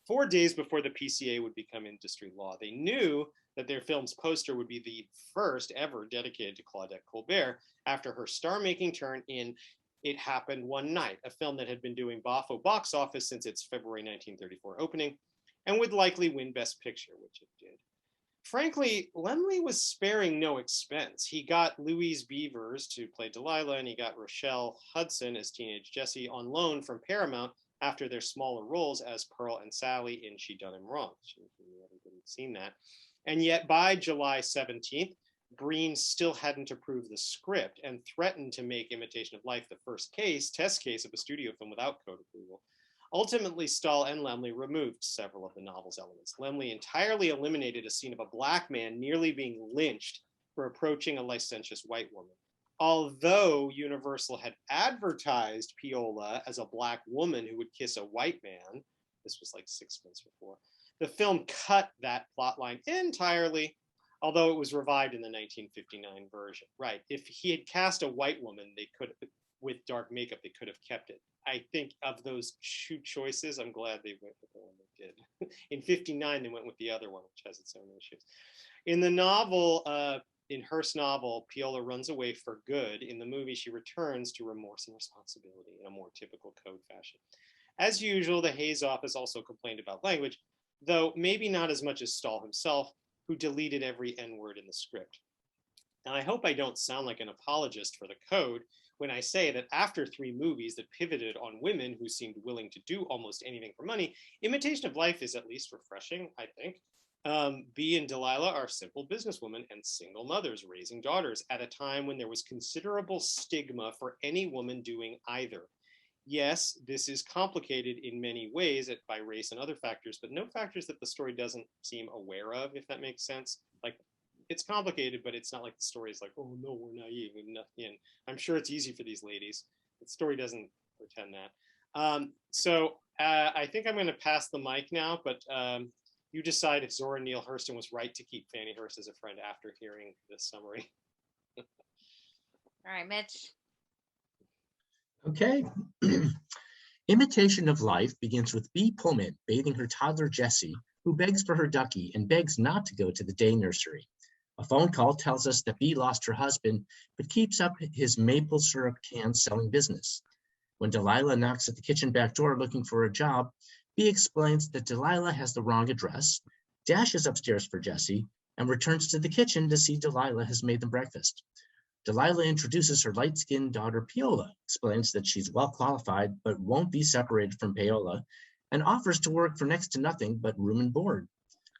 4 days before the PCA would become industry law. They knew that their film's poster would be the first ever dedicated to Claudette Colbert after her star-making turn in It Happened One Night, a film that had been doing boffo box office since its February 1934 opening, and would likely win Best Picture, which it did. Frankly, Laemmle was sparing no expense. He got Louise Beavers to play Delilah, and he got Rochelle Hudson as teenage Jessie on loan from Paramount after their smaller roles as Pearl and Sally in She Done Him Wrong. Everybody's seen that. And yet by July 17th, Breen still hadn't approved the script and threatened to make Imitation of Life the first test case of a studio film without code approval. Ultimately, Stahl and Laemmle removed several of the novel's elements. Laemmle entirely eliminated a scene of a Black man nearly being lynched for approaching a licentious white woman. Although Universal had advertised Piola as a Black woman who would kiss a white man, this was like 6 months before, the film cut that plotline entirely, although it was revived in the 1959 version. Right, if he had cast a white woman, they could, with dark makeup, they could have kept it. I think of those two choices, I'm glad they went with the one they did. In 59, they went with the other one, which has its own issues. In the novel, in Hearst's novel, Piola runs away for good. In the movie, she returns to remorse and responsibility in a more typical code fashion. As usual, the Hays office also complained about language, though maybe not as much as Stahl himself, who deleted every N-word in the script. Now, I hope I don't sound like an apologist for the code when I say that after 3 movies that pivoted on women who seemed willing to do almost anything for money, Imitation of Life is at least refreshing, I think. Bee and Delilah are simple businesswomen and single mothers raising daughters at a time when there was considerable stigma for any woman doing either. Yes, this is complicated in many ways by race and other factors, but no factors that the story doesn't seem aware of, if that makes sense. Like, it's complicated, but it's not like the story is like, oh no, we're naive and nothing. And I'm sure it's easy for these ladies. The story doesn't pretend that. I think I'm going to pass the mic now, but you decide if Zora Neale Hurston was right to keep Fannie Hurst as a friend after hearing this summary. All right, Mitch. Okay. Imitation of Life begins with Bee Pullman bathing her toddler Jessie, who begs for her ducky and begs not to go to the day nursery. A phone call tells us that Bee lost her husband, but keeps up his maple syrup can selling business. When Delilah knocks at the kitchen back door looking for a job, Bee explains that Delilah has the wrong address, dashes upstairs for Jessie, and returns to the kitchen to see Delilah has made them breakfast. Delilah introduces her light-skinned daughter Peola, explains that she's well qualified but won't be separated from Peola, and offers to work for next to nothing but room and board.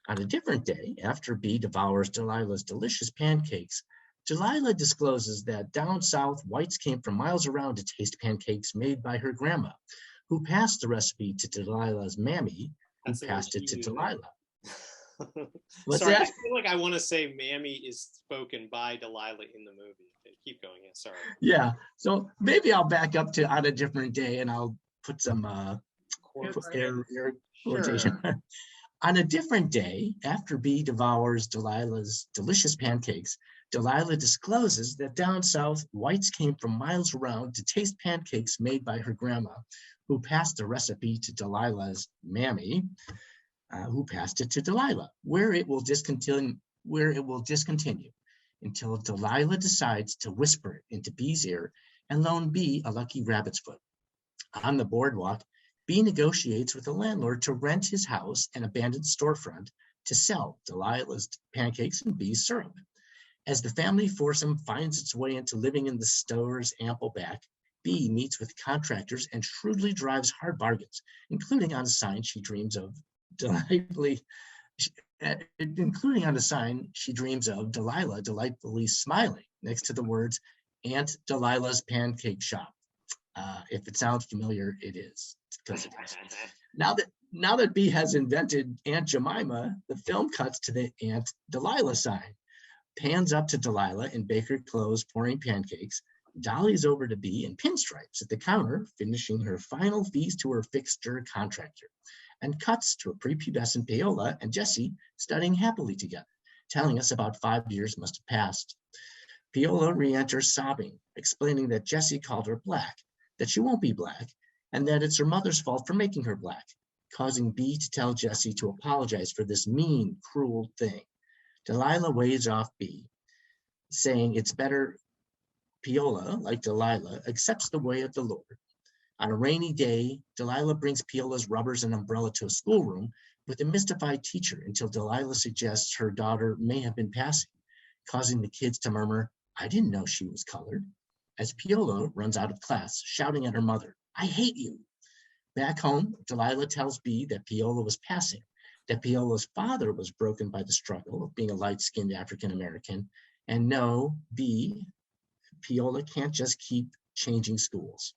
On a different day, after Bee devours Delilah's delicious pancakes, Delilah discloses that down south, whites came from miles around to taste pancakes made by her grandma, who passed the recipe to Delilah's mammy, who passed it to Delilah. What's sorry, that? I feel like I want to say Mammy is spoken by Delilah in the movie. Okay, keep going. Yeah, sorry. Yeah, so maybe I'll back up to On a Different Day and I'll put some air quotation. Sure. On a different day, after Bee devours Delilah's delicious pancakes, Delilah discloses that down south, whites came from miles around to taste pancakes made by her grandma, who passed the recipe to Delilah's mammy, who passed it to Delilah, where it will discontinue until Delilah decides to whisper it into Bee's ear and loan Bee a lucky rabbit's foot. On the boardwalk, Bee negotiates with the landlord to rent his house and abandoned storefront to sell Delilah's pancakes and Bee's syrup. As the family foursome finds its way into living in the store's ample back, Bee meets with contractors and shrewdly drives hard bargains, including on a sign she dreams of delightfully Delilah delightfully smiling next to the words Aunt Delilah's Pancake Shop. If it sounds familiar, it is, because it is. Now that Bee has invented Aunt Jemima, the film cuts to the Aunt Delilah sign, pans up to Delilah in baker clothes pouring pancakes, dollies over to Bee in pinstripes at the counter, finishing her final fees to her fixture contractor, and cuts to a prepubescent Peola and Jessie studying happily together, telling us about 5 years must have passed. Peola re-enters sobbing, explaining that Jessie called her black, that she won't be black, and that it's her mother's fault for making her black, causing Bee to tell Jessie to apologize for this mean, cruel thing. Delilah waves off Bee, saying it's better Peola, like Delilah, accepts the way of the Lord. On a rainy day, Delilah brings Peola's rubbers and umbrella to a schoolroom with a mystified teacher until Delilah suggests her daughter may have been passing, causing the kids to murmur, "I didn't know she was colored," as Peola runs out of class, shouting at her mother, "I hate you." Back home, Delilah tells Bee that Peola was passing, that Peola's father was broken by the struggle of being a light-skinned African-American, and no, Peola can't just keep changing schools.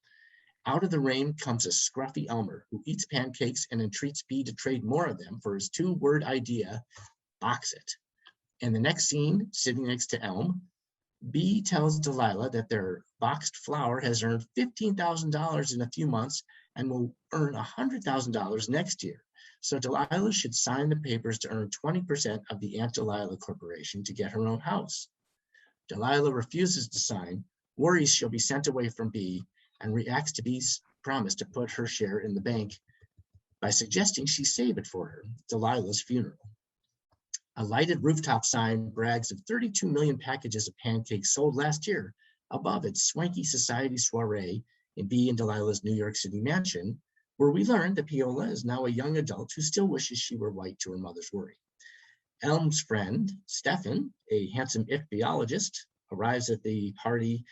Out of the rain comes a scruffy Elmer who eats pancakes and entreats Bee to trade more of them for his two-word idea, box it. In the next scene, sitting next to Elm, Bee tells Delilah that their boxed flour has earned $15,000 in a few months and will earn $100,000 next year. So Delilah should sign the papers to earn 20% of the Aunt Delilah Corporation to get her own house. Delilah refuses to sign, worries she'll be sent away from Bee, and reacts to Bee's promise to put her share in the bank by suggesting she save it for her, Delilah's funeral. A lighted rooftop sign brags of 32 million packages of pancakes sold last year above its swanky society soiree in Bee and Delilah's New York City mansion, where we learn that Peola is now a young adult who still wishes she were white to her mother's worry. Elm's friend, Stefan, a handsome ichthyologist, arrives at the party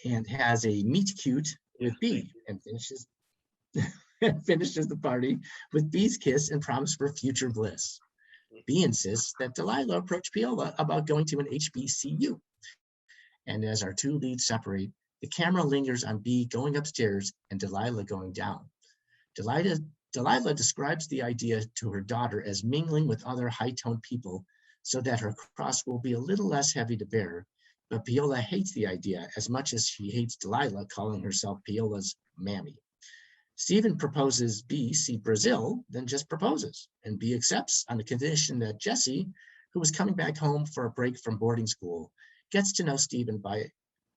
and has a meet cute with Bee and finishes the party with Bee's kiss and promise for future bliss. B insists that Delilah approach Peola about going to an HBCU. And as our two leads separate, the camera lingers on B going upstairs and Delilah going down. Delilah describes the idea to her daughter as mingling with other high-toned people so that her cross will be a little less heavy to bear, but Peola hates the idea as much as she hates Delilah calling herself Peola's mammy. Stephen proposes B see Brazil, then just proposes, and B accepts on the condition that Jesse, who was coming back home for a break from boarding school, gets to know Stephen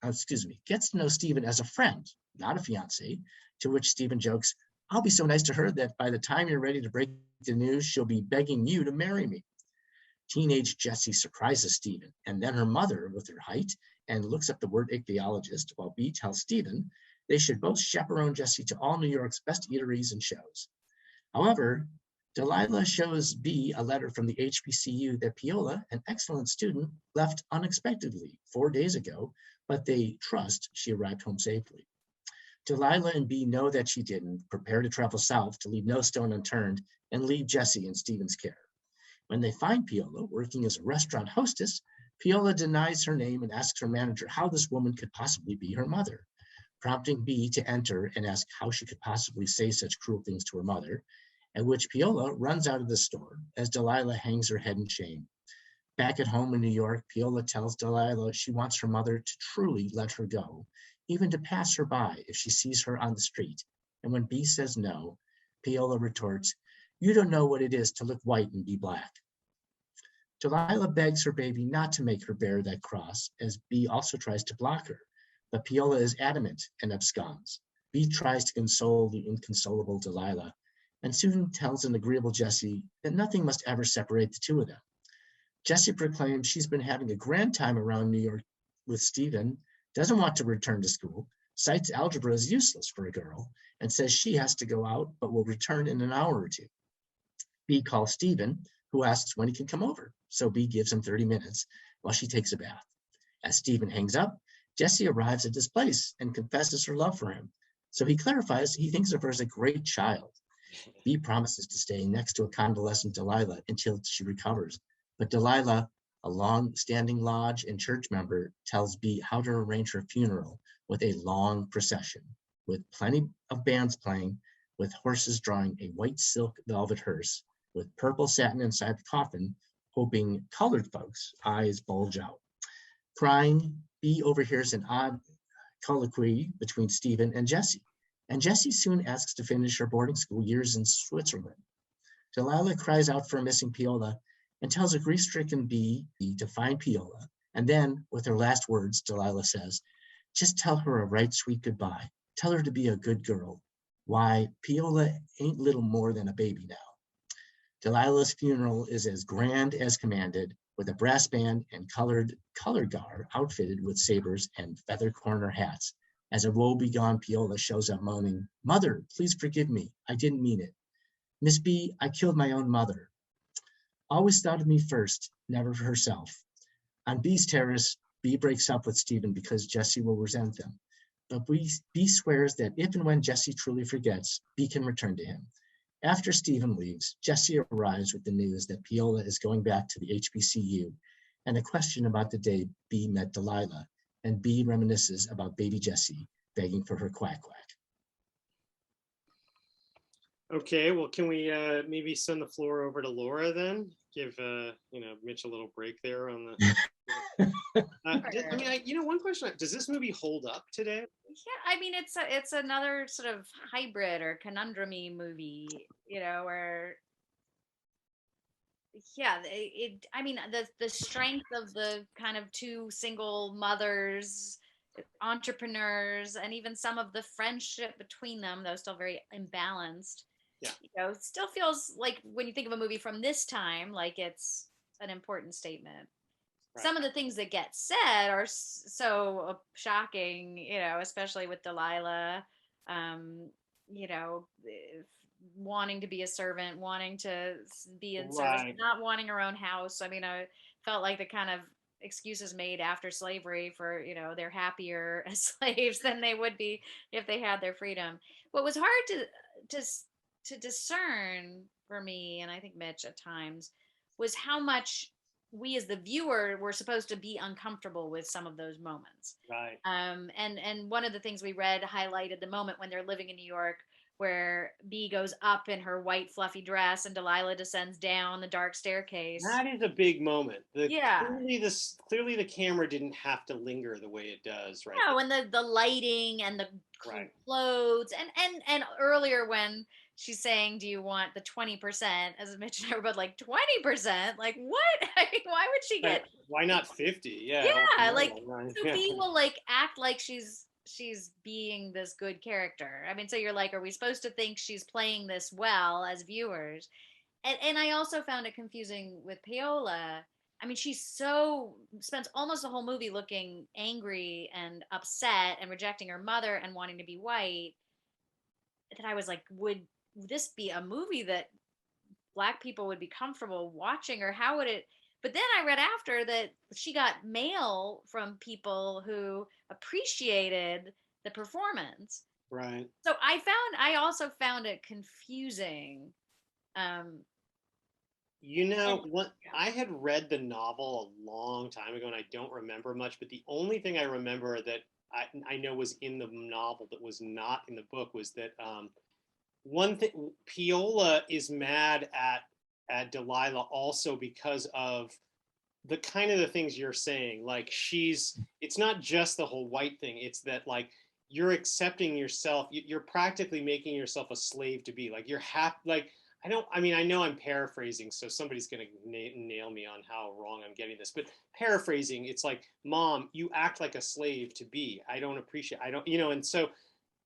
as a friend, not a fiance, to which Stephen jokes, "I'll be so nice to her that by the time you're ready to break the news, she'll be begging you to marry me." Teenage Jessie surprises Stephen and then her mother with her height and looks up the word ichthyologist, while B tells Stephen they should both chaperone Jessie to all New York's best eateries and shows. However, Delilah shows B a letter from the HBCU that Peola, an excellent student, left unexpectedly 4 days ago, but they trust she arrived home safely. Delilah and B know that she didn't, prepare to travel south to leave no stone unturned and leave Jessie in Stephen's care. When they find Peola working as a restaurant hostess, Peola denies her name and asks her manager how this woman could possibly be her mother, prompting B to enter and ask how she could possibly say such cruel things to her mother, at which Peola runs out of the store as Delilah hangs her head in shame. Back at home in New York, Peola tells Delilah she wants her mother to truly let her go, even to pass her by if she sees her on the street. And when B says no, Peola retorts, "You don't know what it is to look white and be black." Delilah begs her baby not to make her bear that cross, as B also tries to block her, but Peola is adamant and absconds. B tries to console the inconsolable Delilah, and soon tells an agreeable Jessie that nothing must ever separate the two of them. Jessie proclaims she's been having a grand time around New York with Stephen, doesn't want to return to school, cites algebra as useless for a girl, and says she has to go out but will return in an hour or two. B calls Stephen, who asks when he can come over, so B gives him 30 minutes while she takes a bath. As Stephen hangs up, Jessie arrives at his place and confesses her love for him, so he clarifies he thinks of her as a great child. B promises to stay next to a convalescent Delilah until she recovers, but Delilah, a long-standing lodge and church member, tells B how to arrange her funeral with a long procession, with plenty of bands playing, with horses drawing a white silk velvet hearse, with purple satin inside the coffin, hoping colored folks' eyes bulge out. Crying, B overhears an odd colloquy between Stephen and Jessie, and Jessie soon asks to finish her boarding school years in Switzerland. Delilah cries out for a missing Peola and tells a grief-stricken B to find Peola, and then, with her last words, Delilah says, "Just tell her a right sweet goodbye. Tell her to be a good girl. Why, Peola ain't little more than a baby now." Delilah's funeral is as grand as commanded, with a brass band and colored color guard outfitted with sabers and feather corner hats, as a woe-begone Peola shows up moaning, "Mother, please forgive me. I didn't mean it. Miss B, I killed my own mother. Always thought of me first, never for herself." On B's terrace, B breaks up with Stephen because Jessie will resent them. But B swears that if and when Jessie truly forgets, B can return to him. After Stephen leaves, Jessie arrives with the news that Peola is going back to the HBCU and a question about the day B met Delilah, and B reminisces about baby Jessie begging for her quack quack. Okay, well, can we maybe send the floor over to Laura then? Give Mitch a little break there on the. One question: does this movie hold up today? Yeah, I mean, it's another sort of hybrid or conundrum-y movie, where I mean, the strength of the kind of two single mothers, entrepreneurs, and even some of the friendship between them, though still very imbalanced. Yeah. Still feels like when you think of a movie from this time, like it's an important statement. Right. Some of the things that get said are so shocking, especially with Delilah, wanting to be a servant, wanting to be in service, not wanting her own house. I mean, I felt like the kind of excuses made after slavery for, they're happier as slaves than they would be if they had their freedom. What was hard to discern for me, and I think Mitch at times, was how much we as the viewer were supposed to be uncomfortable with some of those moments. Right. And one of the things we read highlighted the moment when they're living in New York, where Bee goes up in her white fluffy dress and Delilah descends down the dark staircase. That is a big moment. Yeah. Clearly the camera didn't have to linger the way it does, right? No, and the lighting and the Right. clothes and earlier when she's saying, "Do you want the 20%?" As Mitch and I were both like, 20%? Like what? Why would she get? Why not 50? Yeah. Yeah, like Right. Sophie will like act like she's being this good character. I mean, so you're like, are we supposed to think she's playing this well as viewers? And I also found it confusing with Paola. I mean, she spends almost the whole movie looking angry and upset and rejecting her mother and wanting to be white. That I was like, would this be a movie that Black people would be comfortable watching, or how would it? But then I read after that she got mail from people who appreciated the performance. Right. So I also found it confusing. Um, What I had read the novel a long time ago, and I don't remember much. But the only thing I remember that I know was in the novel that was not in the book was that one thing, Piola is mad at Delilah also because of the kind of the things you're saying. Like it's not just the whole white thing. It's that like you're accepting yourself. You're practically making yourself a slave to be. Like you're happy. Like I know I'm paraphrasing, so somebody's going to nail me on how wrong I'm getting this, but paraphrasing, it's like, Mom, you act like a slave to be. I don't appreciate, I don't, and so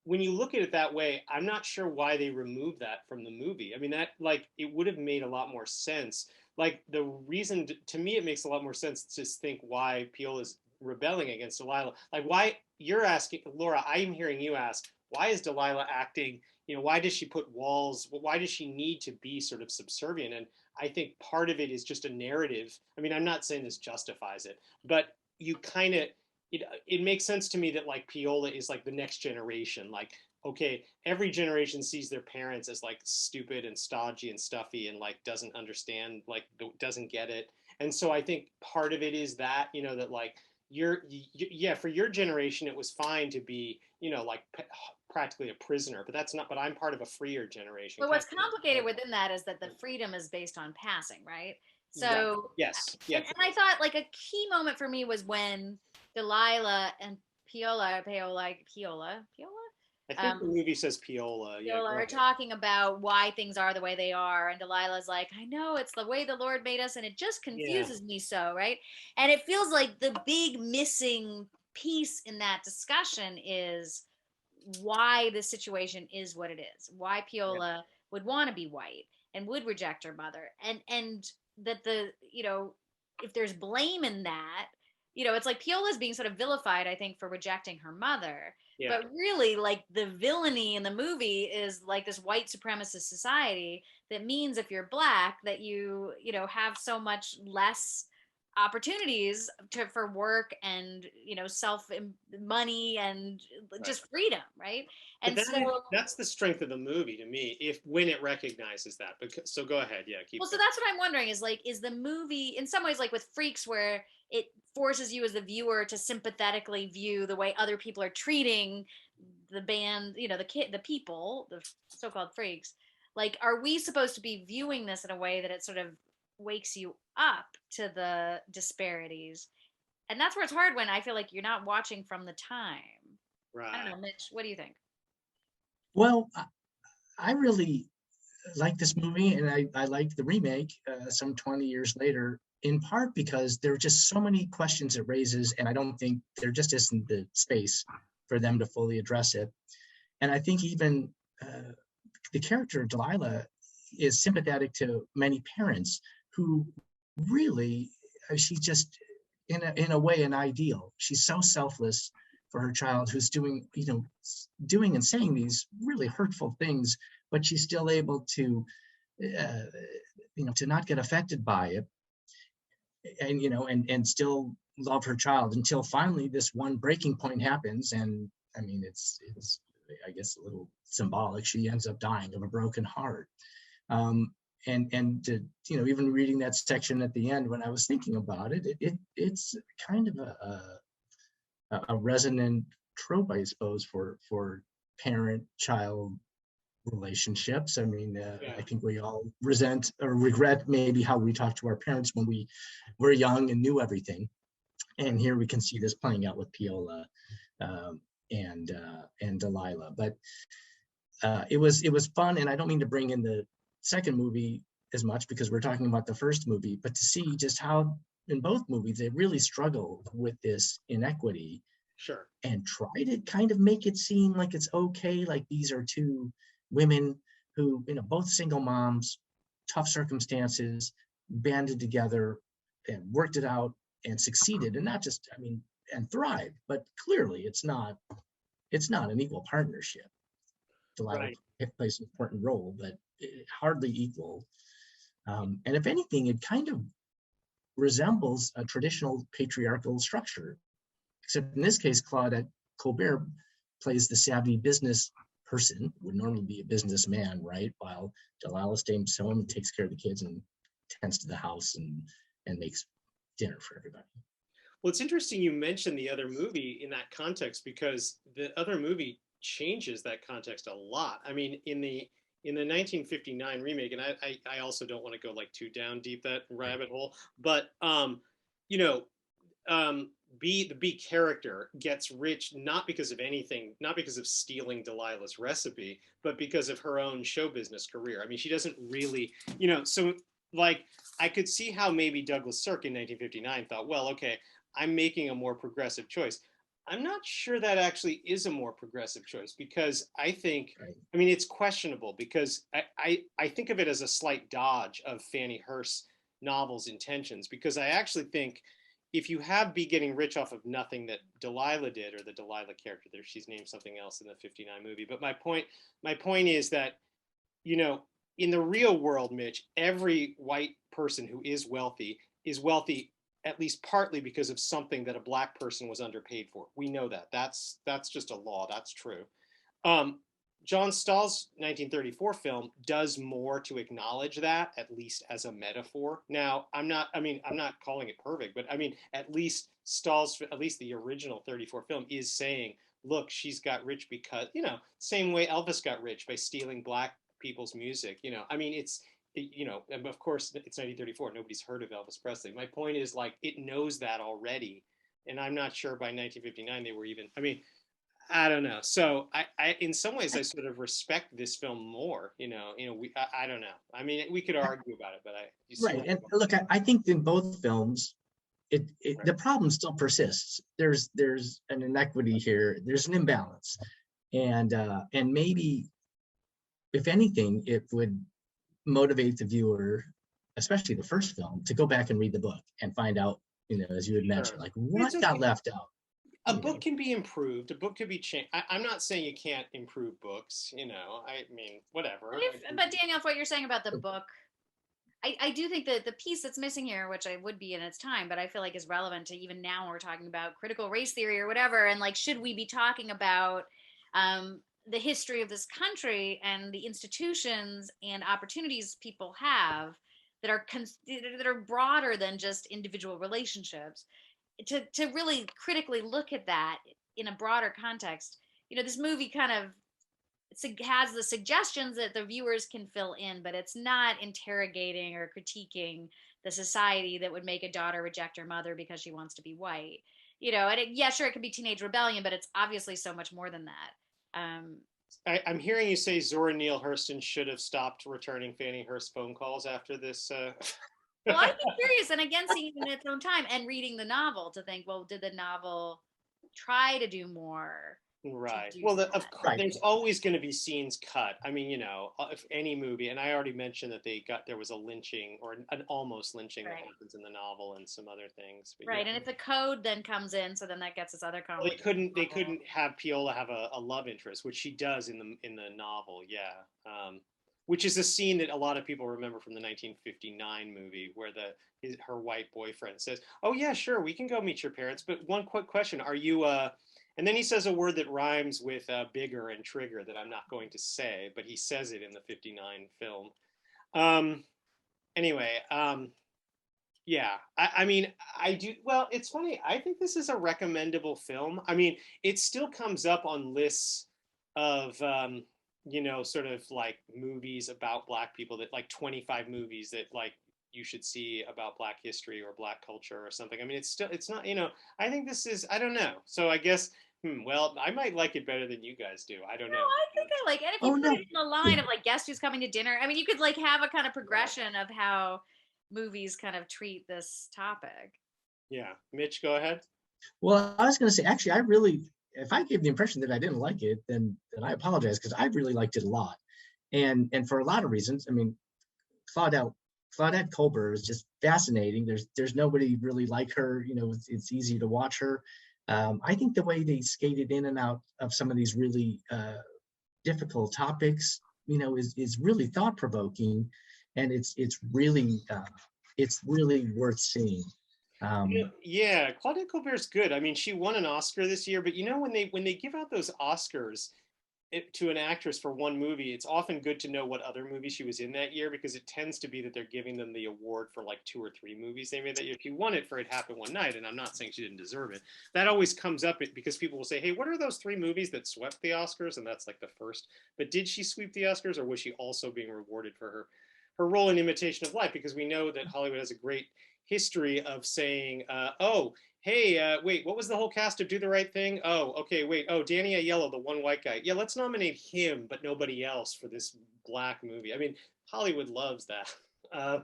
when you look at it that way, I'm not sure why they removed that from the movie. I mean, that like, it would have made a lot more sense. Like the reason, to me, it makes a lot more sense to think why Peel is rebelling against Delilah. Like why you're asking, Laura, I'm hearing you ask, why is Delilah acting, why does she put walls? Why does she need to be sort of subservient? And I think part of it is just a narrative. I mean, I'm not saying this justifies it, but you kind of, it makes sense to me that like Piola is like the next generation. Like, okay, every generation sees their parents as like stupid and stodgy and stuffy and like doesn't understand, like doesn't get it. And so I think part of it is that, that like yeah, for your generation, it was fine to be, like practically a prisoner, but I'm part of a freer generation. but what's complicated within that is that the freedom is based on passing, right? So right. Yes. And I thought like a key moment for me was when Delilah and Piola, I think the movie says Piola. Yeah, are talking about why things are the way they are, and Delilah's like, I know it's the way the Lord made us, and it just confuses me so, right? And it feels like the big missing piece in that discussion is why the situation is what it is, why Piola would want to be white and would reject her mother, and that if there's blame in that, it's like Piola's being sort of vilified, I think, for rejecting her mother. Yeah. But really, like the villainy in the movie is like this white supremacist society that means if you're Black that you have so much less opportunities for work and self money and just freedom, right? And that's the strength of the movie to me, when it recognizes that. So go ahead, keep so that's what I'm wondering is like, is the movie in some ways like with Freaks where it forces you as the viewer to sympathetically view the way other people are treating the band, the people, the so-called freaks. Like, are we supposed to be viewing this in a way that it sort of wakes you up to the disparities? And that's where it's hard when I feel like you're not watching from the time. Right. I don't know, Mitch, what do you think? Well, I really like this movie, and I like the remake some 20 years later, in part because there are just so many questions it raises, and I don't think there just isn't the space for them to fully address it. And I think even the character of Delilah is sympathetic to many parents who really, she's just in a way an ideal. She's so selfless for her child who's doing and saying these really hurtful things, but she's still able to to not get affected by it, and still love her child until finally this one breaking point happens. And I mean, it's I guess a little symbolic. She ends up dying of a broken heart. and to, even reading that section at the end, when I was thinking about it, it's kind of a resonant trope, I suppose, for parent-child relationships. I mean, I think we all resent or regret maybe how we talked to our parents when we were young and knew everything. And here we can see this playing out with Piola and Delilah. But it was fun, and I don't mean to bring in the second movie as much because we're talking about the first movie, but to see just how in both movies they really struggled with this inequity. Sure. And try to kind of make it seem like it's okay, like these are two women who, both single moms, tough circumstances, banded together and worked it out and succeeded, and not just, and thrived. But clearly it's not an equal partnership. Delilah plays an important role, but hardly equal. And if anything, it kind of resembles a traditional patriarchal structure, except in this case, Claudette Colbert plays the savvy business person, would normally be a businessman, right? While Delilah stays home and takes care of the kids and tends to the house and makes dinner for everybody. Well, it's interesting you mentioned the other movie in that context, because the other movie changes that context a lot. I mean, in the 1959 remake, and I also don't want to go like too down deep that rabbit hole, but the B character gets rich not because of anything, not because of stealing Delilah's recipe, but because of her own show business career. I mean, she doesn't really, so like I could see how maybe Douglas Sirk in 1959 thought, well, okay, I'm making a more progressive choice. I'm not sure that actually is a more progressive choice, because I think, I mean, it's questionable, because I think of it as a slight dodge of Fannie Hurst's novel's intentions, because I actually think if you have B getting rich off of nothing that Delilah did, or the Delilah character there, she's named something else in the 59 movie. But my point is that, in the real world, Mitch, every white person who is wealthy at least partly because of something that a black person was underpaid for. We know that. That's just a law. That's true. John Stahl's 1934 film does more to acknowledge that, at least as a metaphor. Now, I'm not calling it perfect, but I mean, at least the original 34 film is saying, look, she's got rich because, same way Elvis got rich by stealing black people's music. I mean, and of course it's 1934. Nobody's heard of Elvis Presley. My point is, like, it knows that already. And I'm not sure by 1959 they were even, I don't know. So I in some ways I sort of respect this film more. I don't know. I mean, we could argue about it, but right. And look, I think in both films, the problem still persists. There's an inequity here. There's an imbalance, and maybe, if anything, it would motivate the viewer, especially the first film, to go back and read the book and find out, as you had mentioned, like what got left out. A book can be improved. A book could be changed. I'm not saying you can't improve books. I mean, whatever. But Daniel, what you're saying about the book, I do think that the piece that's missing here, which I would be in its time, but I feel like is relevant to even now when we're talking about critical race theory or whatever, and like, should we be talking about the history of this country and the institutions and opportunities people have that are broader than just individual relationships, to really critically look at that in a broader context. This movie kind of has the suggestions that the viewers can fill in, but it's not interrogating or critiquing the society that would make a daughter reject her mother because she wants to be white. And sure, it could be teenage rebellion, but it's obviously so much more than that. I'm hearing you say Zora Neale Hurston should have stopped returning Fannie Hurst phone calls after this. Well, I'd be curious, and again, seeing it in its own time and reading the novel to think, well, did the novel try to do more? Right. Well, of course, there's always going to be scenes cut. I mean, if any movie, and I already mentioned that there was a lynching or an almost lynching that happens in the novel and some other things. But, and if the code then comes in, so then that gets us other conflict. Well, they couldn't have Piola have a love interest, which she does in the novel. Yeah. Which is a scene that a lot of people remember from the 1959 movie, where her white boyfriend says, "Oh yeah, sure, we can go meet your parents, but one quick question: are you?" And then he says a word that rhymes with bigger and trigger that I'm not going to say, but he says it in the 59 film. anyway, yeah, I mean, I do. Well, it's funny. I think this is a recommendable film. I mean, it still comes up on lists of, sort of like movies about Black people that like 25 movies that like you should see about Black history or Black culture or something. I mean, it's not, I think this is, I don't know. So I guess, well, I might like it better than you guys do. I don't No, know. I think I like it. And if you Oh put no. it in the line of like guest who's coming to dinner, I mean, you could like have a kind of progression of how movies kind of treat this topic. Yeah. Mitch, go ahead. Well, I was going to say, actually, I really, if I gave the impression that I didn't like it, then I apologize because I really liked it a lot, and for a lot of reasons. I mean, Claudette Claudette Colbert is just fascinating. There's nobody really like her. It's easy to watch her. I think the way they skated in and out of some of these really difficult topics, is really thought provoking, and it's really worth seeing. Yeah, Claudette Colbert's good. I mean, she won an Oscar this year, but when they give out those Oscars to an actress for one movie, it's often good to know what other movie she was in that year because it tends to be that they're giving them the award for like 2 or 3 movies they made that year. If you won it for It Happened One Night, and I'm not saying she didn't deserve it, that always comes up because people will say, "Hey, what are those 3 movies that swept the Oscars?" And that's like the first. But did she sweep the Oscars, or was she also being rewarded for her role in Imitation of Life? Because we know that Hollywood has a great history of saying, "Oh, hey, wait, what was the whole cast of Do the Right Thing? Oh, okay, wait, oh, Danny Aiello, the one white guy. Yeah, let's nominate him, but nobody else for this Black movie." I mean, Hollywood loves that. Uh,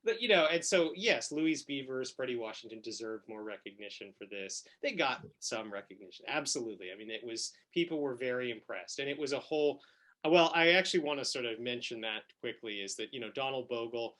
and so yes, Louise Beavers, Freddie Washington deserved more recognition for this. They got some recognition, absolutely. I mean, people were very impressed, and it was a whole. Well, I actually want to sort of mention that quickly is that Donald Bogle.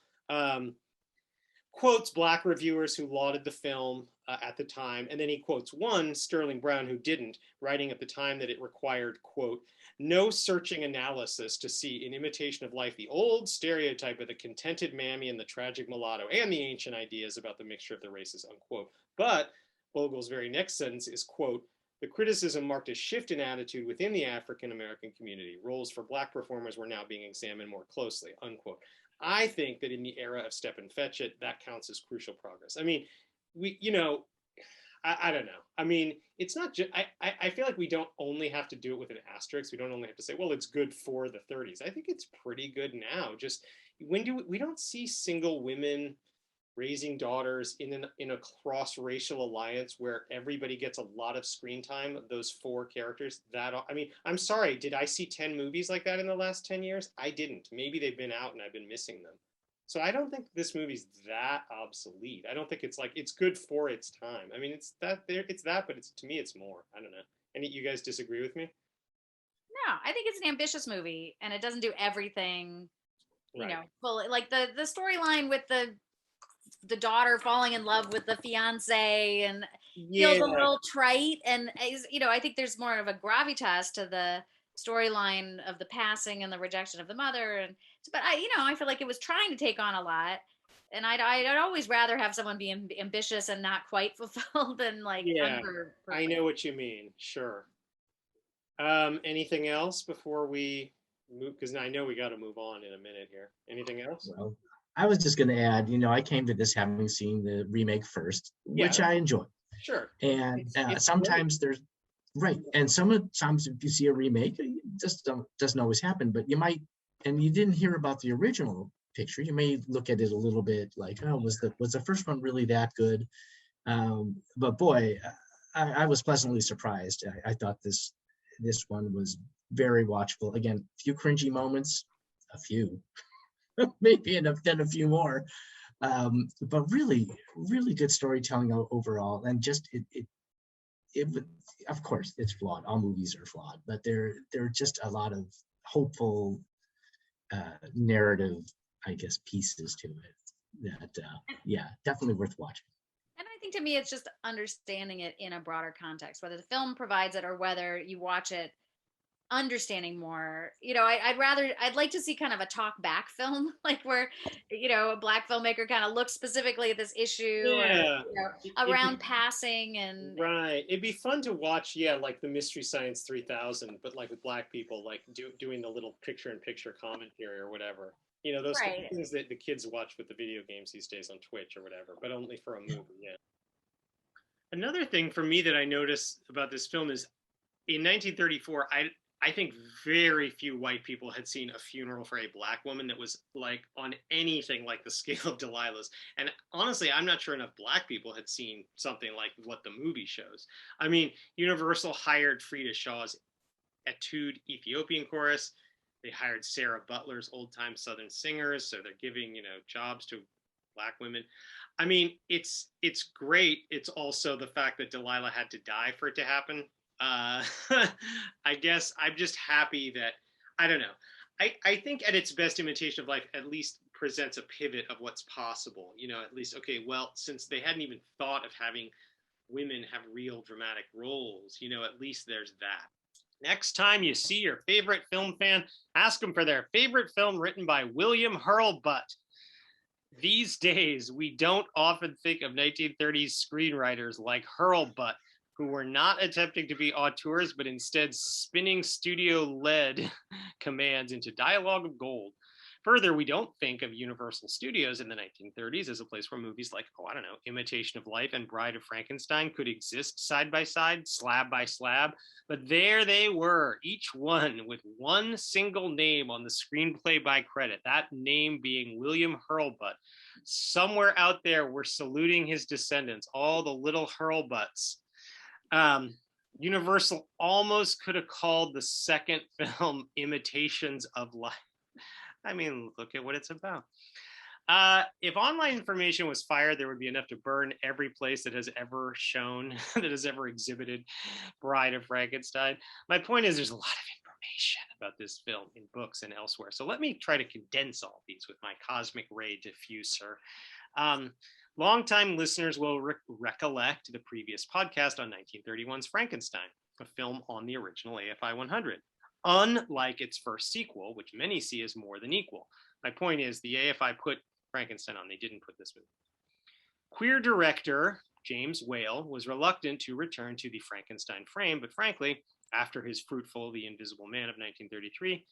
Quotes Black reviewers who lauded the film at the time, and then he quotes one, Sterling Brown, who didn't, writing at the time that it required, quote, "no searching analysis to see in Imitation of Life the old stereotype of the contented mammy and the tragic mulatto and the ancient ideas about the mixture of the races," unquote. But Bogle's very next sentence is, quote, "the criticism marked a shift in attitude within the African American community. Roles for Black performers were now being examined more closely," unquote. I think that in the era of Step and Fetch It, that counts as crucial progress. I mean, I don't know. I mean, it's not just, I feel like we don't only have to do it with an asterisk. We don't only have to say, well, it's good for the 30s. I think it's pretty good now. Just we don't see single women raising daughters in a cross racial alliance where everybody gets a lot of screen time. Those 4 characters. I mean, I'm sorry. Did I see 10 movies like that in the last 10 years? I didn't. Maybe they've been out and I've been missing them. So I don't think this movie's that obsolete. I don't think it's good for its time. I mean, but to me it's more. I don't know. Any you guys disagree with me? No, I think it's an ambitious movie and it doesn't do everything, Right. fully. Like the storyline with the daughter falling in love with the fiance and feels a Yeah. little trite, and I think there's more of a gravitas to the storyline of the passing and the rejection of the mother, and but I feel like it was trying to take on a lot, and I'd always rather have someone be ambitious and not quite fulfilled than like Yeah. under I know what you mean. Sure. Anything else before we move? Because I know we got to move on in a minute here. Anything else? Well, I was just going to add, I came to this having seen the remake first, Yeah, which I enjoy. sure. And It's sometimes there's right, and sometimes if you see a remake, it just doesn't always happen. But you might, and you didn't hear about the original picture, you may look at it a little bit like, oh, was the first one really that good? But boy, I was pleasantly surprised. I thought this one was very watchable. Again, a few cringy moments, a few, maybe then a few more. But really, really good storytelling overall, and just it of course it's flawed. All movies are flawed, but there are just a lot of hopeful narrative, I guess, pieces to it that yeah, definitely worth watching. And I think to me, it's just understanding it in a broader context, whether the film provides it or whether you watch it understanding more. I'd like to see kind of a talk back film, like where, a Black filmmaker kind of looks specifically at this issue or, Yeah. around passing and. Right. It'd be fun to watch, yeah, like the Mystery Science 3000, but like with Black people, like doing the little picture-in-picture commentary or whatever. You know, those Right. things that the kids watch with the video games these days on Twitch or whatever, but only for a movie. Yeah. Another thing for me that I noticed about this film is in 1934, I think very few white people had seen a funeral for a black woman that was like on anything like the scale of Delilah's. And honestly, I'm not sure enough black people had seen something like what the movie shows. I mean, Universal hired Frida Shaw's Etude Ethiopian chorus. They hired Sarah Butler's old time Southern singers, so they're giving jobs to black women. I mean, it's great. It's also the fact that Delilah had to die for it to happen. Uh, I guess I'm just happy that I don't know. I think at its best, Imitation of Life at least presents a pivot of what's possible. At least okay. Well, since they hadn't even thought of having women have real dramatic roles, at least there's that. Next time you see your favorite film fan, ask them for their favorite film written by William Hurlbut. These days, we don't often think of 1930s screenwriters like Hurlbut, who were not attempting to be auteurs, but instead spinning studio-led commands into dialogue of gold. Further, we don't think of Universal Studios in the 1930s as a place where movies like, Imitation of Life and Bride of Frankenstein could exist side by side, slab by slab. But there they were, each one with one single name on the screenplay by credit, that name being William Hurlbut. Somewhere out there, we're saluting his descendants, all the little Hurlbuts. Universal almost could have called the second film Imitations of Life. I mean, look at what it's about. If online information was fire, there would be enough to burn every place that has ever shown, that has ever exhibited Bride of Frankenstein. My point is there's a lot of information about this film in books and elsewhere. So let me try to condense all these with my cosmic ray diffuser. Longtime listeners will recollect the previous podcast on 1931's Frankenstein, a film on the original AFI 100. Unlike its first sequel, which many see as more than equal. My point is, the AFI put Frankenstein on, they didn't put this movie. Queer director James Whale was reluctant to return to the Frankenstein frame, but frankly, after his fruitful The Invisible Man of 1933,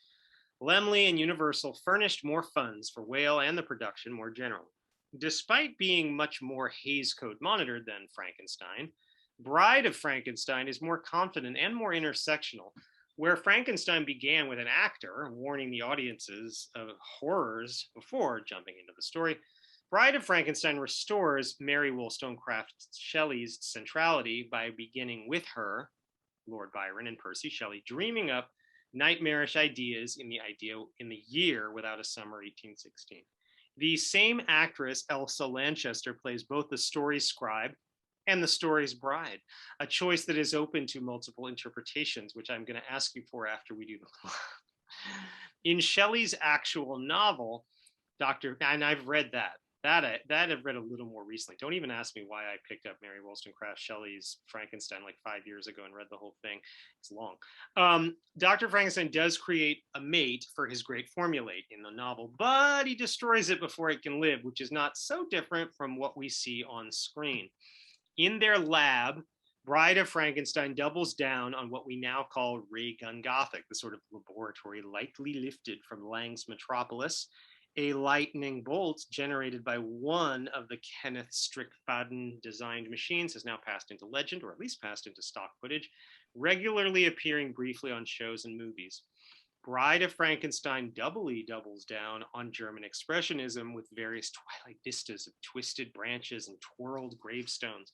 Laemmle and Universal furnished more funds for Whale and the production more generally. Despite being much more Hays Code monitored than Frankenstein, Bride of Frankenstein is more confident and more intersectional. Where Frankenstein began with an actor warning the audiences of horrors before jumping into the story, Bride of Frankenstein restores Mary Wollstonecraft Shelley's centrality by beginning with her, Lord Byron and Percy Shelley, dreaming up nightmarish ideas in the year without a summer 1816. The same actress, Elsa Lanchester, plays both the story's scribe and the story's bride, a choice that is open to multiple interpretations, which I'm going to ask you for after we do the plot. In Shelley's actual novel, and I've read that I've read a little more recently. Don't even ask me why I picked up Mary Wollstonecraft Shelley's Frankenstein like 5 years ago and read the whole thing. It's long. Dr. Frankenstein does create a mate for his great formulate in the novel, but he destroys it before it can live, which is not so different from what we see on screen. In their lab, Bride of Frankenstein doubles down on what we now call ray gun Gothic, the sort of laboratory lightly lifted from Lang's Metropolis. A lightning bolt generated by one of the Kenneth Strickfaden designed machines has now passed into legend, or at least passed into stock footage, regularly appearing briefly on shows and movies. Bride of Frankenstein doubly doubles down on German expressionism with various twilight vistas of twisted branches and twirled gravestones.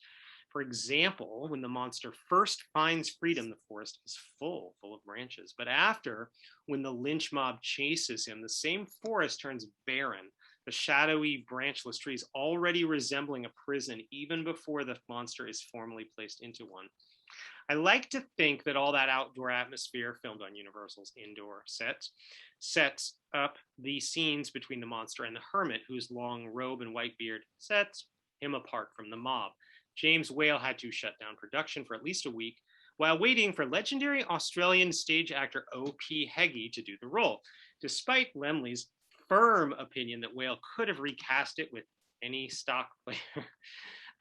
For example, when the monster first finds freedom, the forest is full of branches. But after, when the lynch mob chases him, the same forest turns barren, the shadowy, branchless trees already resembling a prison even before the monster is formally placed into one. I like to think that all that outdoor atmosphere filmed on Universal's indoor sets up the scenes between the monster and the hermit, whose long robe and white beard sets him apart from the mob. James Whale had to shut down production for at least a week while waiting for legendary Australian stage actor O.P. Heggie to do the role, despite Laemmle's firm opinion that Whale could have recast it with any stock player.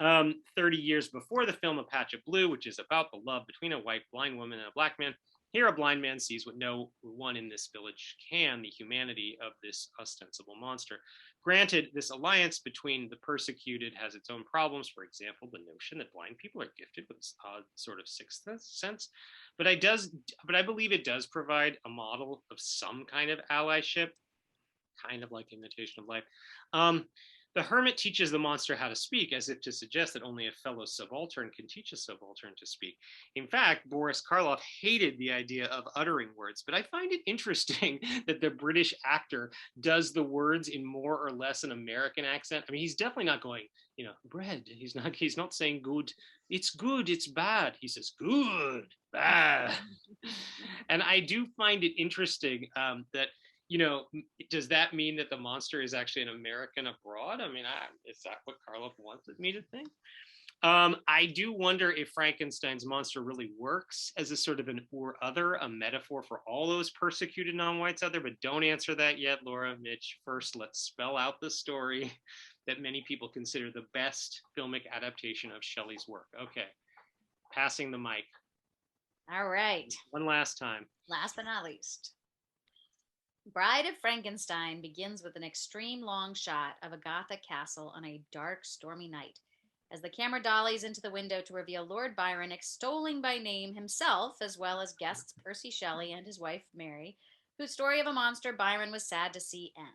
30 years before the film A Patch of Blue, which is about the love between a white blind woman and a black man, Here, a blind man sees what no one in this village can, the humanity of this ostensible monster. Granted, this alliance between the persecuted has its own problems. For example, the notion that blind people are gifted with this odd sort of sixth sense. But I believe it does provide a model of some kind of allyship, kind of like Imitation of Life. The hermit teaches the monster how to speak, as if to suggest that only a fellow subaltern can teach a subaltern to speak. In fact, Boris Karloff hated the idea of uttering words, but I find it interesting that the British actor does the words in more or less an American accent. I mean, he's definitely not going, bread. He's not saying good, it's bad. He says good, bad. And I do find it interesting that does that mean that the monster is actually an American abroad? I mean, is that what Karloff wanted me to think? I do wonder if Frankenstein's monster really works as a sort of an or other, a metaphor for all those persecuted non-whites out there, but don't answer that yet, Laura. Mitch, first, let's spell out the story that many people consider the best filmic adaptation of Shelley's work. Okay, passing the mic. All right. One last time. Last but not least. Bride of Frankenstein begins with an extreme long shot of a Gothic castle on a dark, stormy night. As the camera dollies into the window to reveal Lord Byron extolling by name himself, as well as guests Percy Shelley and his wife Mary, whose story of a monster Byron was sad to see end.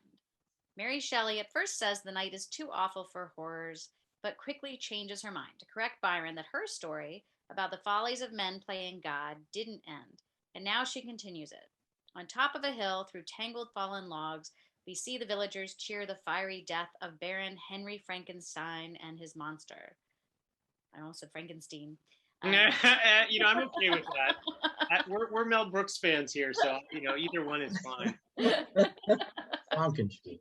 Mary Shelley at first says the night is too awful for horrors, but quickly changes her mind to correct Byron that her story about the follies of men playing God didn't end, and now she continues it. On top of a hill, through tangled fallen logs, we see the villagers cheer the fiery death of Baron Henry Frankenstein and his monster. I almost said Frankenstein. I'm okay with that. We're Mel Brooks fans here, so either one is fine. Frankenstein.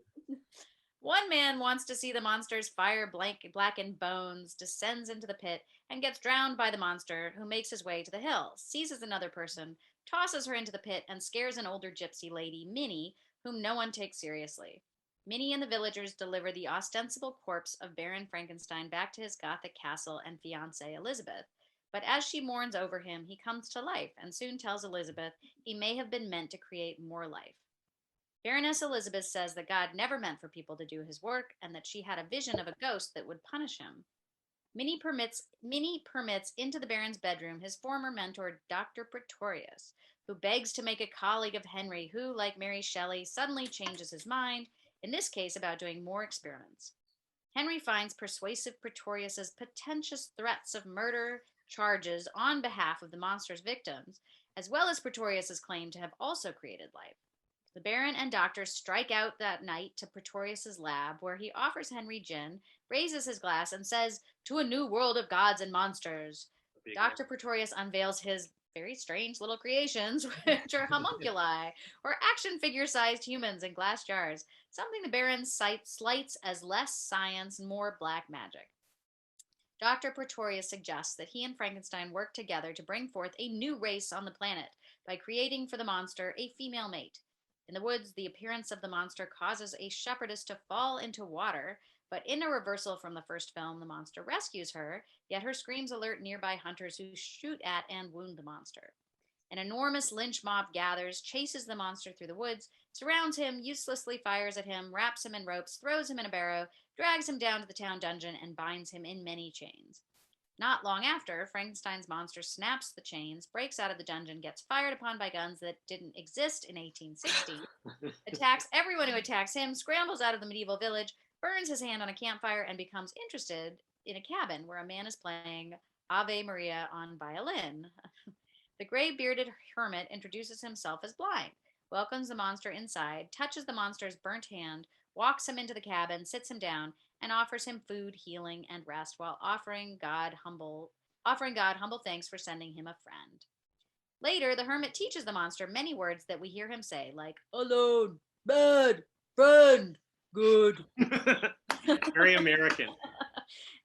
One man wants to see the monster's fire-blackened bones, descends into the pit, and gets drowned by the monster, who makes his way to the hill, seizes another person, tosses her into the pit, and scares an older gypsy lady, Minnie, whom no one takes seriously. Minnie and the villagers deliver the ostensible corpse of Baron Frankenstein back to his Gothic castle and fiancée, Elizabeth. But as she mourns over him, he comes to life and soon tells Elizabeth he may have been meant to create more life. Baroness Elizabeth says that God never meant for people to do his work and that she had a vision of a ghost that would punish him. Minnie permits into the Baron's bedroom his former mentor, Dr. Pretorius, who begs to make a colleague of Henry, who, like Mary Shelley, suddenly changes his mind, in this case about doing more experiments. Henry finds persuasive Pretorius's pretentious threats of murder charges on behalf of the monster's victims, as well as Pretorius's claim to have also created life. The Baron and Doctor strike out that night to Pretorius's lab, where he offers Henry gin, raises his glass, and says, "To a new world of gods and monsters." Dr. Pretorius unveils his very strange little creations, which are homunculi, or action figure-sized humans in glass jars, something the Baron slights as less science and more black magic. Dr. Pretorius suggests that he and Frankenstein work together to bring forth a new race on the planet by creating for the monster a female mate. In the woods, the appearance of the monster causes a shepherdess to fall into water, but in a reversal from the first film, the monster rescues her, yet her screams alert nearby hunters who shoot at and wound the monster. An enormous lynch mob gathers, chases the monster through the woods, surrounds him, uselessly fires at him, wraps him in ropes, throws him in a barrow, drags him down to the town dungeon, and binds him in many chains. Not long after, Frankenstein's monster snaps the chains, breaks out of the dungeon, gets fired upon by guns that didn't exist in 1860, attacks everyone who attacks him, scrambles out of the medieval village, burns his hand on a campfire, and becomes interested in a cabin where a man is playing Ave Maria on violin. The gray-bearded hermit introduces himself as blind, welcomes the monster inside, touches the monster's burnt hand, walks him into the cabin, sits him down, and offers him food, healing, and rest while offering God humble thanks for sending him a friend. Later, the hermit teaches the monster many words that we hear him say, like alone, bad, friend, good. Very American.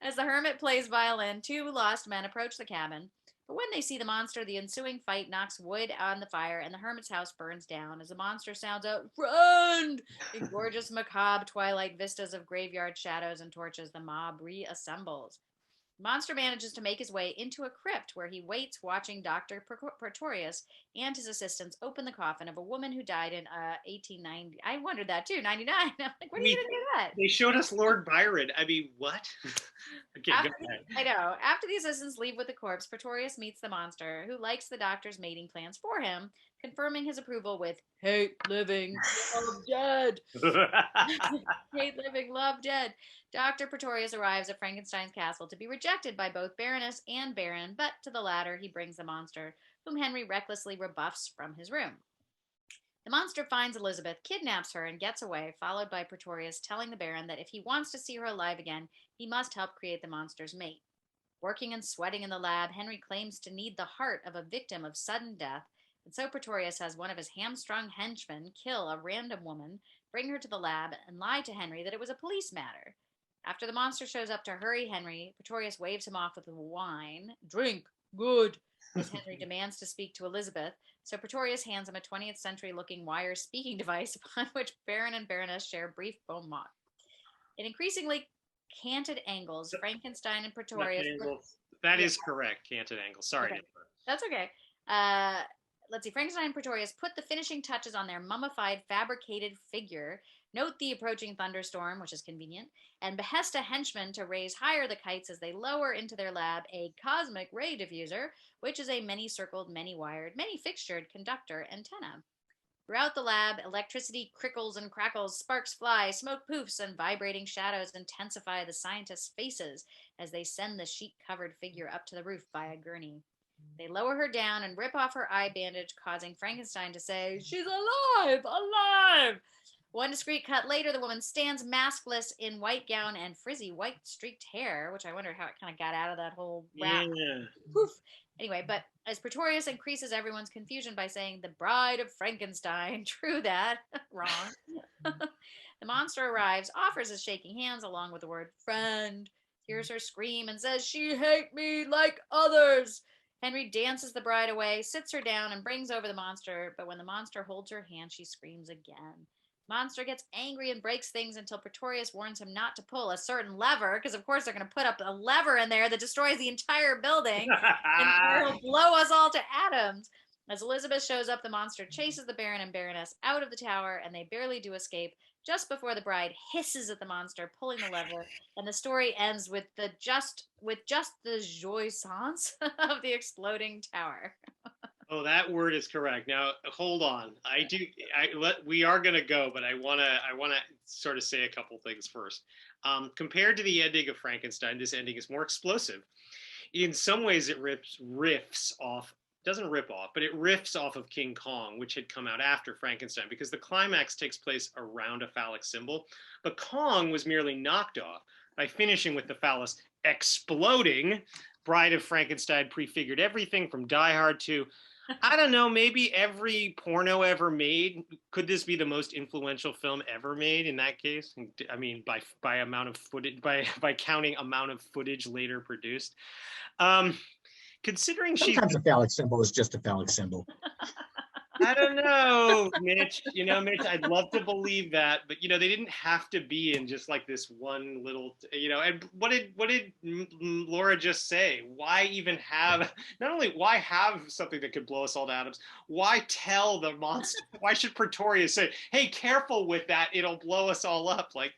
As the hermit plays violin, two lost men approach the cabin. But when they see the monster, the ensuing fight knocks wood on the fire, and the hermit's house burns down as the monster sounds out, "Friend!" In gorgeous, macabre twilight vistas of graveyard shadows and torches, the mob reassembles. Monster manages to make his way into a crypt where he waits watching Dr. Pretorius and his assistants open the coffin of a woman who died in 1890. I wondered that too, 99. I'm like, what are you going to do that? They showed us Lord Byron. I mean, what? Okay, go ahead. I know. After the assistants leave with the corpse, Pretorius meets the monster, who likes the doctor's mating plans for him, confirming his approval with hate living, love dead. Hate living, love dead. Dr. Pretorius arrives at Frankenstein's castle to be rejected by both Baroness and Baron, but to the latter he brings the monster, whom Henry recklessly rebuffs from his room. The monster finds Elizabeth, kidnaps her, and gets away, followed by Pretorius telling the Baron that if he wants to see her alive again, he must help create the monster's mate. Working and sweating in the lab, Henry claims to need the heart of a victim of sudden death, and so Pretorius has one of his hamstrung henchmen kill a random woman, bring her to the lab, and lie to Henry that it was a police matter. After the monster shows up to hurry Henry, Pretorius waves him off with wine. Drink, good, as Henry demands to speak to Elizabeth, so Pretorius hands him a 20th century looking wire speaking device upon which Baron and Baroness share brief bon mot. In increasingly canted angles, Frankenstein and Pretorius... That is correct, canted angles. Sorry. Okay. That's okay. Let's see. Frankenstein and Pretorius put the finishing touches on their mummified, fabricated figure, note the approaching thunderstorm, which is convenient, and behest a henchman to raise higher the kites as they lower into their lab a cosmic ray diffuser, which is a many-circled, many-wired, many-fixtured conductor antenna. Throughout the lab, electricity crickles and crackles, sparks fly, smoke poofs, and vibrating shadows intensify the scientists' faces as they send the sheet-covered figure up to the roof by a gurney. They lower her down and rip off her eye bandage, causing Frankenstein to say, "She's alive! Alive!" One discreet cut later, the woman stands maskless in white gown and frizzy white streaked hair, which I wonder how it kind of got out of that whole wrap. Yeah. Poof. Anyway, but as Pretorius increases everyone's confusion by saying, "The Bride of Frankenstein," true that, wrong. The monster arrives, offers us shaking hands along with the word friend, hears her scream and says, "She hate me like others." Henry dances the bride away, sits her down, and brings over the monster, but when the monster holds her hand, she screams again. Monster gets angry and breaks things until Pretorius warns him not to pull a certain lever, because of course they're going to put up a lever in there that destroys the entire building, and it'll blow us all to atoms. As Elizabeth shows up, the monster chases the Baron and Baroness out of the tower, and they barely do escape just before the bride hisses at the monster, pulling the lever, and the story ends with just the jouissance of the exploding tower. Oh, that word is correct. Now, hold on. We are going to go, but I want to sort of say a couple things first. Compared to the ending of Frankenstein, this ending is more explosive. In some ways, it riffs off, doesn't rip off, but it riffs off of King Kong, which had come out after Frankenstein, because the climax takes place around a phallic symbol. But Kong was merely knocked off by finishing with the phallus exploding. Bride of Frankenstein prefigured everything from Die Hard to, I don't know, maybe every porno ever made. Could this be the most influential film ever made in that case? I mean, by amount of footage, by counting amount of footage later produced. Considering sometimes a phallic symbol is just a phallic symbol. I don't know, Mitch. Mitch, I'd love to believe that, but they didn't have to be in just like this one little, And what did Laura just say? Why even have? Not only why have something that could blow us all to atoms? Why tell the monster? Why should Pretorius say, "Hey, careful with that; it'll blow us all up"? Like,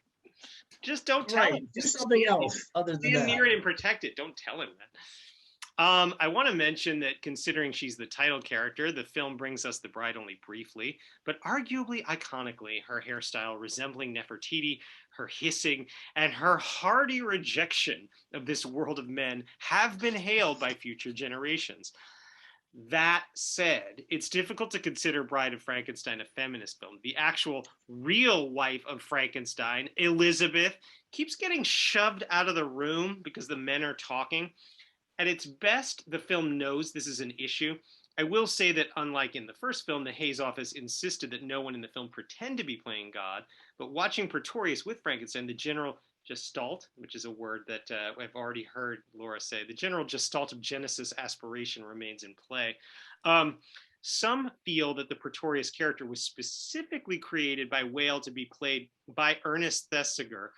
just don't tell him. Do something else other than stand near it and protect it. Don't tell him that. I want to mention that considering she's the title character, the film brings us the bride only briefly, but arguably iconically, her hairstyle resembling Nefertiti, her hissing, and her hearty rejection of this world of men have been hailed by future generations. That said, it's difficult to consider Bride of Frankenstein a feminist film. The actual real wife of Frankenstein, Elizabeth, keeps getting shoved out of the room because the men are talking. At its best, the film knows this is an issue. I will say that unlike in the first film, the Hays office insisted that no one in the film pretend to be playing God, but watching Pretorius with Frankenstein, the general gestalt, which is a word that I've already heard Laura say, the general gestalt of Genesis aspiration remains in play. Some feel that the Pretorius character was specifically created by Whale to be played by Ernest Thesiger.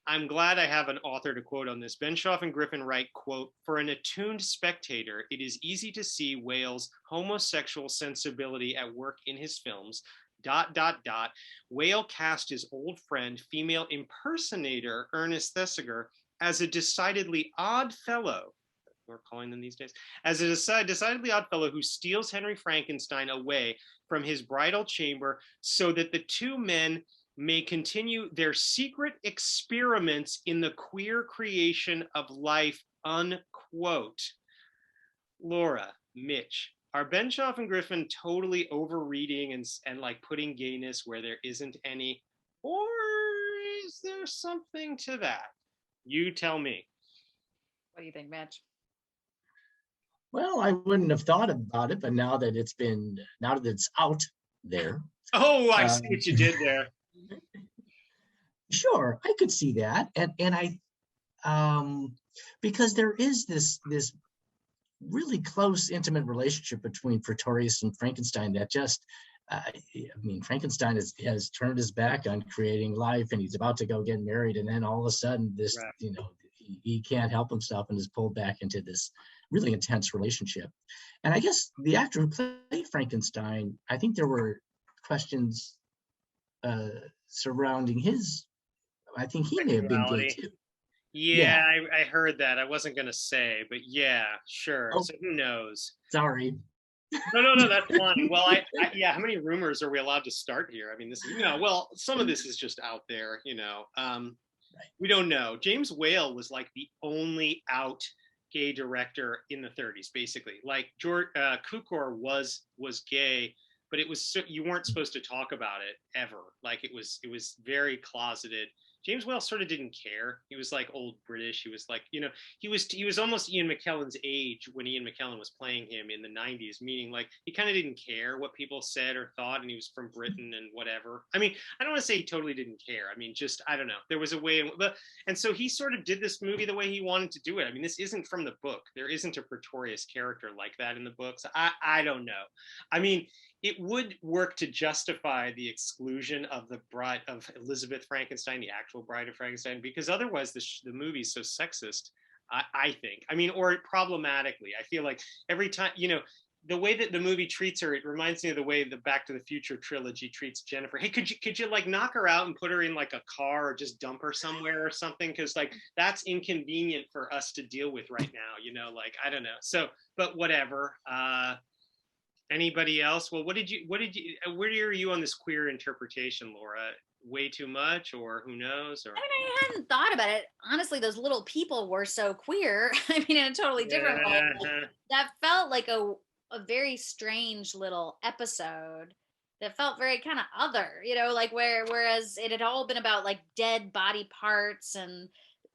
I'm glad I have an author to quote on this. Benshoff and Griffin write, quote, "For an attuned spectator, it is easy to see Whale's homosexual sensibility at work in his films. ... Whale cast his old friend, female impersonator Ernest Thesiger, as a decidedly odd fellow," we're calling them these days, "as a decidedly odd fellow who steals Henry Frankenstein away from his bridal chamber so that the two men may continue their secret experiments in the queer creation of life," unquote. Laura, Mitch, are Benshoff and Griffin totally overreading and like putting gayness where there isn't any? Or is there something to that? You tell me. What do you think, Mitch? Well, I wouldn't have thought about it, but now that it's out there. Oh, I see what you did there. Sure, I could see that. And I because there is this really close, intimate relationship between Pretorius and Frankenstein that just, I mean, Frankenstein has turned his back on creating life, and he's about to go get married, and then all of a sudden, this, right. He can't help himself and is pulled back into this really intense relationship. And I guess the actor who played Frankenstein, I think there were questions surrounding his. I think he may have been gay too. Yeah, I heard that. I wasn't going to say, but yeah, sure. Oh, so who knows? Sorry. No, that's fine. Well, how many rumors are we allowed to start here? I mean, this is, well, some of this is just out there, we don't know. James Whale was like the only out gay director in the 30s, basically. Like George Cukor was gay, but it was you weren't supposed to talk about it ever. Like it was very closeted. James Whale sort of didn't care. He was like old British. He was like, he was almost Ian McKellen's age when Ian McKellen was playing him in the 90s, meaning like he kind of didn't care what people said or thought, and he was from Britain and whatever. I mean, I don't want to say he totally didn't care. I mean, just, I don't know. There was a way, and so he sort of did this movie the way he wanted to do it. I mean, this isn't from the book. There isn't a Pretorius character like that in the books. I don't know. I mean, it would work to justify the exclusion of the bride of Elizabeth Frankenstein, the actual bride of Frankenstein, because otherwise the movie's so sexist, I think. I mean, or problematically. I feel like every time, the way that the movie treats her, it reminds me of the way the Back to the Future trilogy treats Jennifer. Hey, could you like knock her out and put her in like a car or just dump her somewhere or something? Because like that's inconvenient for us to deal with right now, like, I don't know. So, but whatever. Anybody else? Well, where are you on this queer interpretation, Laura? Way too much, or who knows? Or I mean, I hadn't thought about it. Honestly, those little people were so queer. I mean, in a totally different way. That felt like a very strange little episode that felt very kind of other, like whereas it had all been about like dead body parts and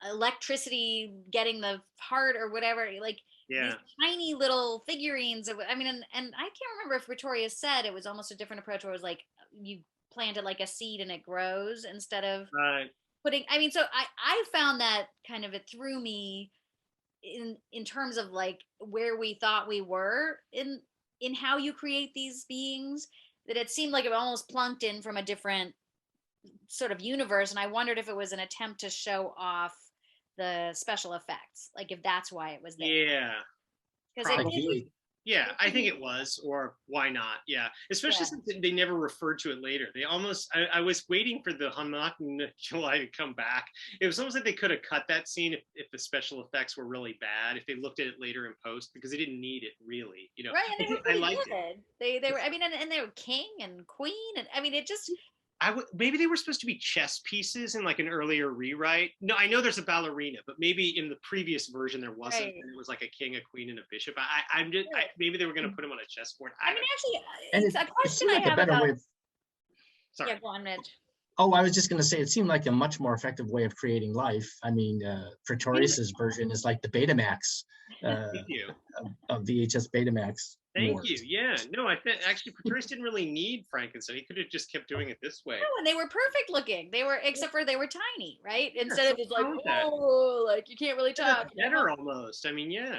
electricity getting the heart or whatever, like these tiny little figurines. I mean, and I can't remember if Pretorius said it was almost a different approach where it was like you planted like a seed and it grows instead of putting, I mean, so I found that kind of, it threw me in terms of like where we thought we were in how you create these beings, that it seemed like it almost plunked in from a different sort of universe. And I wondered if it was an attempt to show off the special effects, like if that's why it was there. Yeah, because I think it was, or why not? Yeah, especially since they never referred to it later. They almost, I was waiting for the Hanakan July to come back. It was almost like they could have cut that scene if the special effects were really bad, if they looked at it later in post, because they didn't need it really, Right, and they were pretty good. They were, I mean, and they were king and queen, and I mean, it just. Maybe they were supposed to be chess pieces in like an earlier rewrite. No, I know there's a ballerina, but maybe in the previous version there wasn't. Right. And it was like a king, a queen, and a bishop. Maybe they were going to put him on a chessboard. I mean, actually, it's a question I have about. Sorry. Yeah, go on, Mitch. Oh, I was just going to say, it seemed like a much more effective way of creating life. I mean, Pretorius's version is like the Betamax of VHS Betamax. Thank you. Yeah. No, I think actually Pretorius didn't really need Frankenstein. He could have just kept doing it this way. No, and they were perfect looking. They were, except for they were tiny, right? Instead of just like, oh, like you can't really talk. Better almost. I mean, yeah.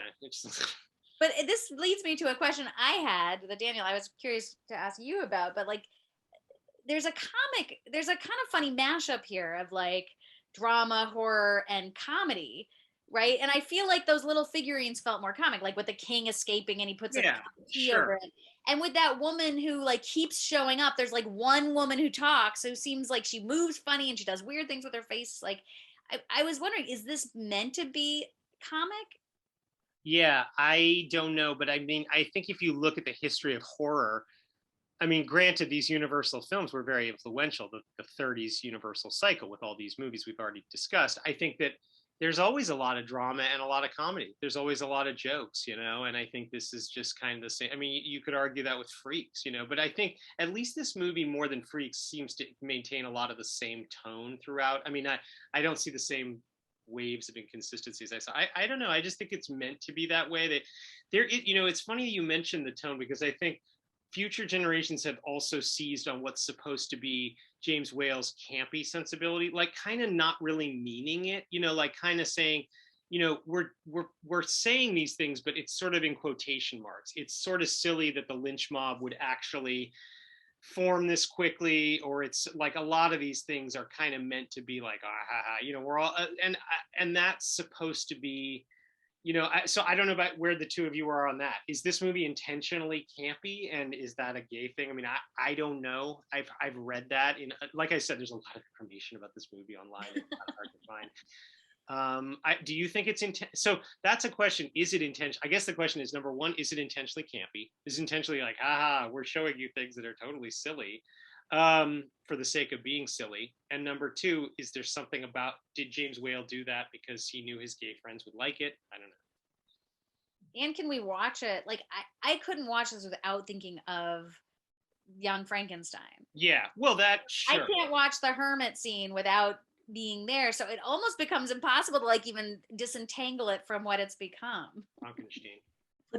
But this leads me to a question I had that Daniel, I was curious to ask you about. But like, there's a kind of funny mashup here of like drama, horror, and comedy, right? And I feel like those little figurines felt more comic, like with the king escaping and he puts a cup of tea over it. And with that woman who like keeps showing up, there's like one woman who talks who seems like she moves funny and she does weird things with her face. Like I was wondering, is this meant to be comic? Yeah, I don't know, but I mean, I think if you look at the history of horror, I mean, granted, these Universal films were very influential, the 30s Universal cycle with all these movies we've already discussed. I think that there's always a lot of drama and a lot of comedy. There's always a lot of jokes, you know, and I think this is just kind of the same. I mean, you could argue that with Freaks, you know, but I think at least this movie, more than Freaks, seems to maintain a lot of the same tone throughout. I mean, I don't see the same waves of inconsistencies I saw. I don't know. I just think it's meant to be that way. That there, you know, it's funny you mentioned the tone because I think future generations have also seized on what's supposed to be James Whale's campy sensibility, like kind of not really meaning it, you know, like kind of saying, you know, we're saying these things, but it's sort of in quotation marks. It's sort of silly that the lynch mob would actually form this quickly, or it's like a lot of these things are kind of meant to be like, ah, ha, ha, you know, we're all, and that's supposed to be, you know, so I don't know about where the two of you are on that. Is this movie intentionally campy, and is that a gay thing? I mean, I don't know. I've read that in, like I said, there's a lot of information about this movie online. It's kind of hard to find. Do you think it's so that's a question. Is it intentional? I guess the question is, number one, is it intentionally campy? Is it intentionally like, haha, we're showing you things that are totally silly for the sake of being silly? And number two, is there something about, did James Whale do that because he knew his gay friends would like it? I don't know. And can we watch it? Like I couldn't watch this without thinking of Young Frankenstein. Yeah, well, that sure. I can't watch the hermit scene without being there, so it almost becomes impossible to like even disentangle it from what it's become. Frankenstein.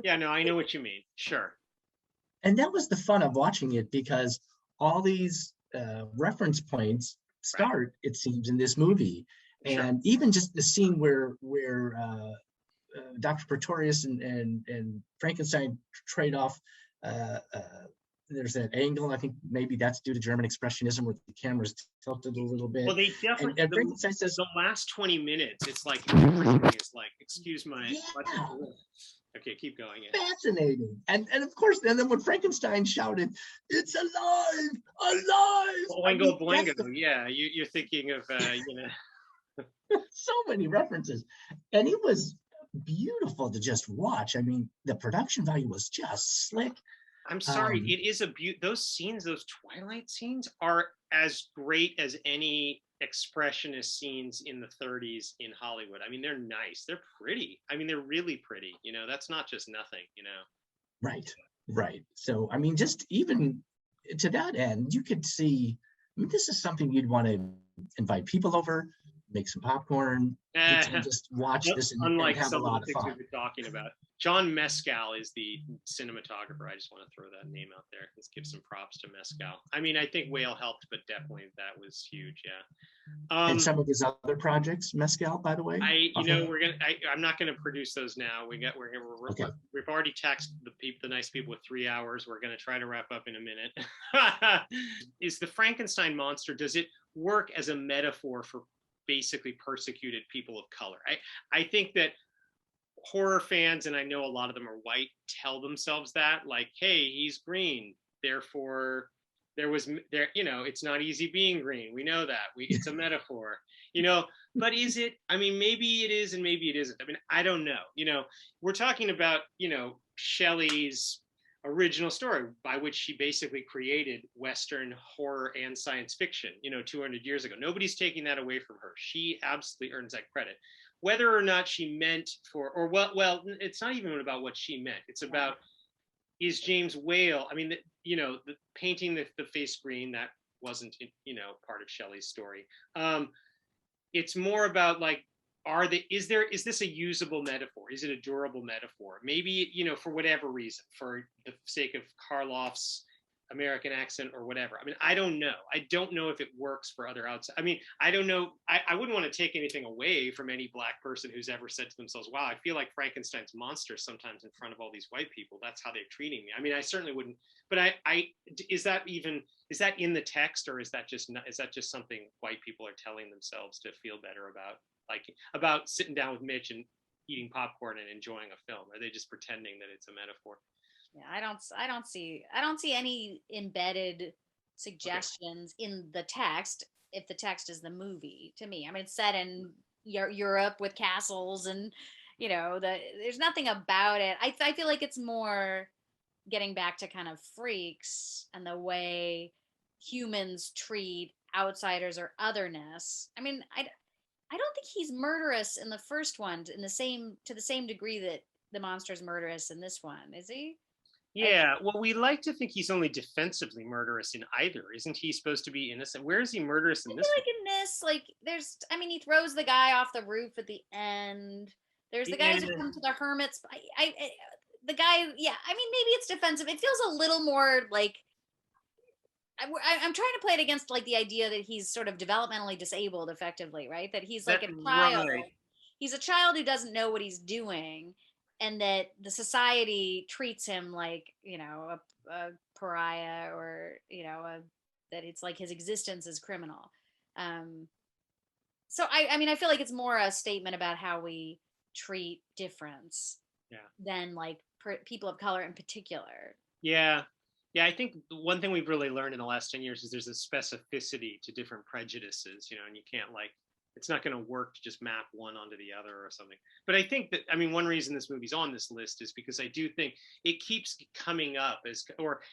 Yeah, no, I know what you mean. Sure. And that was the fun of watching it, because all these reference points start, it seems, in this movie. Sure. And even just the scene where Dr. Pretorius and Frankenstein trade off, there's that angle. I think maybe that's due to German expressionism where the camera's tilted a little bit. Well, they definitely, and Frankenstein says, the last 20 minutes, it's like everything is like, excuse my, yeah. Okay, keep going. Yeah. Fascinating. And of course, and then when Frankenstein shouted, "It's alive, alive!" Boingo, boingo. Yeah, you're thinking of, you know. So many references. And it was beautiful to just watch. I mean, the production value was just slick. I'm sorry, it is those scenes, those Twilight scenes are as great as any expressionist scenes in the 30s in Hollywood. I mean, they're nice, they're pretty. I mean, they're really pretty, you know, that's not just nothing, you know. Right. So, I mean, just even to that end, you could see, I mean, this is something you'd want to invite people over, make some popcorn, and just watch this and have a lot of fun. We've been talking about. John Mescal is the cinematographer. I just want to throw that name out there. Let's give some props to Mescal. I mean, I think Whale helped, but definitely that was huge. Yeah. And some of his other projects, Mescal, by the way. I'm not gonna produce those now. Okay. We've already texted the nice people with 3 hours. We're gonna try to wrap up in a minute. Is the Frankenstein monster? Does it work as a metaphor for basically persecuted people of color? I think that horror fans, and I know a lot of them are white, tell themselves that, like, hey, he's green, therefore you know, it's not easy being green. We know that. It's a metaphor, you know, but is it? I mean, maybe it is and maybe it isn't. I mean, I don't know. You know, we're talking about, you know, Shelley's original story by which she basically created Western horror and science fiction, you know, 200 years ago. Nobody's taking that away from her. She absolutely earns that credit. Whether or not she meant for, or well, it's not even about what she meant. It's about, is James Whale, I mean, you know, the painting the face green, that wasn't, you know, part of Shelley's story. It's more about like, is this a usable metaphor? Is it a durable metaphor? Maybe, you know, for whatever reason, for the sake of Karloff's American accent or whatever. I mean, I don't know. I don't know if it works for other outside. I mean, I don't know. I wouldn't want to take anything away from any black person who's ever said to themselves, wow, I feel like Frankenstein's monster sometimes in front of all these white people. That's how they're treating me. I mean, I certainly wouldn't, but is that in the text, or is that just something white people are telling themselves to feel better about sitting down with Mitch and eating popcorn and enjoying a film? Are they just pretending that it's a metaphor? Yeah, I don't see any embedded suggestions in the text if the text is the movie to me. I mean, it's set in Europe with castles and there's nothing about it. I feel like it's more getting back to kind of freaks and the way humans treat outsiders or otherness. I mean, I don't think he's murderous in the first one to the same degree that the monster's murderous in this one, is he? Yeah, well, we like to think he's only defensively murderous in either. Isn't he supposed to be innocent? Where is he murderous in I this feel like in this, I mean, he throws the guy off the roof at the end. There's the guys who come to the hermits. The guy, yeah, I mean, maybe it's defensive. It feels a little more like, I'm trying to play it against like the idea that he's sort of developmentally disabled effectively, right? That he's like a child. Right. He's a child who doesn't know what he's doing, and that the society treats him like a pariah, or that it's like his existence is criminal. So I mean, I feel like it's more a statement about how we treat difference, than like people of color in particular. Yeah. Yeah, I think one thing we've really learned in the last 10 years is there's a specificity to different prejudices, and you can't it's not going to work to just map one onto the other or something. But I think that, I mean, one reason this movie's on this list is because I do think it keeps coming up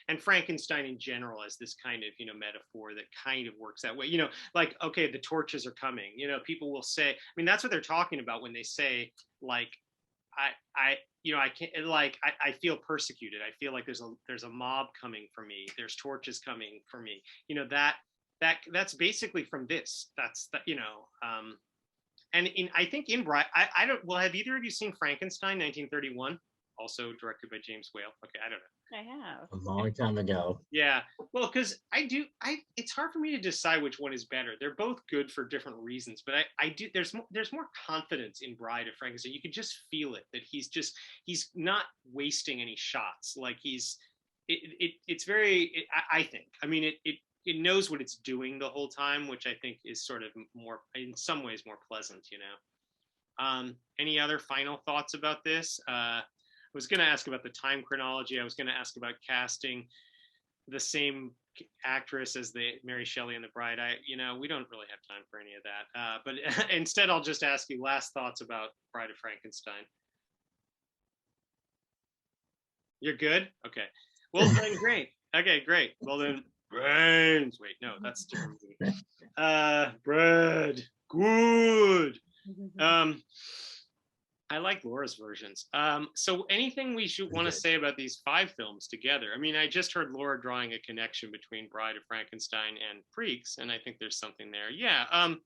and Frankenstein in general as this kind of, metaphor that kind of works that way, like, okay, the torches are coming, people will say, I mean, that's what they're talking about when they say, like, I can't, I feel persecuted. I feel like there's a mob coming for me. There's torches coming for me. That's basically from this. That's the, and I think in Bride, I don't. Well, have either of you seen Frankenstein, 1931, also directed by James Whale? Okay, I don't know. I have. A long time ago. Yeah, well, because it's hard for me to decide which one is better. They're both good for different reasons, but I do. There's more confidence in Bride of Frankenstein. You can just feel it, that he's not wasting any shots. Like it's very. I think. I mean, it knows what it's doing the whole time, which I think is sort of more, in some ways, more pleasant. Any other final thoughts about this? I was going to ask about the time chronology. I was going to ask about casting the same actress as the Mary Shelley and the Bride. We don't really have time for any of that. But instead, I'll just ask you last thoughts about Bride of Frankenstein. You're good? Okay. Well, then, great. Okay, great. Well, then, brains. Wait, no, that's different. Bread. Good. I like Laura's versions. So anything we should want to say about these 5 films together? I mean, I just heard Laura drawing a connection between Bride of Frankenstein and Freaks, and I think there's something there. Yeah. I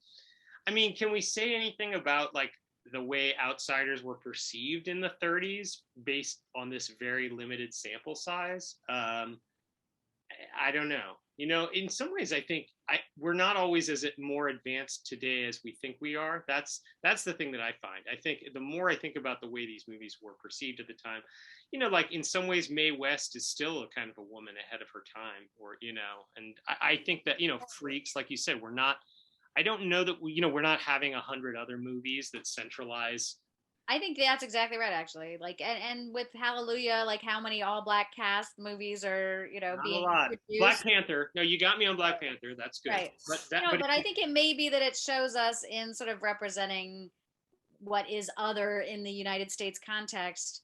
mean, can we say anything about like the way outsiders were perceived in the 30s based on this very limited sample size? I don't know. In some ways, I think we're not always more advanced today as we think we are. That's the thing that I find. I think the more I think about the way these movies were perceived at the time, like in some ways, Mae West is still a kind of a woman ahead of her time, or and I think that Freaks, like you said, we're not. I don't know that we're not having 100 other movies that centralize. I think that's exactly right, actually. Like, and with Hallelujah, like how many all black cast movies are, Not being a lot. produced. Black Panther. No, you got me on Black Panther. That's good. Right. But I think it may be that it shows us in sort of representing what is other in the United States context,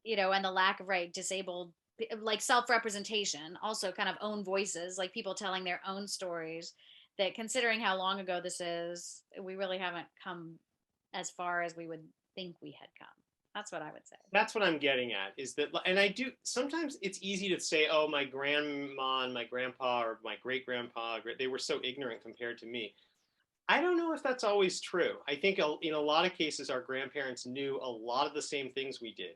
and the lack of disabled, like self-representation, also kind of own voices, like people telling their own stories, that considering how long ago this is, we really haven't come as far as we would think we had come. That's what I would say. That's what I'm getting at, is that, and I do, sometimes it's easy to say, oh, my grandma and my grandpa or my great grandpa, they were so ignorant compared to me. I don't know if that's always true. I think in a lot of cases, our grandparents knew a lot of the same things we did,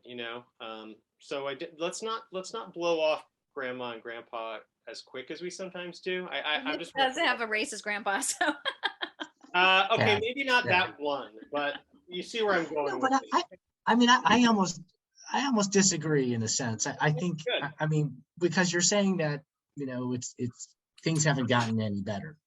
So let's not blow off grandma and grandpa as quick as we sometimes do. I'm Mitch just does have a racist grandpa, so okay, Yeah. maybe not Yeah. that one, but you see where I'm going No, with but it. I mean, I almost disagree in a sense. I think, Good. I mean, because you're saying that, it's things haven't gotten any better.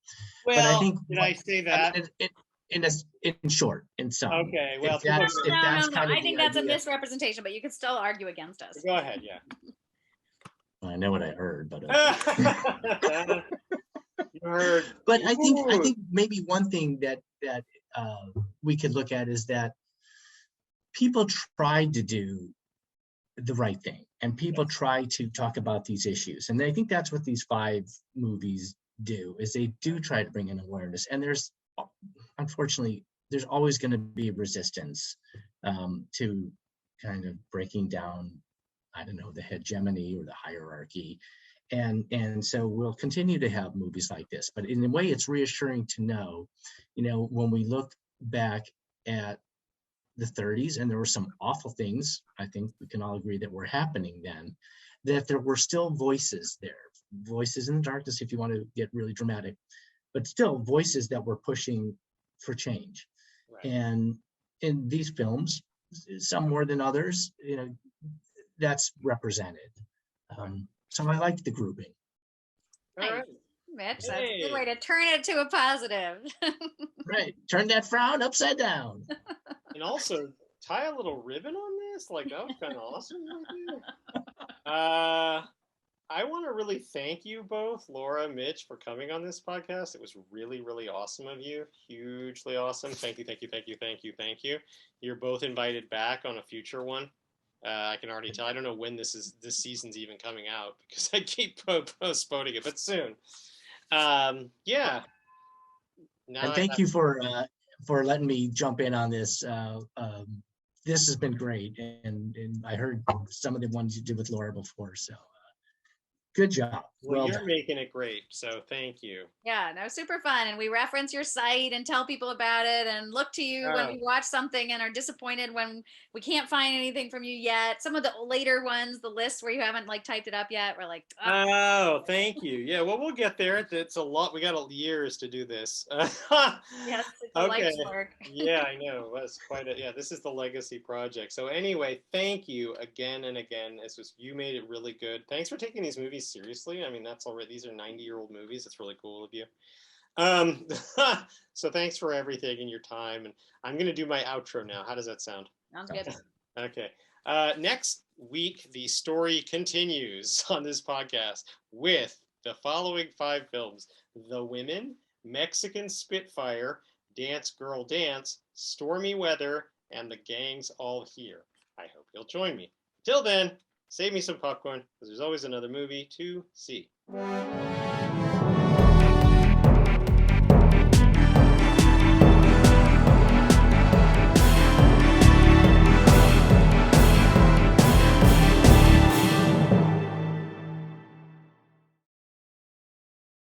But I Well, think, did I say that? I mean, in short, in some, Okay, well, if that's, if no, that's no. kind of I the think that's a idea, misrepresentation, but you can still argue against us. Go ahead, yeah. I know what I heard, but You heard. but I Ooh. think maybe one thing that we could look at is that people tried to do the right thing, and people try to talk about these issues, and I think that's what these 5 movies do, is they do try to bring in awareness. And there's, unfortunately, there's always going to be resistance to kind of breaking down, I don't know, the hegemony or the hierarchy. And so we'll continue to have movies like this, but in a way it's reassuring to know, when we look back at the 30s, and there were some awful things, I think we can all agree, that were happening then, that there were still voices there, voices in the darkness, if you want to get really dramatic, but still voices that were pushing for change. Right. And in these films, some more than others, that's represented. So I like the grouping. All right. Mitch, that's a good way to turn it to a positive. Right. Turn that frown upside down. And also tie a little ribbon on this. Like, that was kind of awesome. I want to really thank you both, Laura, Mitch, for coming on this podcast. It was really, really awesome of you. Hugely awesome. Thank you, thank you, thank you, thank you, thank you. You're both invited back on a future one. I can already tell. I don't know when this season's even coming out because I keep postponing it, but soon. Yeah. Now And thank you for letting me jump in on this. This has been great, and I heard some of the ones you did with Laura before, so good job. Well, you're done. making it great, so thank you. Yeah, no, super fun. And we reference your site and tell people about it and look to you when we watch something and are disappointed when we can't find anything from you yet. Some of the later ones, the list where you haven't typed it up yet, we're like, oh, thank you. Yeah, well, we'll get there. It's a lot. We got years to do this. yes, it's a life's work. Yeah, I know. That's this is the legacy project. So anyway, thank you again and again. You made it really good. Thanks for taking these movies seriously. I mean, these are 90-year-old movies. It's really cool of you. So thanks for everything and your time. And I'm going to do my outro now. How does that sound? Sounds good. Okay. Next week, the story continues on this podcast with the following 5 films: The Women, Mexican Spitfire, Dance Girl Dance, Stormy Weather, and The Gang's All Here. I hope you'll join me. Till then, save me some popcorn, because there's always another movie to see.